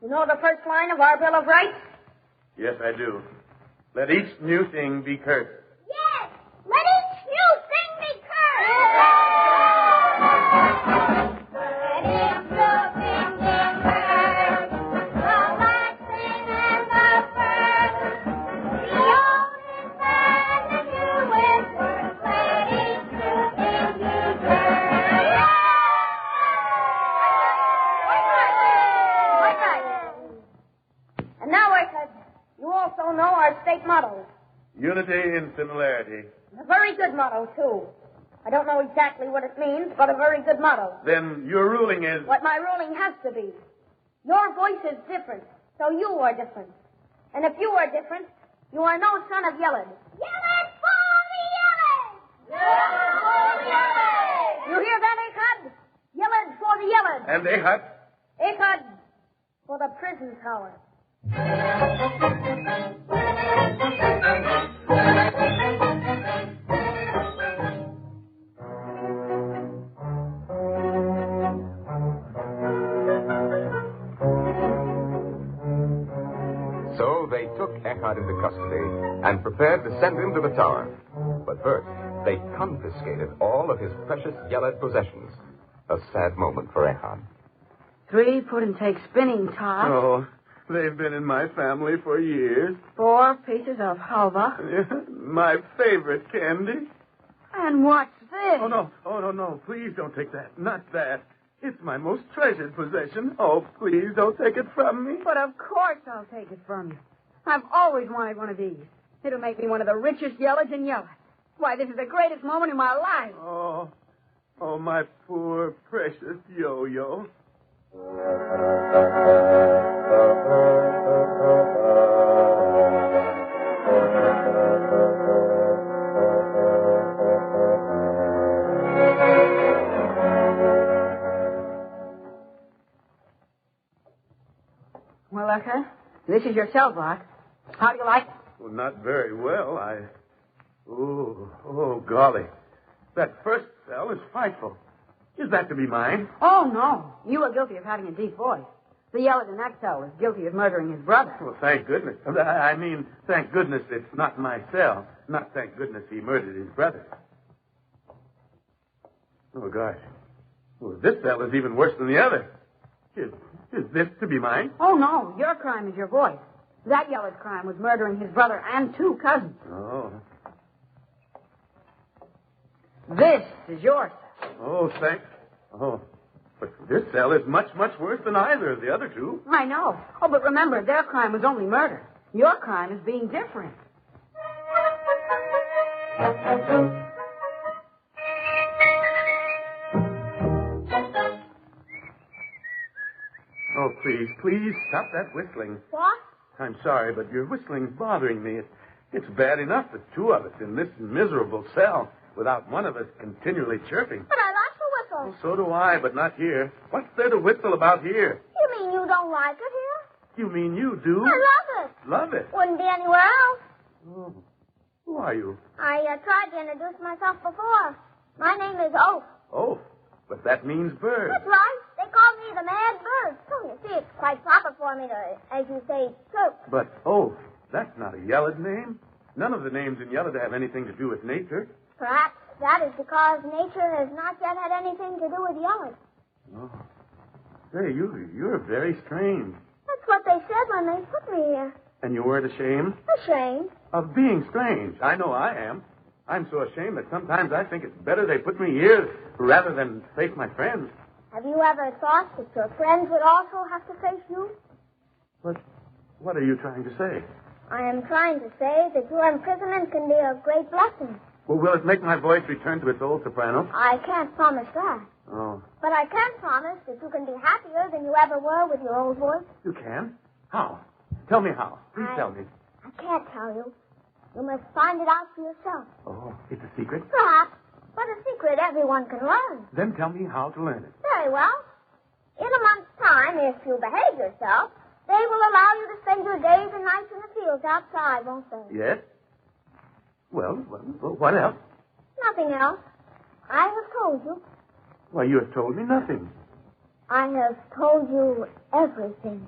You know the first line of our Bill of Rights? Yes, I do. Let each new thing be cursed. Yes! Let each new thing be cursed! Let each new thing be cursed. The last thing and the first. The oldest and the newest words. Let each new thing be cursed. And now, Echad, you also know our state motto. Unity in similarity. A very good motto, too. I don't know exactly what it means, but a very good motto. Then your ruling is... What my ruling has to be. Your voice is different, so you are different. And if you are different, you are no son of Yeled. Yeled for the Yeled! Yeled for the Yeled! You hear that, Echad? Yeled for the Yeled. And Ehud? Echad for the prison tower. So they took Ehud into custody and prepared to send him to the tower. But first, they confiscated all of his precious Yeled possessions. A sad moment for Ehud. 3 put-and-take spinning tops. Oh, they've been in my family for years. 4 pieces of halva. My favorite candy. And what's this? Oh, no. Please don't take that. Not that. It's my most treasured possession. Oh, please don't take it from me. But of course I'll take it from you. I've always wanted one of these. It'll make me one of the richest Yeleds in Yeled. Why, this is the greatest moment in my life. Oh, my poor, precious yo-yo. Well, Eka, this is your cell block. How do you like it? Well, not very well. Oh, golly. That first cell is frightful. Is that to be mine? Oh, no. You were guilty of having a deep voice. The Yeled in that cell was guilty of murdering his brother. Well, thank goodness. I mean, thank goodness it's not my cell. Not thank goodness he murdered his brother. Oh, gosh. Well, this cell is even worse than the other. Is this to be mine? Oh, no. Your crime is your voice. That Yeled's crime was murdering his brother and 2 cousins. Oh. This is yours. Oh, thanks. Oh, but this cell is much, much worse than either of the other 2. I know. Oh, but remember, their crime was only murder. Your crime is being different. Oh, please, stop that whistling. What? I'm sorry, but your whistling's bothering me. It's bad enough that 2 of us in this miserable cell without one of us continually chirping. But I like to whistle. Well, so do I, but not here. What's there to whistle about here? You mean you don't like it here? You mean you do? I love it. Love it? Wouldn't be anywhere else. Oh. Who are you? I tried to introduce myself before. My name is Oaf. Oh, but that means bird. That's right. They call me the Mad Bird. So you see, it's quite proper for me to, as you say, chirp. But, that's not a Yeled name. None of the names in Yeled have anything to do with nature. Perhaps that is because nature has not yet had anything to do with Yeled. Oh. Say, you're very strange. That's what they said when they put me here. And you weren't ashamed? Ashamed? Of being strange. I know I am. I'm so ashamed that sometimes I think it's better they put me here rather than face my friends. Have you ever thought that your friends would also have to face you? What are you trying to say? I am trying to say that your imprisonment can be a great blessing. Well, will it make my voice return to its old soprano? I can't promise that. Oh. But I can promise that you can be happier than you ever were with your old voice. You can? How? Tell me how. Please tell me. I can't tell you. You must find it out for yourself. Oh, it's a secret? Perhaps. But a secret everyone can learn. Then tell me how to learn it. Very well. In a month's time, if you behave yourself, they will allow you to spend your days and nights in the fields outside, won't they? Yes? Well, what else? Nothing else. I have told you. Why, you have told me nothing. I have told you everything.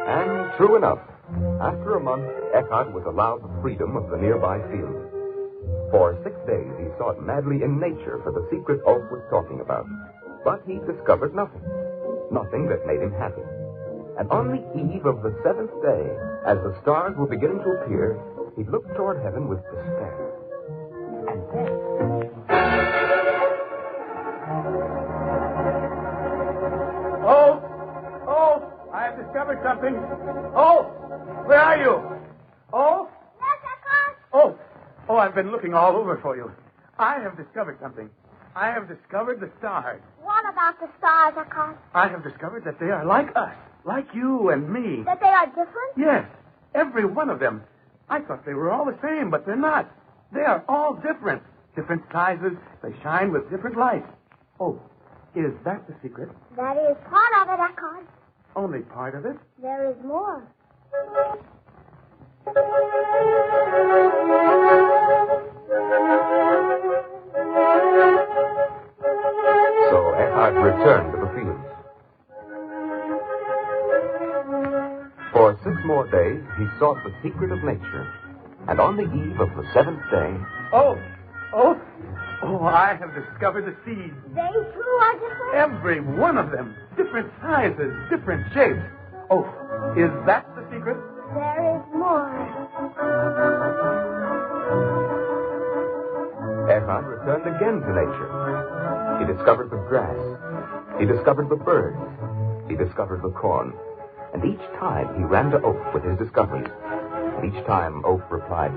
And true enough, after a month, Eckhart was allowed the freedom of the nearby field. For 6 days, he sought madly in nature for the secret Oak was talking about. But he discovered nothing. Nothing that made him happy. And on the eve of the 7th day, as the stars were beginning to appear, he looked toward heaven with despair. And then... Oh, I have discovered something. Oh, where are you? Oh? Yes, Eckhart? Oh, I've been looking all over for you. I have discovered something. I have discovered the stars. What about the stars, Eckhart? I have discovered that they are like us, like you and me. That they are different? Yes, every one of them. I thought they were all the same, but they're not. They are all different. Different sizes. They shine with different lights. Oh, is that the secret? That is part of it, Eckhart. Only part of it? There is more. So Eckhart returned to the fields. For 6 more days, he sought the secret of nature. And on the eve of the 7th day... Oh, I have discovered the seeds. They too are different? Every one of them. Different sizes, different shapes. Oh, is that the secret? There is more. Ehud returned again to nature. He discovered the grass. He discovered the birds. He discovered the corn. And each time he ran to Oaf with his discoveries. And each time Oaf replied,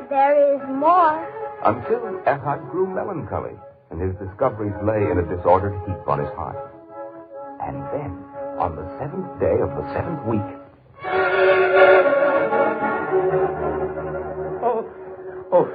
There is more. until Ehud grew melancholy, and his discoveries lay in a disordered heap on his heart. And then, on the 7th day of the 7th week... Oh,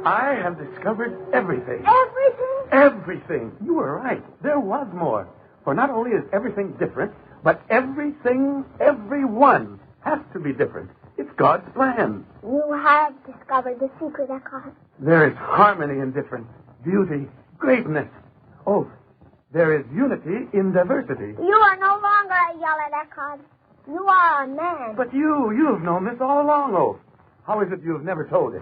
I have discovered everything. Everything? Everything. You were right. There was more. For not only is everything different, but everything, everyone, has to be different. It's God's plan. You have discovered the secret, Eckhart. There is harmony in difference, beauty, greatness. Oh, there is unity in diversity. You are no longer a Yeled, Eckhart. You are a man. But you've known this all along, Oaf. How is it you've never told it?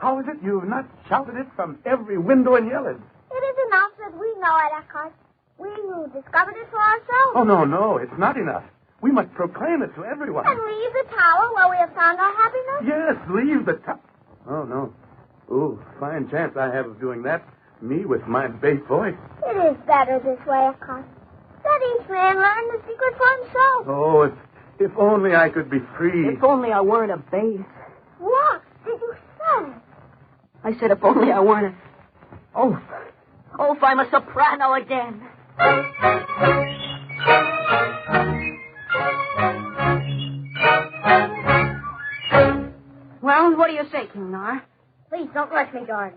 How is it you've not shouted it from every window in Yeled? It is enough that we know it, Eckhart. We discovered it for ourselves. Oh, no, it's not enough. We must proclaim it to everyone. And leave the tower where we have found our happiness? Yes, leave the tower. Oh, no. Oh, fine chance I have of doing that. Me with my bass voice. It is better this way, Eckhart. Let each man learn the secret for himself. Oh, if only I could be free. If only I weren't a bass. What did you say? I said if only I weren't a... Oaf, I'm a soprano again. Well, what do you say, King Nar? Please don't rush me, George.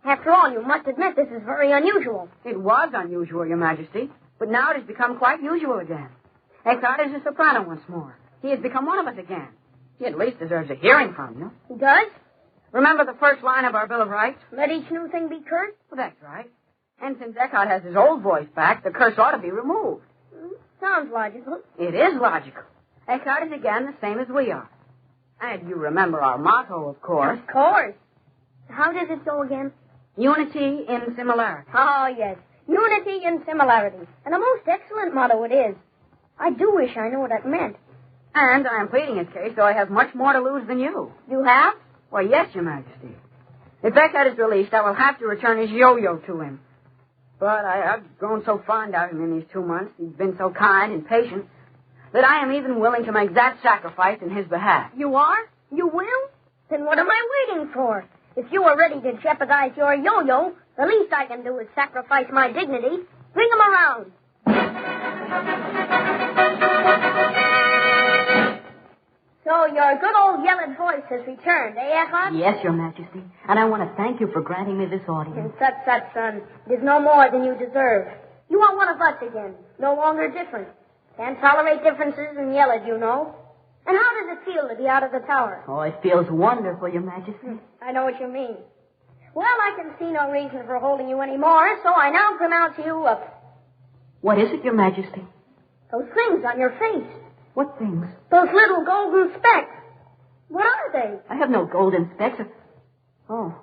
After all, you must admit this is very unusual. It was unusual, Your Majesty, but now it has become quite usual again. Eckhart is a soprano once more. He has become one of us again. He at least deserves a hearing from you. He does? Remember the first line of our Bill of Rights? Let each new thing be cursed? Well, that's right. And since Eckhart has his old voice back, the curse ought to be removed. Sounds logical. It is logical. Eckhart is again the same as we are. And you remember our motto, of course. Of course. How does it go again? Unity in similarity. Oh, yes. Unity in similarity. And a most excellent motto it is. I do wish I knew what that meant. And I am pleading his case, though I have much more to lose than you. You have? Why, yes, Your Majesty. If Eckhart is released, I will have to return his yo-yo to him. But I've grown so fond of him in these 2 months. He's been so kind and patient that I am even willing to make that sacrifice in his behalf. You are? You will? Then what am I waiting for? If you are ready to jeopardize your yo-yo, the least I can do is sacrifice my dignity. Bring him around. So your good old Yeled voice has returned, eh, Eckhart? Yes, Your Majesty. And I want to thank you for granting me this audience. And such, son. It is no more than you deserve. You are one of us again, no longer different. Can't tolerate differences in Yeled, you know. And how does it feel to be out of the tower? Oh, it feels wonderful, Your Majesty. I know what you mean. Well, I can see no reason for holding you anymore, so I now pronounce you up. What is it, Your Majesty? Those things on your face. What things? Those little golden specks. What are they? I have no golden specks. Oh,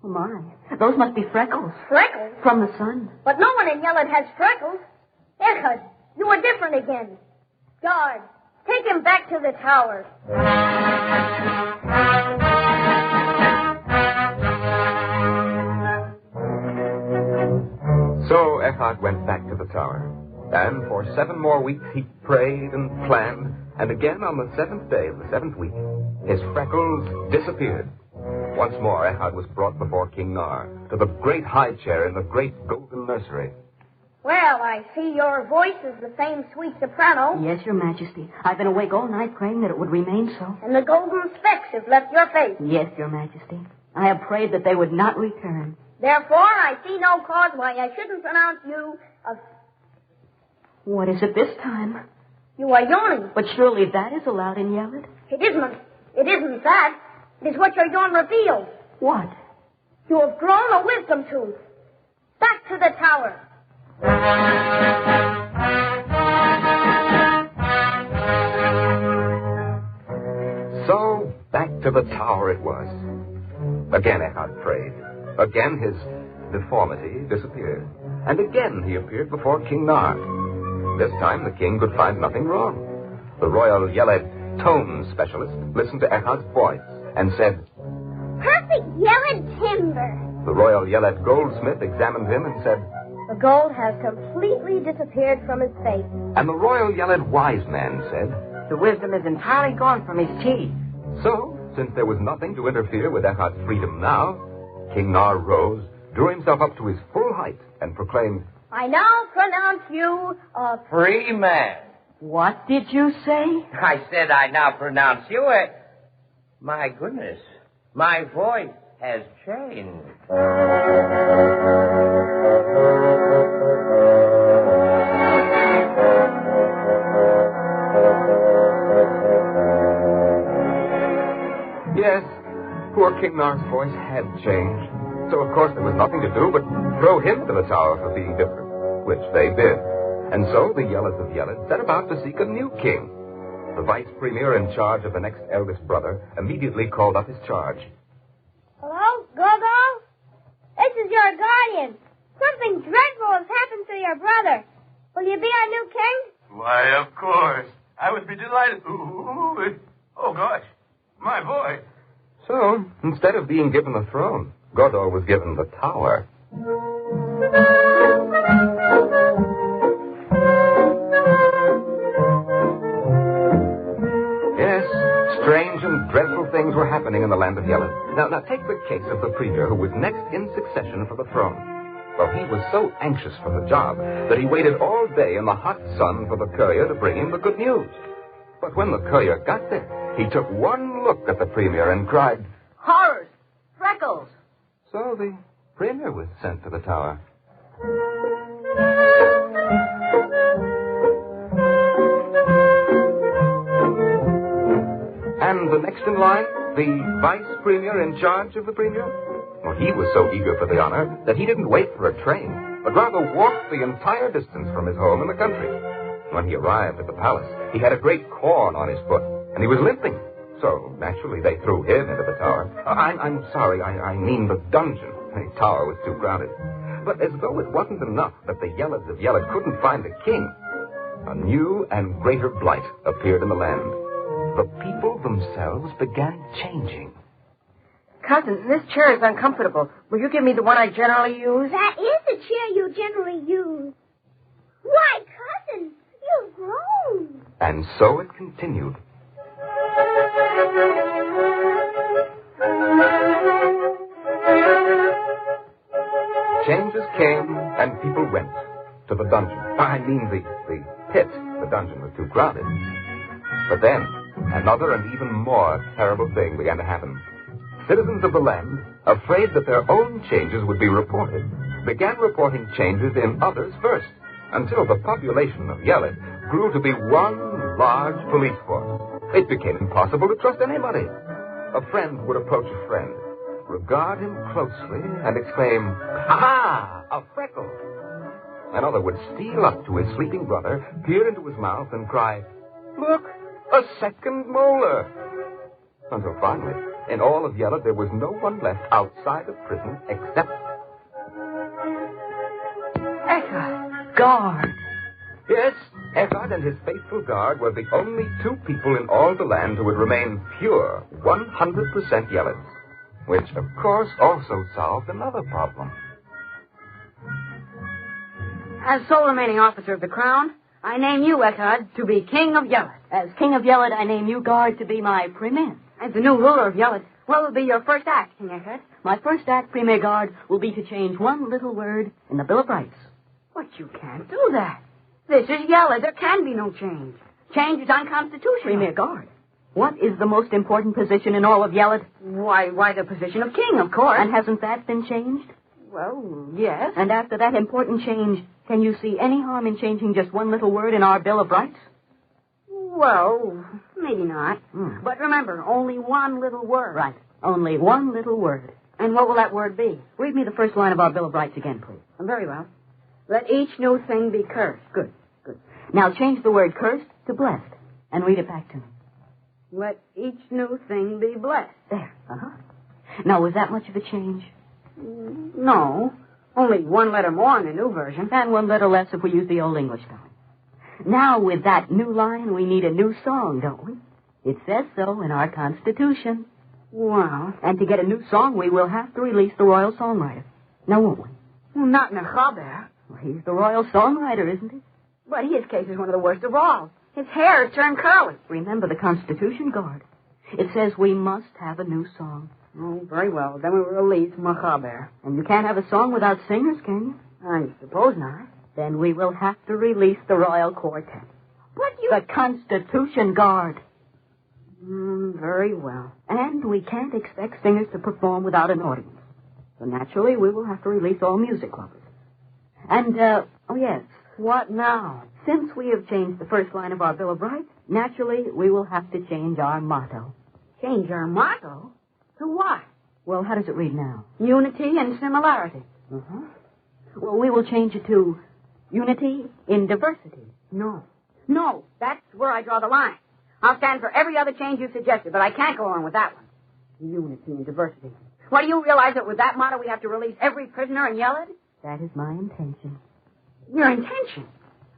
my. Those must be freckles. Freckles? From the sun. But no one in Yeled has freckles. Eckhart, you are different again. Guard, take him back to the tower. So Eckhart went back to the tower. And for 7 more weeks he prayed and planned, and again on the 7th day of the 7th week, his freckles disappeared. Once more Eckhart was brought before King Nar, to the great high chair in the great golden nursery. Well, I see your voice is the same sweet soprano. Yes, Your Majesty. I've been awake all night praying that it would remain so. And the golden specks have left your face. Yes, Your Majesty. I have prayed that they would not return. Therefore, I see no cause why I shouldn't pronounce you a... What is it this time? You are yawning. But surely that is allowed in Yeled. It isn't. It isn't that. It is what your yawn reveals. What? You have grown a wisdom tooth. Back to the tower. So back to the tower it was. Again Eckhart prayed. Again his deformity disappeared. And again he appeared before King Nar. This time the king could find nothing wrong. The royal Yeled tone specialist listened to Echad's voice and said, "Perfect Yeled timber." The royal Yeled goldsmith examined him and said, "The gold has completely disappeared from his face." and the royal Yeled wise man said, "The wisdom is entirely gone from his teeth." So, since there was nothing to interfere with Echad's freedom now, King Nar rose, drew himself up to his full height, and proclaimed, "I now pronounce you a Free man. What did you say? I said I now pronounce you a... My goodness, my voice has changed. Yes, poor King Nar's voice had changed. So, of course, there was nothing to do but throw him to the tower for being different, which they did. And so the Yeleds of Yeled set about to seek a new king. The vice premier in charge of the next eldest brother immediately called up his charge. Hello, Gogo? This is your guardian. Something dreadful has happened to your brother. Will you be our new king? Why, of course. I would be delighted. Ooh, oh, gosh. My boy. So, instead of being given the throne, Godor was given the tower. Yes, strange and dreadful things were happening in the land of Yeled. Now take the case of the premier who was next in succession for the throne. Well, he was so anxious for the job that he waited all day in the hot sun for the courier to bring him the good news. But when the courier got there, he took one look at the premier and cried, "Horrors! Freckles!" So the premier was sent to the tower. And the next in line, the vice premier in charge of the premier? Well, he was so eager for the honor that he didn't wait for a train, but rather walked the entire distance from his home in the country. When he arrived at the palace, he had a great corn on his foot, and he was limping. So, naturally, they threw him into the tower. I'm sorry, I mean the dungeon. The tower was too crowded. But as though it wasn't enough that the Yeleds of Yeled couldn't find a king, a new and greater blight appeared in the land. The people themselves began changing. Cousin, this chair is uncomfortable. Will you give me the one I generally use? That is the chair you generally use. Why, cousin, you've grown. And so it continued. Changes came and people went to the dungeon. I mean the pit. The dungeon was too crowded. But then, another and even more terrible thing began to happen. Citizens of the land, afraid that their own changes would be reported, began reporting changes in others first, until the population of Yeled grew to be one large police force. It became impossible to trust anybody. A friend would approach a friend, regard him closely, and exclaim, "Aha! A freckle!" Another would steal up to his sleeping brother, peer into his mouth, and cry, "Look, a second molar!" Until finally, in all of Yeled, there was no one left outside of prison except... Echad, guard. Yes, Echad and his faithful guard were the only two people in all the land who would remain pure, 100% Yeleds. Which, of course, also solved another problem. As sole remaining officer of the crown, I name you, Echad, to be king of Yeled. As king of Yeled, I name you, guard, to be my premier. As the new ruler of Yeled, what will be your first act, King Echad? My first act, premier guard, will be to change one little word in the Bill of Rights. But you can't do that. This is Yeled. There can be no change. Change is unconstitutional. Premier guard. What is the most important position in all of Yeled? Why, the position of king, of course. And hasn't that been changed? Well, yes. And after that important change, can you see any harm in changing just one little word in our Bill of Rights? Well, maybe not. But remember, only one little word. Right. Only one little word. And what will that word be? Read me the first line of our Bill of Rights again, please. Very well. Let each new thing be cursed. Good. Now change the word cursed to blessed. And read it back to me. Let each new thing be blessed. There. Now, was that much of a change? No. Only one letter more in the new version. And one letter less if we use the Old English spelling. Now, with that new line, we need a new song, don't we? It says so in our Constitution. Well, and to get a new song, we will have to release the royal songwriter. Now, won't we? Well, not Mechaber. Well, he's the royal songwriter, isn't he? But his case is one of the worst of all. His hair has turned curly. Remember the Constitution, Guard. It says we must have a new song. Oh, very well. Then we will release Mechaber. And you can't have a song without singers, can you? I suppose not. Then we will have to release the Royal Quartet. What you... The Constitution, Guard. Very well. And we can't expect singers to perform without an audience. So naturally, we will have to release all music lovers. And, oh yes. What now? Since we have changed the first line of our Bill of Rights, naturally, we will have to change our motto. Change our motto? To what? Well, how does it read now? Unity and similarity. Uh-huh. Well, we will change it to unity in diversity. No, that's where I draw the line. I'll stand for every other change you suggested, but I can't go on with that one. Unity and diversity. Well, do you realize that with that motto we have to release every prisoner in Yeled? That is my intention. Your intention?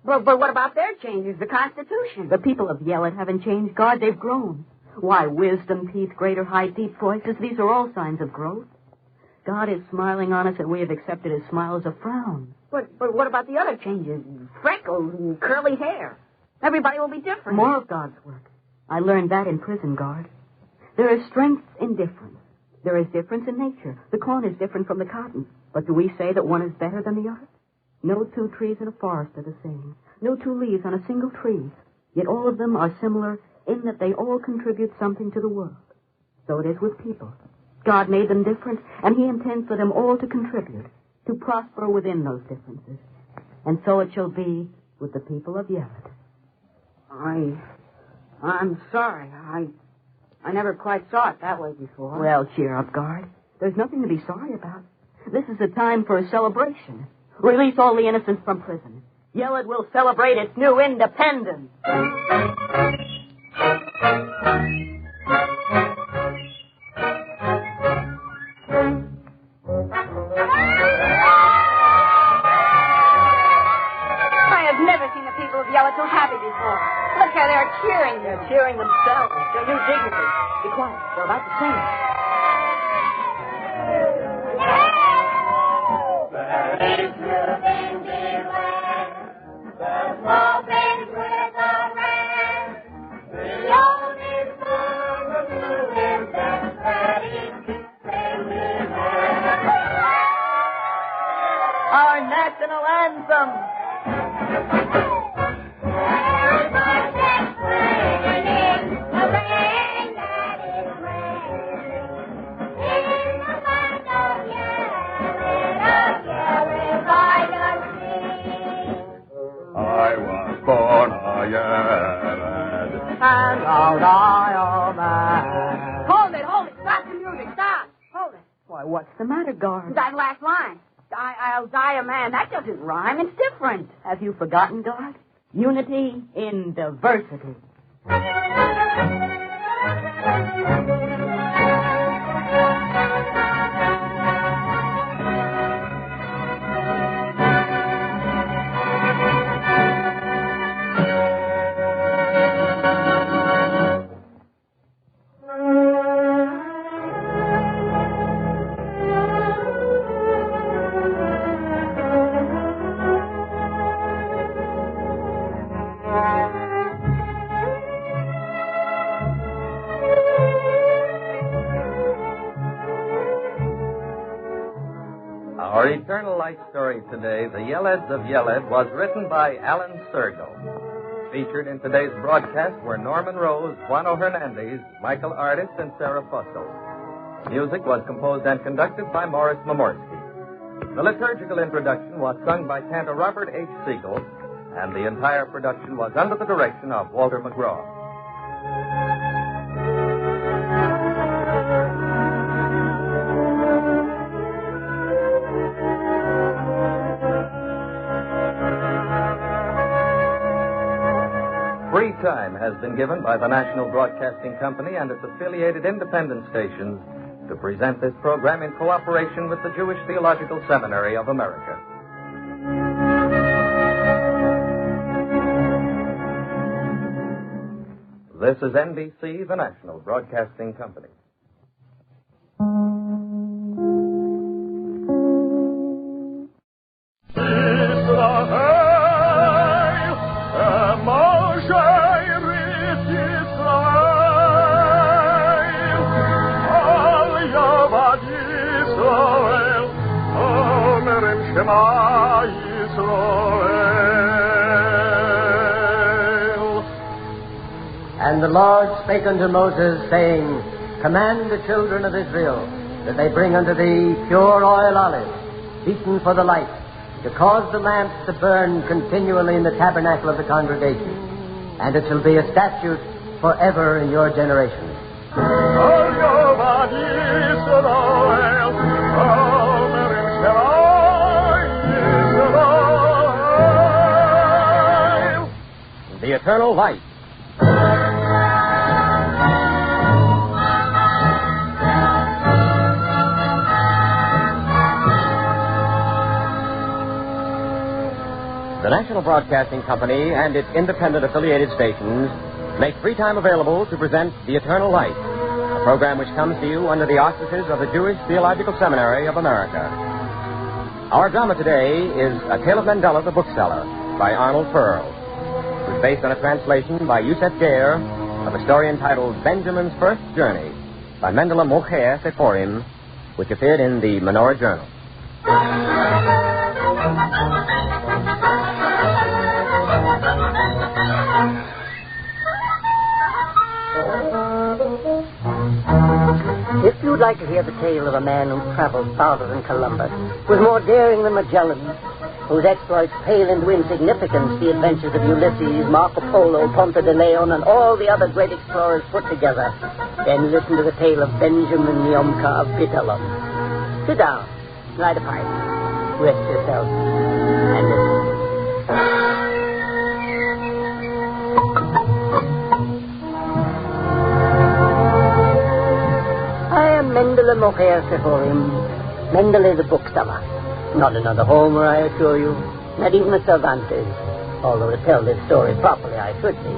But what about their changes, the Constitution? The people of Yeled haven't changed, God. They've grown. Why, wisdom, peace, greater height, deep voices, these are all signs of growth. God is smiling on us, and we have accepted his smile as a frown. But what about the other changes? Freckles and curly hair. Everybody will be different. More of God's work. I learned that in prison, Guard. There is strength in difference. There is difference in nature. The corn is different from the cotton. But do we say that one is better than the other? No two trees in a forest are the same. No two leaves on a single tree. Yet all of them are similar in that they all contribute something to the world. So it is with people. God made them different, and he intends for them all to contribute, to prosper within those differences. And so it shall be with the people of Yeled. I'm sorry. I never quite saw it that way before. Well, cheer up, Guard. There's nothing to be sorry about. This is a time for a celebration. Release all the innocents from prison. Yeled will celebrate its new independence. So happy before. Look how they're cheering. They're cheering themselves. Their new dignity. Be quiet. They're about to sing. Our national anthem. Hold it. Stop the music. Stop. Hold it. Why, what's the matter, Guard? That last line. I'll die a man. That doesn't rhyme. It's different. Have you forgotten, Guard? Unity in diversity. Our Eternal Light story today, The Yeleds of Yeled, was written by Alan Sergo. Featured in today's broadcast were Norman Rose, Juano Hernandez, Michael Artist, and Sarah Fusco. Music was composed and conducted by Morris Momorsky. The liturgical introduction was sung by Cantor Robert H. Siegel, and the entire production was under the direction of Walter McGraw. Free time has been given by the National Broadcasting Company and its affiliated independent stations to present this program in cooperation with the Jewish Theological Seminary of America. This is NBC, the National Broadcasting Company. And the Lord spake unto Moses, saying, Command the children of Israel that they bring unto thee pure oil olive, beaten for the light, to cause the lamps to burn continually in the tabernacle of the congregation. And it shall be a statute forever in your generations. The eternal light. The National Broadcasting Company and its independent affiliated stations make free time available to present The Eternal Light, a program which comes to you under the auspices of the Jewish Theological Seminary of America. Our drama today is A Tale of Mendele, the Bookseller, by Arnold Pearl. It was based on a translation by Yusef Geir of a story entitled Benjamin's First Journey by Mendele Mocher Sephorim, which appeared in the Menorah Journal. If you'd like to hear the tale of a man who traveled farther than Columbus, was more daring than Magellan, whose exploits pale into insignificance the adventures of Ulysses, Marco Polo, Ponce de Leon, and all the other great explorers put together, then listen to the tale of Benjamin Yomka of Bitterlum. Sit down, light a pipe, rest yourself, and listen. Mendele Mocher Sephorim, Mendele the bookseller. Not another Homer, I assure you. Not even a Cervantes. Although to tell this story properly, I should be.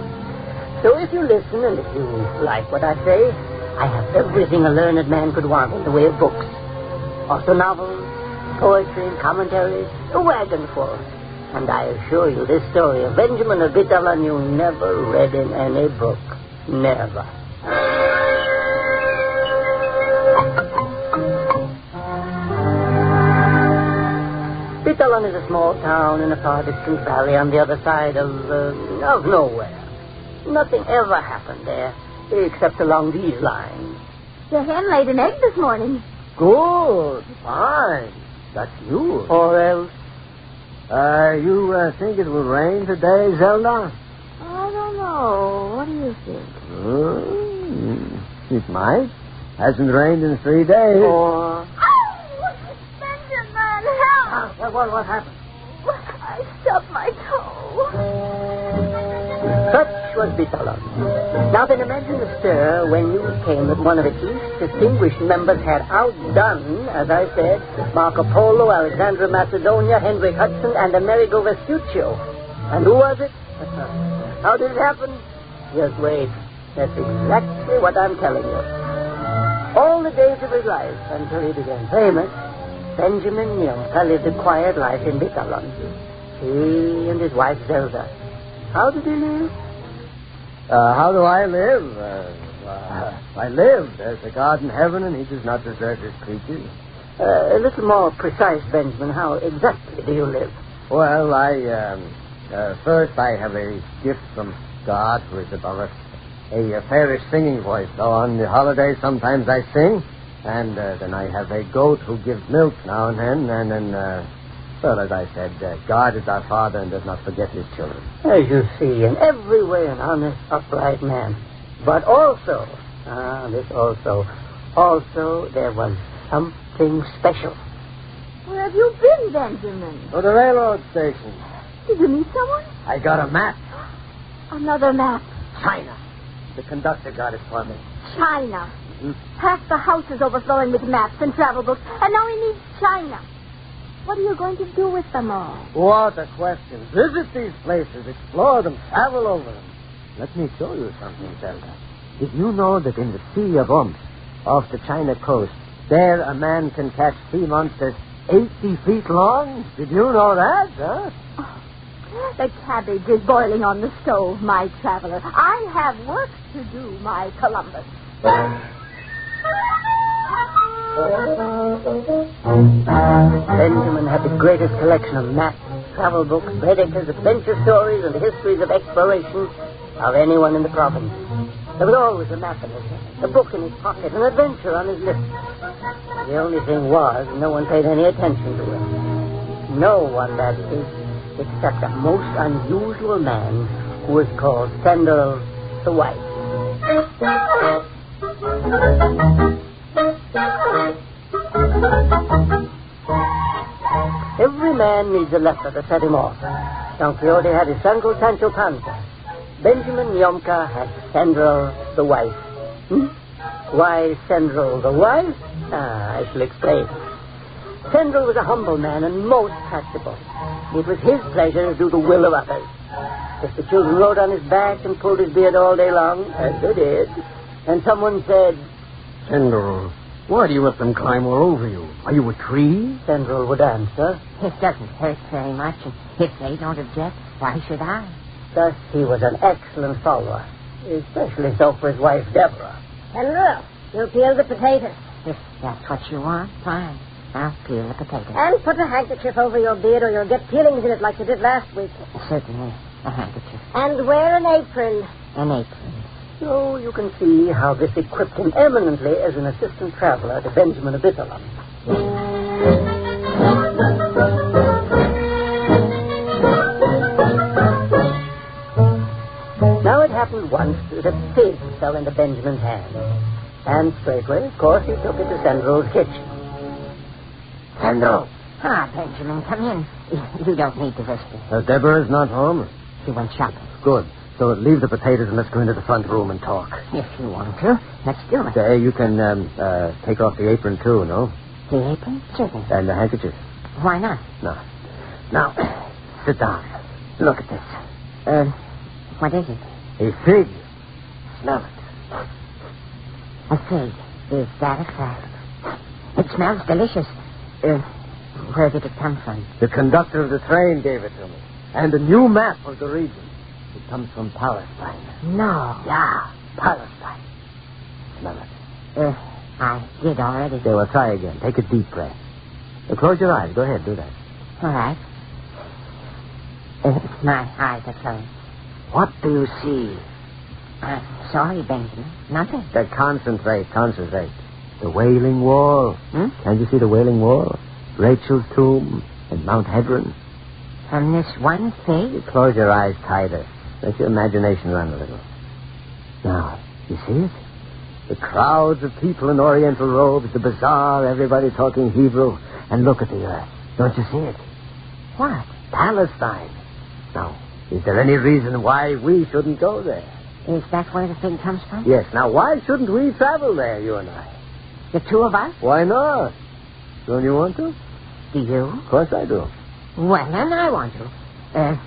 So if you listen and if you like what I say, I have everything a learned man could want in the way of books. Also novels, poetry, and commentaries, a wagon full. And I assure you, this story of Benjamin of Bitterlum you never read in any book. Never. Bitterlum is a small town in a far distant valley on the other side of nowhere. Nothing ever happened there, except along these lines. The hen laid an egg this morning. Good, fine. That's you. Or else? You think it will rain today, Zelda? I don't know. What do you think? It might. Hasn't rained in 3 days. Or... What happened? I stubbed my toe. Such was Bitterlum. Now then imagine the stir when news came that one of its least distinguished members had outdone, as I said, Marco Polo, Alexander of Macedonia, Henry Hudson, and Amerigo Vespuccio. And who was it? How did it happen? Just wait. That's exactly what I'm telling you. All the days of his life, until he became famous, Benjamin Yomka lived a quiet life in Bitterlum. He and his wife Zelda. How did he live? How do I live? I live. There's a God in heaven, and he does not desert his creatures. A little more precise, Benjamin. How exactly do you live? Well, first I have a gift from God who is above us. A fairish singing voice. So on the holidays, sometimes I sing. And then I have a goat who gives milk now and then. And then, well, as I said, God is our Father and does not forget his children. As you see, in every way an honest, upright man. But also, also there was something special. Where have you been, Benjamin? To the railroad station. Did you meet someone? I got a map. Another map. China. The conductor got it for me. China. Hmm? Half the house is overflowing with maps and travel books, and now he needs China. What are you going to do with them all? What a question. Visit these places, explore them, travel over them. Let me show you something, Zelda. Did you know that in the Sea of Omsk, off the China coast, there a man can catch sea monsters 80 feet long? Did you know that, huh? Oh, the cabbage is boiling on the stove, my traveler. I have work to do, my Columbus. Benjamin had the greatest collection of maps, travel books, predictors, adventure stories, and histories of exploration of anyone in the province. There was always a map in his hand, a book in his pocket, an adventure on his lips. The only thing was, no one paid any attention to him. No one, that is, except a most unusual man who was called Sendel the White. Every man needs a leper to set him off. Don Quixote had his uncle Sancho Panza. Benjamin Yomka had Sendel the Wife. Why Sendel the Wife? I shall explain. Sendel was a humble man and most tractable. It was his pleasure to do the will of others. If the children rode on his back and pulled his beard all day long, as they did, and someone said, Sendel, why do you let them climb all over you? Are you a tree? Sendel would answer, It doesn't hurt very much, and if they don't object, why should I? Thus he was an excellent follower, especially so for his wife, Deborah. Hello. You peel the potatoes. If that's what you want, fine. I'll peel the potatoes. And put a handkerchief over your beard or you'll get peelings in it like you did last week. Certainly, a handkerchief. And wear an apron. An apron. So you can see how this equipped him eminently as an assistant traveler to Benjamin of Italy. Now it happened once that a pig fell into Benjamin's hand. And straightway, of course, he took it to Sendel's kitchen. Sendel. Benjamin, come in. You don't need to whisper. Deborah is not home? She went shopping. Good. So leave the potatoes and let's go into the front room and talk. If you want to, let's do it. You can take off the apron, too, no? The apron? Certainly. And the handkerchief? Why not? No. Now, sit down. Look at this. What is it? A fig. Smell it. A fig. Is that a fact? It smells delicious. Where did it come from? The conductor of the train gave it to me. And a new map of the region. It comes from Palestine. No. Yeah, Palestine. Smell it. I did already. Okay, well, try again. Take a deep breath. Close your eyes. Go ahead, do that. All right. My eyes are closed. What do you see? I'm sorry, Benjamin. Nothing. Concentrate. The Wailing Wall. Can't you see the Wailing Wall? Rachel's tomb and Mount Hebron. From this one fig? Close your eyes tighter. Let your imagination run a little. Now, you see it? The crowds of people in Oriental robes, the bazaar, everybody talking Hebrew. And look at the earth. Don't you see it? What? Palestine. Now, is there any reason why we shouldn't go there? Is that where the fig comes from? Yes. Now, why shouldn't we travel there, you and I? The two of us? Why not? Don't you want to? Do you? Of course I do. Well, then I want to. Can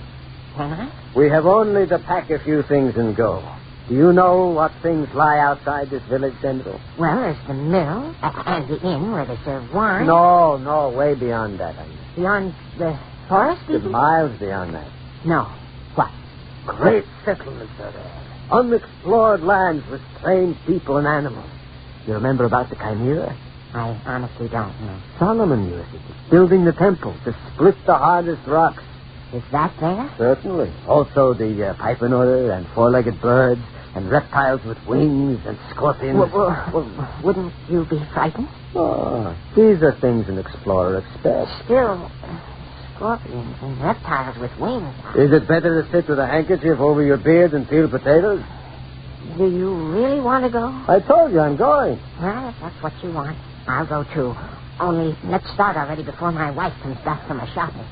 I? We have only to pack a few things and go. Do you know what things lie outside this village, Sendel? Well, there's the mill and the inn where they serve wine. No, way beyond that. Beyond the forest, even? Miles beyond that. No. What? Great settlements are there. Unexplored lands with strange people and animals. You remember about the Chimera? I honestly don't know. Solomon used it. Building the temple to split the hardest rocks. Is that there? Certainly. Also the python and four-legged birds and reptiles with wings and scorpions. Well, wouldn't you be frightened? Oh, these are things an explorer expects. Still, scorpions and reptiles with wings. Is it better to sit with a handkerchief over your beard and peel potatoes? Do you really want to go? I told you I'm going. Well, if that's what you want, I'll go too. Only let's start already before my wife comes back from her shopping.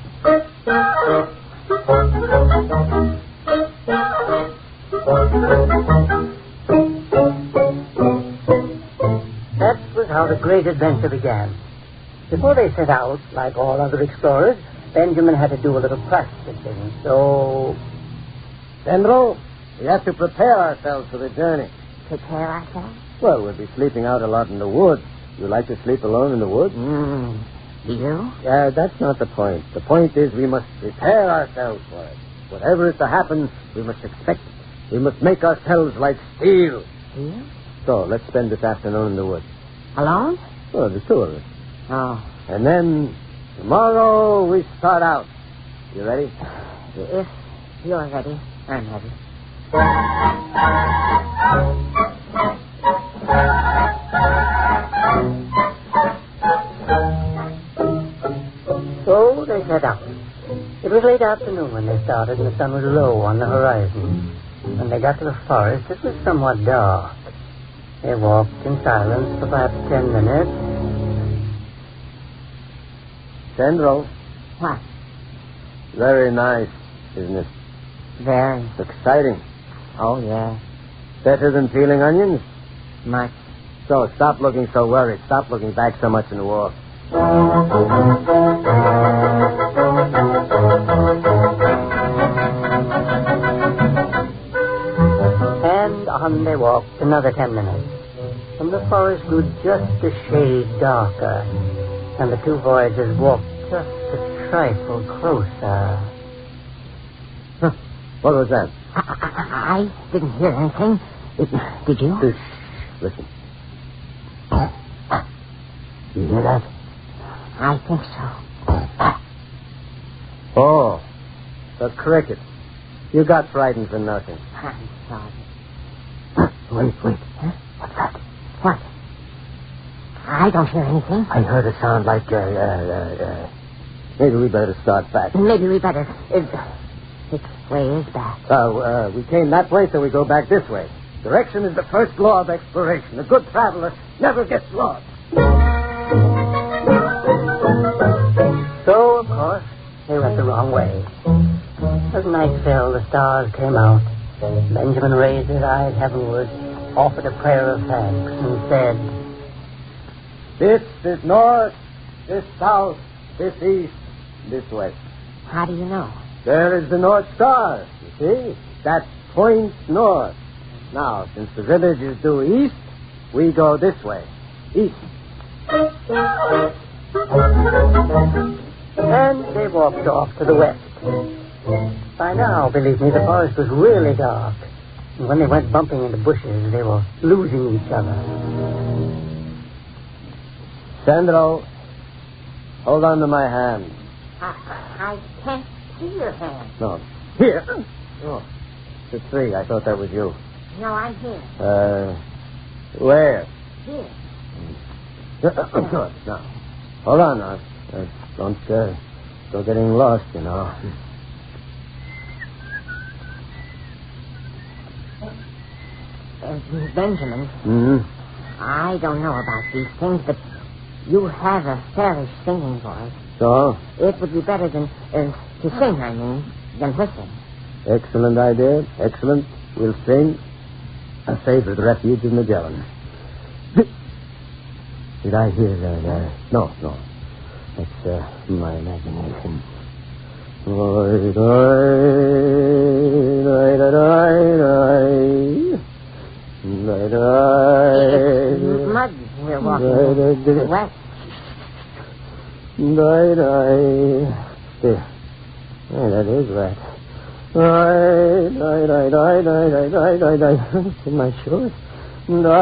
was how the great adventure began. Before they set out, like all other explorers, Benjamin had to do a little practicing, so... General, we have to prepare ourselves for the journey. Prepare ourselves? Well, we'll be sleeping out a lot in the woods. You like to sleep alone in the woods? Do you? Yeah, that's not the point. The point is we must prepare ourselves for it. Whatever is to happen, we must expect it. We must make ourselves like steel. Steel? So, let's spend this afternoon in the woods. Alone? Well, the two of us. Oh. And then, tomorrow, we start out. You ready? If you're ready, I'm ready. So they set out. It was late afternoon when they started, and the sun was low on the horizon. When they got to the forest, it was somewhat dark. They walked in silence for about 10 minutes. General. What? Very nice, isn't it? Very. Exciting. Oh, yeah. Better than peeling onions? Much. So, stop looking so worried. Stop looking back so much in the wall. And on they walked another 10 minutes. And the forest grew just a shade darker. And the two voyagers walked just a trifle closer. What was that? I didn't hear anything. Did you? Listen. You hear that? I think so. Oh, the cricket. You got frightened for nothing. I'm sorry. Wait. Huh? What's that? What? I don't hear anything. I heard a sound like, Maybe we better start back. Maybe we better. Which way is back? We came that way, so we go back this way. Direction is the first law of exploration. A good traveler never gets lost. So, of course, they went the wrong way. As night fell, the stars came out. Benjamin raised his eyes heavenward, offered a prayer of thanks, and said, This is north, this south, this east, this west. How do you know? There is the North Star, you see? That points north. Now, since the village is due east, we go this way. East. And they walked off to the west. By now, believe me, the forest was really dark. And when they went bumping into bushes, they were losing each other. Sandro, hold on to my hand. I can't see your hand. No. Here. Oh, it's a tree. I thought that was you. No, I'm here. Where? Here. Good. Now, hold on now. Don't go getting lost, you know. Benjamin. Mm-hmm. I don't know about these things, but you have a fairly singing voice. So? It would be better than to sing, I mean, than whistle. Excellent idea. Excellent. We'll sing A Favorite Refuge in Magellan. Did I hear that? No. That's my imagination. It's mud we're walking in. West. There. Yeah, that is right. In my shoes. What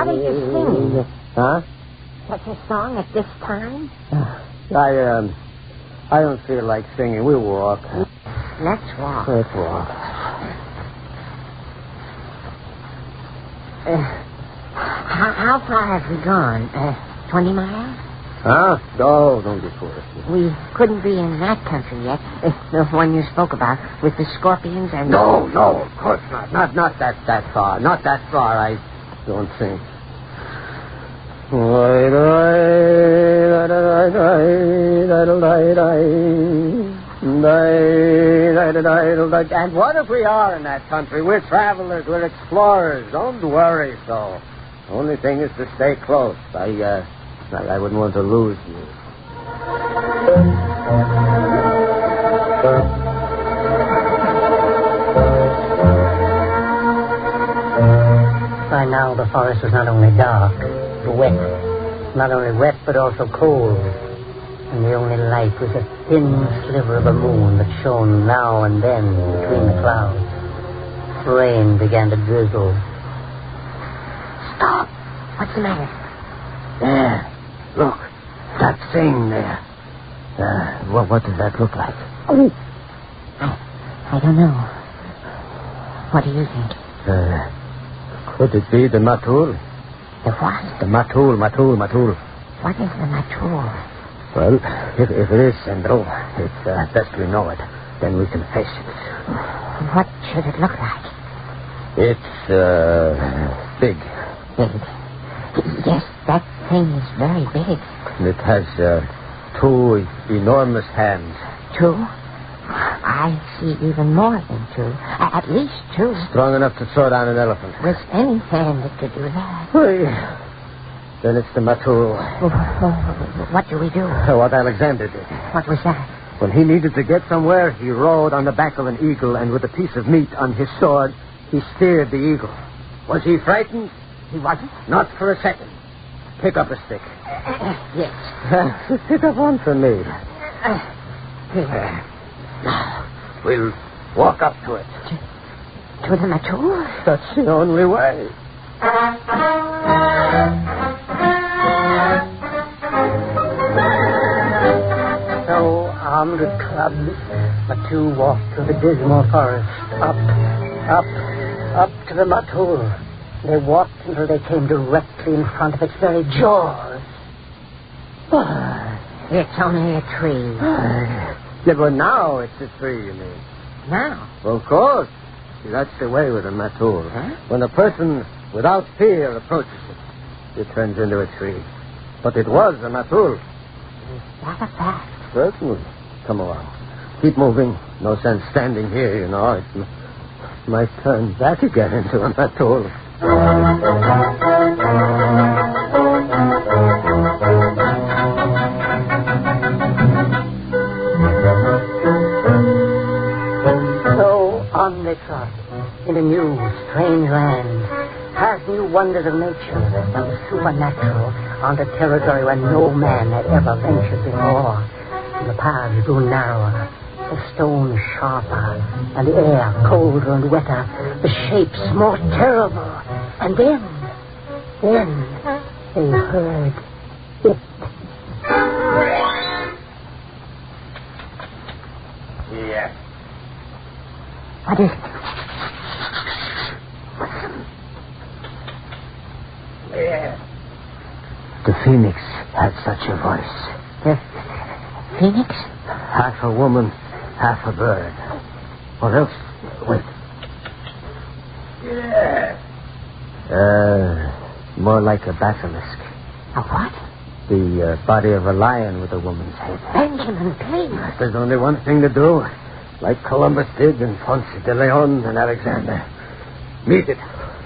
are you singing? Huh? Such a song at this time? I don't feel like singing. We'll walk. Let's walk. Let's walk. How far have we gone? 20 miles? Huh? No, don't be foolish. We couldn't be in that country yet. The one you spoke about with the scorpions and... No, of course not. Not that far. Not that far, I don't think. and idle. And what if we are in that country? We're travelers, we're explorers. Don't worry so. Only thing is to stay close. I wouldn't want to lose you. By now, the forest was not only dark, but wet. Not only wet, but also cold. And the only light was a thin sliver of a moon that shone now and then between the clouds. Rain began to drizzle. Stop. What's the matter? There. Look. That thing there. What does that look like? Oh. I don't know. What do you think? Could it be the matul? The what? The matul. What is the matul? Well, if it is Sendro, it's best we know it. Then we can face it. What should it look like? It's, big. Big? Yes, that thing is very big. It has, 2 enormous hands. 2? I see even more than 2. At least 2. Strong enough to throw down an elephant. With any hand that could do that. Then it's the matul. What do we do? What Alexander did. What was that? When he needed to get somewhere, he rode on the back of an eagle, and with a piece of meat on his sword, he steered the eagle. Was he frightened? He wasn't? Not for a second. Pick up a stick. Yes. Pick up one for me. Here. We'll walk up to it. To the matul? That's the only way. So, armed with clubs, the 2 walked through the dismal forest, up to the matul. They walked until they came directly in front of its very jaws. It's only a tree. Yeah, but now it's a tree, you mean? Now? Well, of course. See, that's the way with a matul. Huh? When a person without fear approaches it turns into a tree. But it was a matul. Is that a fact? Certainly. Come along. Keep moving. No sense standing here, you know. It might turn back again into a matul. So on they trot, in a new, strange land, past new wonders of nature and the supernatural, onto territory where no man had ever ventured before. The paths grew narrower, the stones sharper, and the air colder and wetter, the shapes more terrible. And then they heard it. Yeah. What is it? Yeah. The phoenix had such a voice. The phoenix? Half a woman, half a bird. Or else, wait. Yeah. More like a basilisk. A what? The body of a lion with a woman's head. Benjamin, please. There's only one thing to do. Like Columbus did and Ponce de Leon and Alexander. Meet it,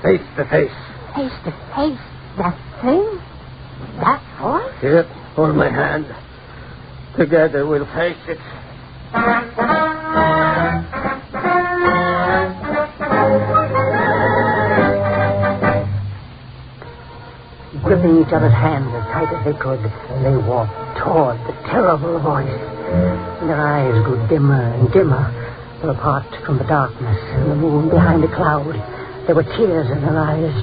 face to face. Face to face? That thing? That voice? Here, hold my hand. Together we'll face it. Gripping each other's hands as tight as they could, they walked toward the terrible voice. And their eyes grew dimmer and dimmer, till apart from the darkness and the moon behind a cloud, there were tears in their eyes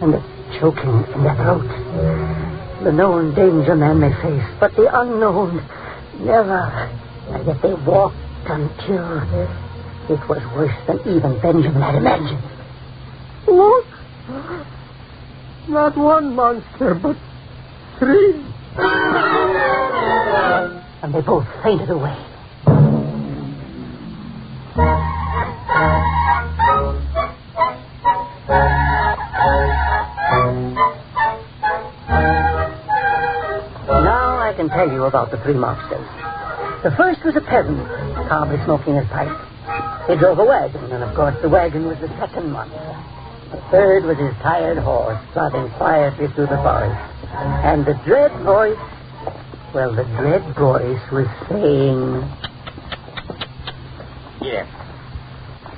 and a choking in their throat. The known danger man may face, but the unknown never. And yet they walked until it was worse than even Benjamin had imagined. Look! Not one monster, but 3. And they both fainted away. Now I can tell you about the 3 monsters. The first was a peasant, calmly smoking his pipe. He drove a wagon, and of course the wagon was the second monster. The third was his tired horse, plodding quietly through the forest. And the dread voice, well, the dread voice was saying...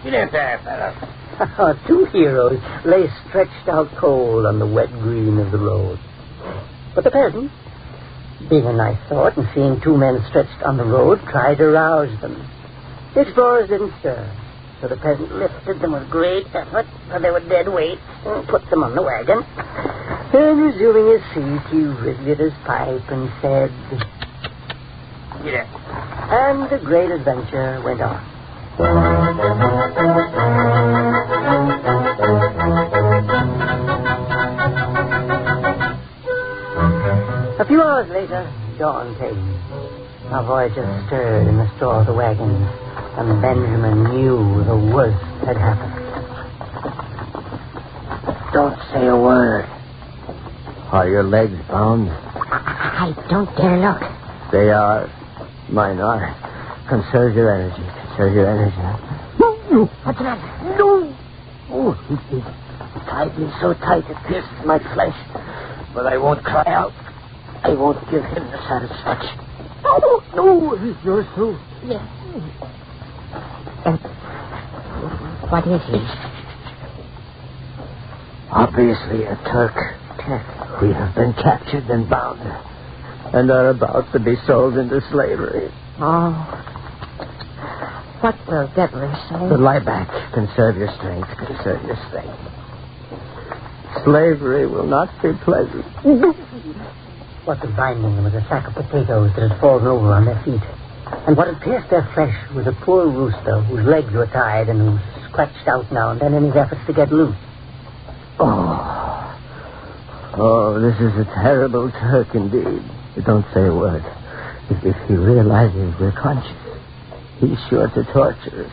Get in there, fella. Two heroes lay stretched out cold on the wet green of the road. But the peasant, being a nice sort and seeing two men stretched on the road, tried to rouse them. The explorers didn't stir, so the peasant lifted them with great effort, for they were dead weight, and put them on the wagon. And resuming his seat, he wriggled his pipe and said... Yeah. And the great adventure went on. A few hours later, dawn came. Our voyagers stirred in the straw of the wagon, and Benjamin knew the worst had happened. Don't say a word. Are your legs bound? I don't dare look. They are. Mine are. Conserve your energy. Conserve your energy. No. What's the matter? No. Oh, he tied me so tight it pierced my flesh. But I won't cry out. I won't give him the satisfaction. No, he's yours too. Yes. What is he? Obviously a Turk. We have been captured and bound, and are about to be sold into slavery. Oh. What will Deborah say? But lie back. Conserve your strength. Conserve your strength. Slavery will not be pleasant. What was binding them was a sack of potatoes that had fallen over on their feet. And what had pierced their flesh was a poor rooster whose legs were tied and who scratched out now and then in his efforts to get loose. Oh, this is a terrible Turk indeed. Don't say a word. If he realizes we're conscious, he's sure to torture us.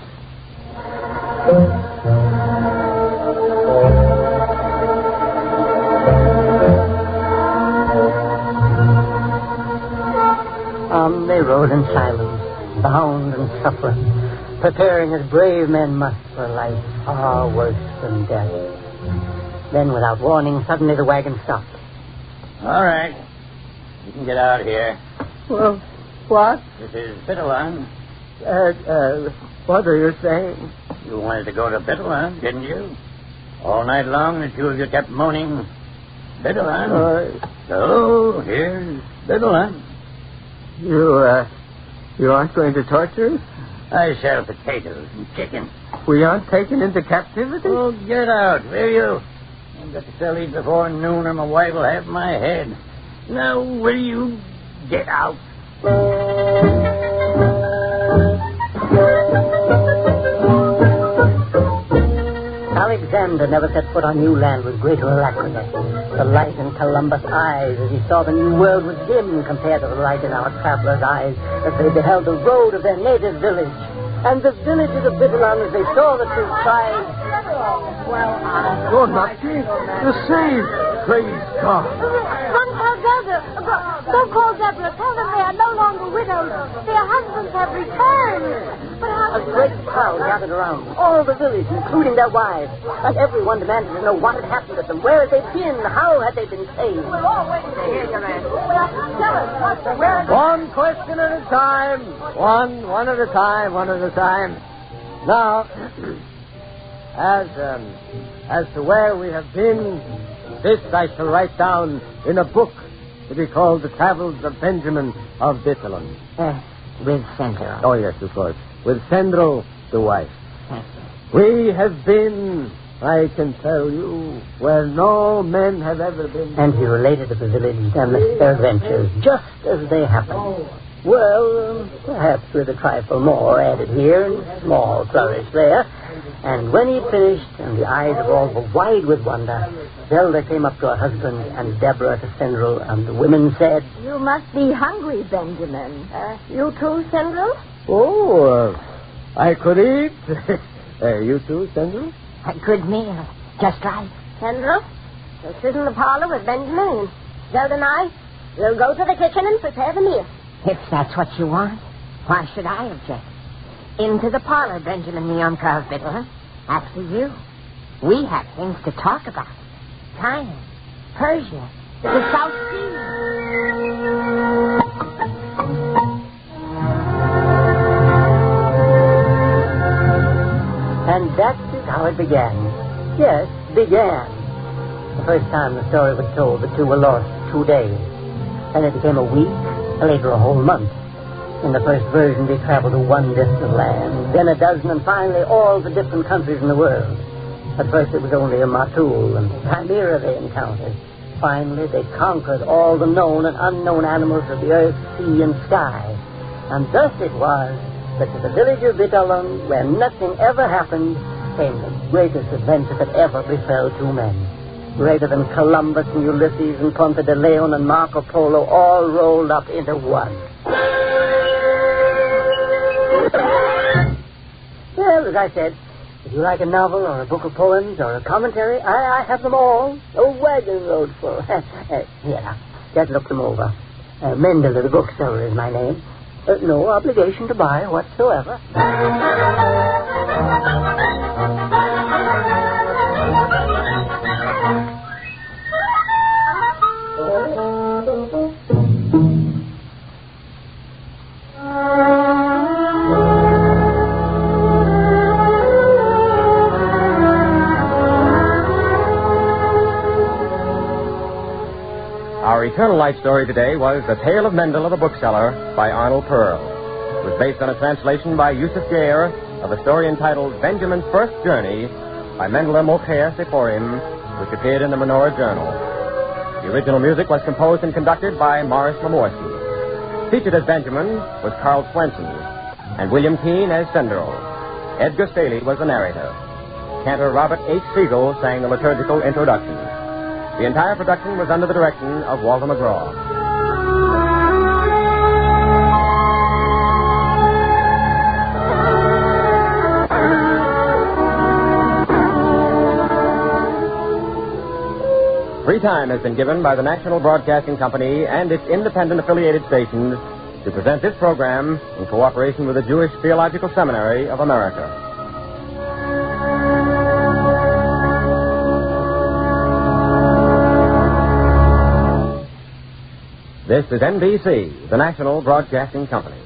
They rode in silence, bound and suffering, preparing as brave men must for a life far worse than death. Then, without warning, suddenly the wagon stopped. All right. You can get out here. Well, what? This is Bitterland. What are you saying? You wanted to go to Bitterland, didn't you? All night long, the two of you kept moaning, Bitterland. So, here's Bitterland. You aren't going to torture us? I sell potatoes and chicken. We aren't taken into captivity? Oh, get out, will you? I've got to sell these before noon or my wife will have my head. Now, will you get out? Alexander never set foot on new land with greater alacrity. The light in Columbus' eyes as he saw the new world was dim compared to the light in our travelers' eyes as they beheld the road of their native village. And the villagers of Bitterland, as they saw the two tribes... Oh, Nutty, you're saved. Praise God. Run, call Deborah. Go call Deborah. Tell them they are no longer widows. Their husbands have returned. But how... A great crowd gathered around them, all the village, including their wives. And everyone demanded to know what had happened to them. Where had they been? How had they been saved? We're all waiting to hear your answer. Tell us, where... One question at a time. One at a time, one at a time. Now, as to where we have been, this I shall write down in a book to be called The Travels of Benjamin of Bitterland. With Sendro. Oh, yes, of course. With Sendro, the wife. We have been, I can tell you, where no men have ever been. And he related of the village and their adventures just as they happened. Well, perhaps with a trifle more added here and a small flourish there. And when he finished, and the eyes of all were wide with wonder, Zelda came up to her husband and Deborah to Sendril, and the women said, You must be hungry, Benjamin. You too, Sendril? Oh, I could eat. You too, Sendril? A good meal. Just right. Sendril, you'll sit in the parlor with Benjamin, and Zelda and I will go to the kitchen and prepare the meal. If that's what you want, why should I object? Into the parlor, Benjamin the Uncarbitter. After you. We have things to talk about. China, Persia, the South Sea. And that is how it began. Yes, began. The first time the story was told, the two were lost 2 days. Then it became a week, later a whole month. In the first version, they traveled to one distant land, then a dozen, and finally all the different countries in the world. At first it was only a Matul and Chimera they encountered. Finally, they conquered all the known and unknown animals of the earth, sea, and sky. And thus it was that to the village of Vitalon, where nothing ever happened, came the greatest adventure that ever befell two men. Greater than Columbus and Ulysses and Ponce de Leon and Marco Polo, all rolled up into one. Well, as I said, if you like a novel or a book of poems or a commentary, I have them all. A wagon load full. Here now, just look them over. Mendele, the bookseller, is my name. No obligation to buy whatsoever. Our Eternal Life story today was The Tale of Mendele, the Bookseller, by Arnold Pearl. It was based on a translation by Yusuf Gayer of a story entitled Benjamin's First Journey by Mendele Mokhea Sephorim, which appeared in the Menorah Journal. The original music was composed and conducted by Morris Lamorsky. Featured as Benjamin was Carl Swenson, and William Keane as Sendero. Edgar Staley was the narrator. Cantor Robert H. Siegel sang the liturgical introduction. The entire production was under the direction of Walter McGraw. Free time has been given by the National Broadcasting Company and its independent affiliated stations to present this program in cooperation with the Jewish Theological Seminary of America. This is NBC, the National Broadcasting Company.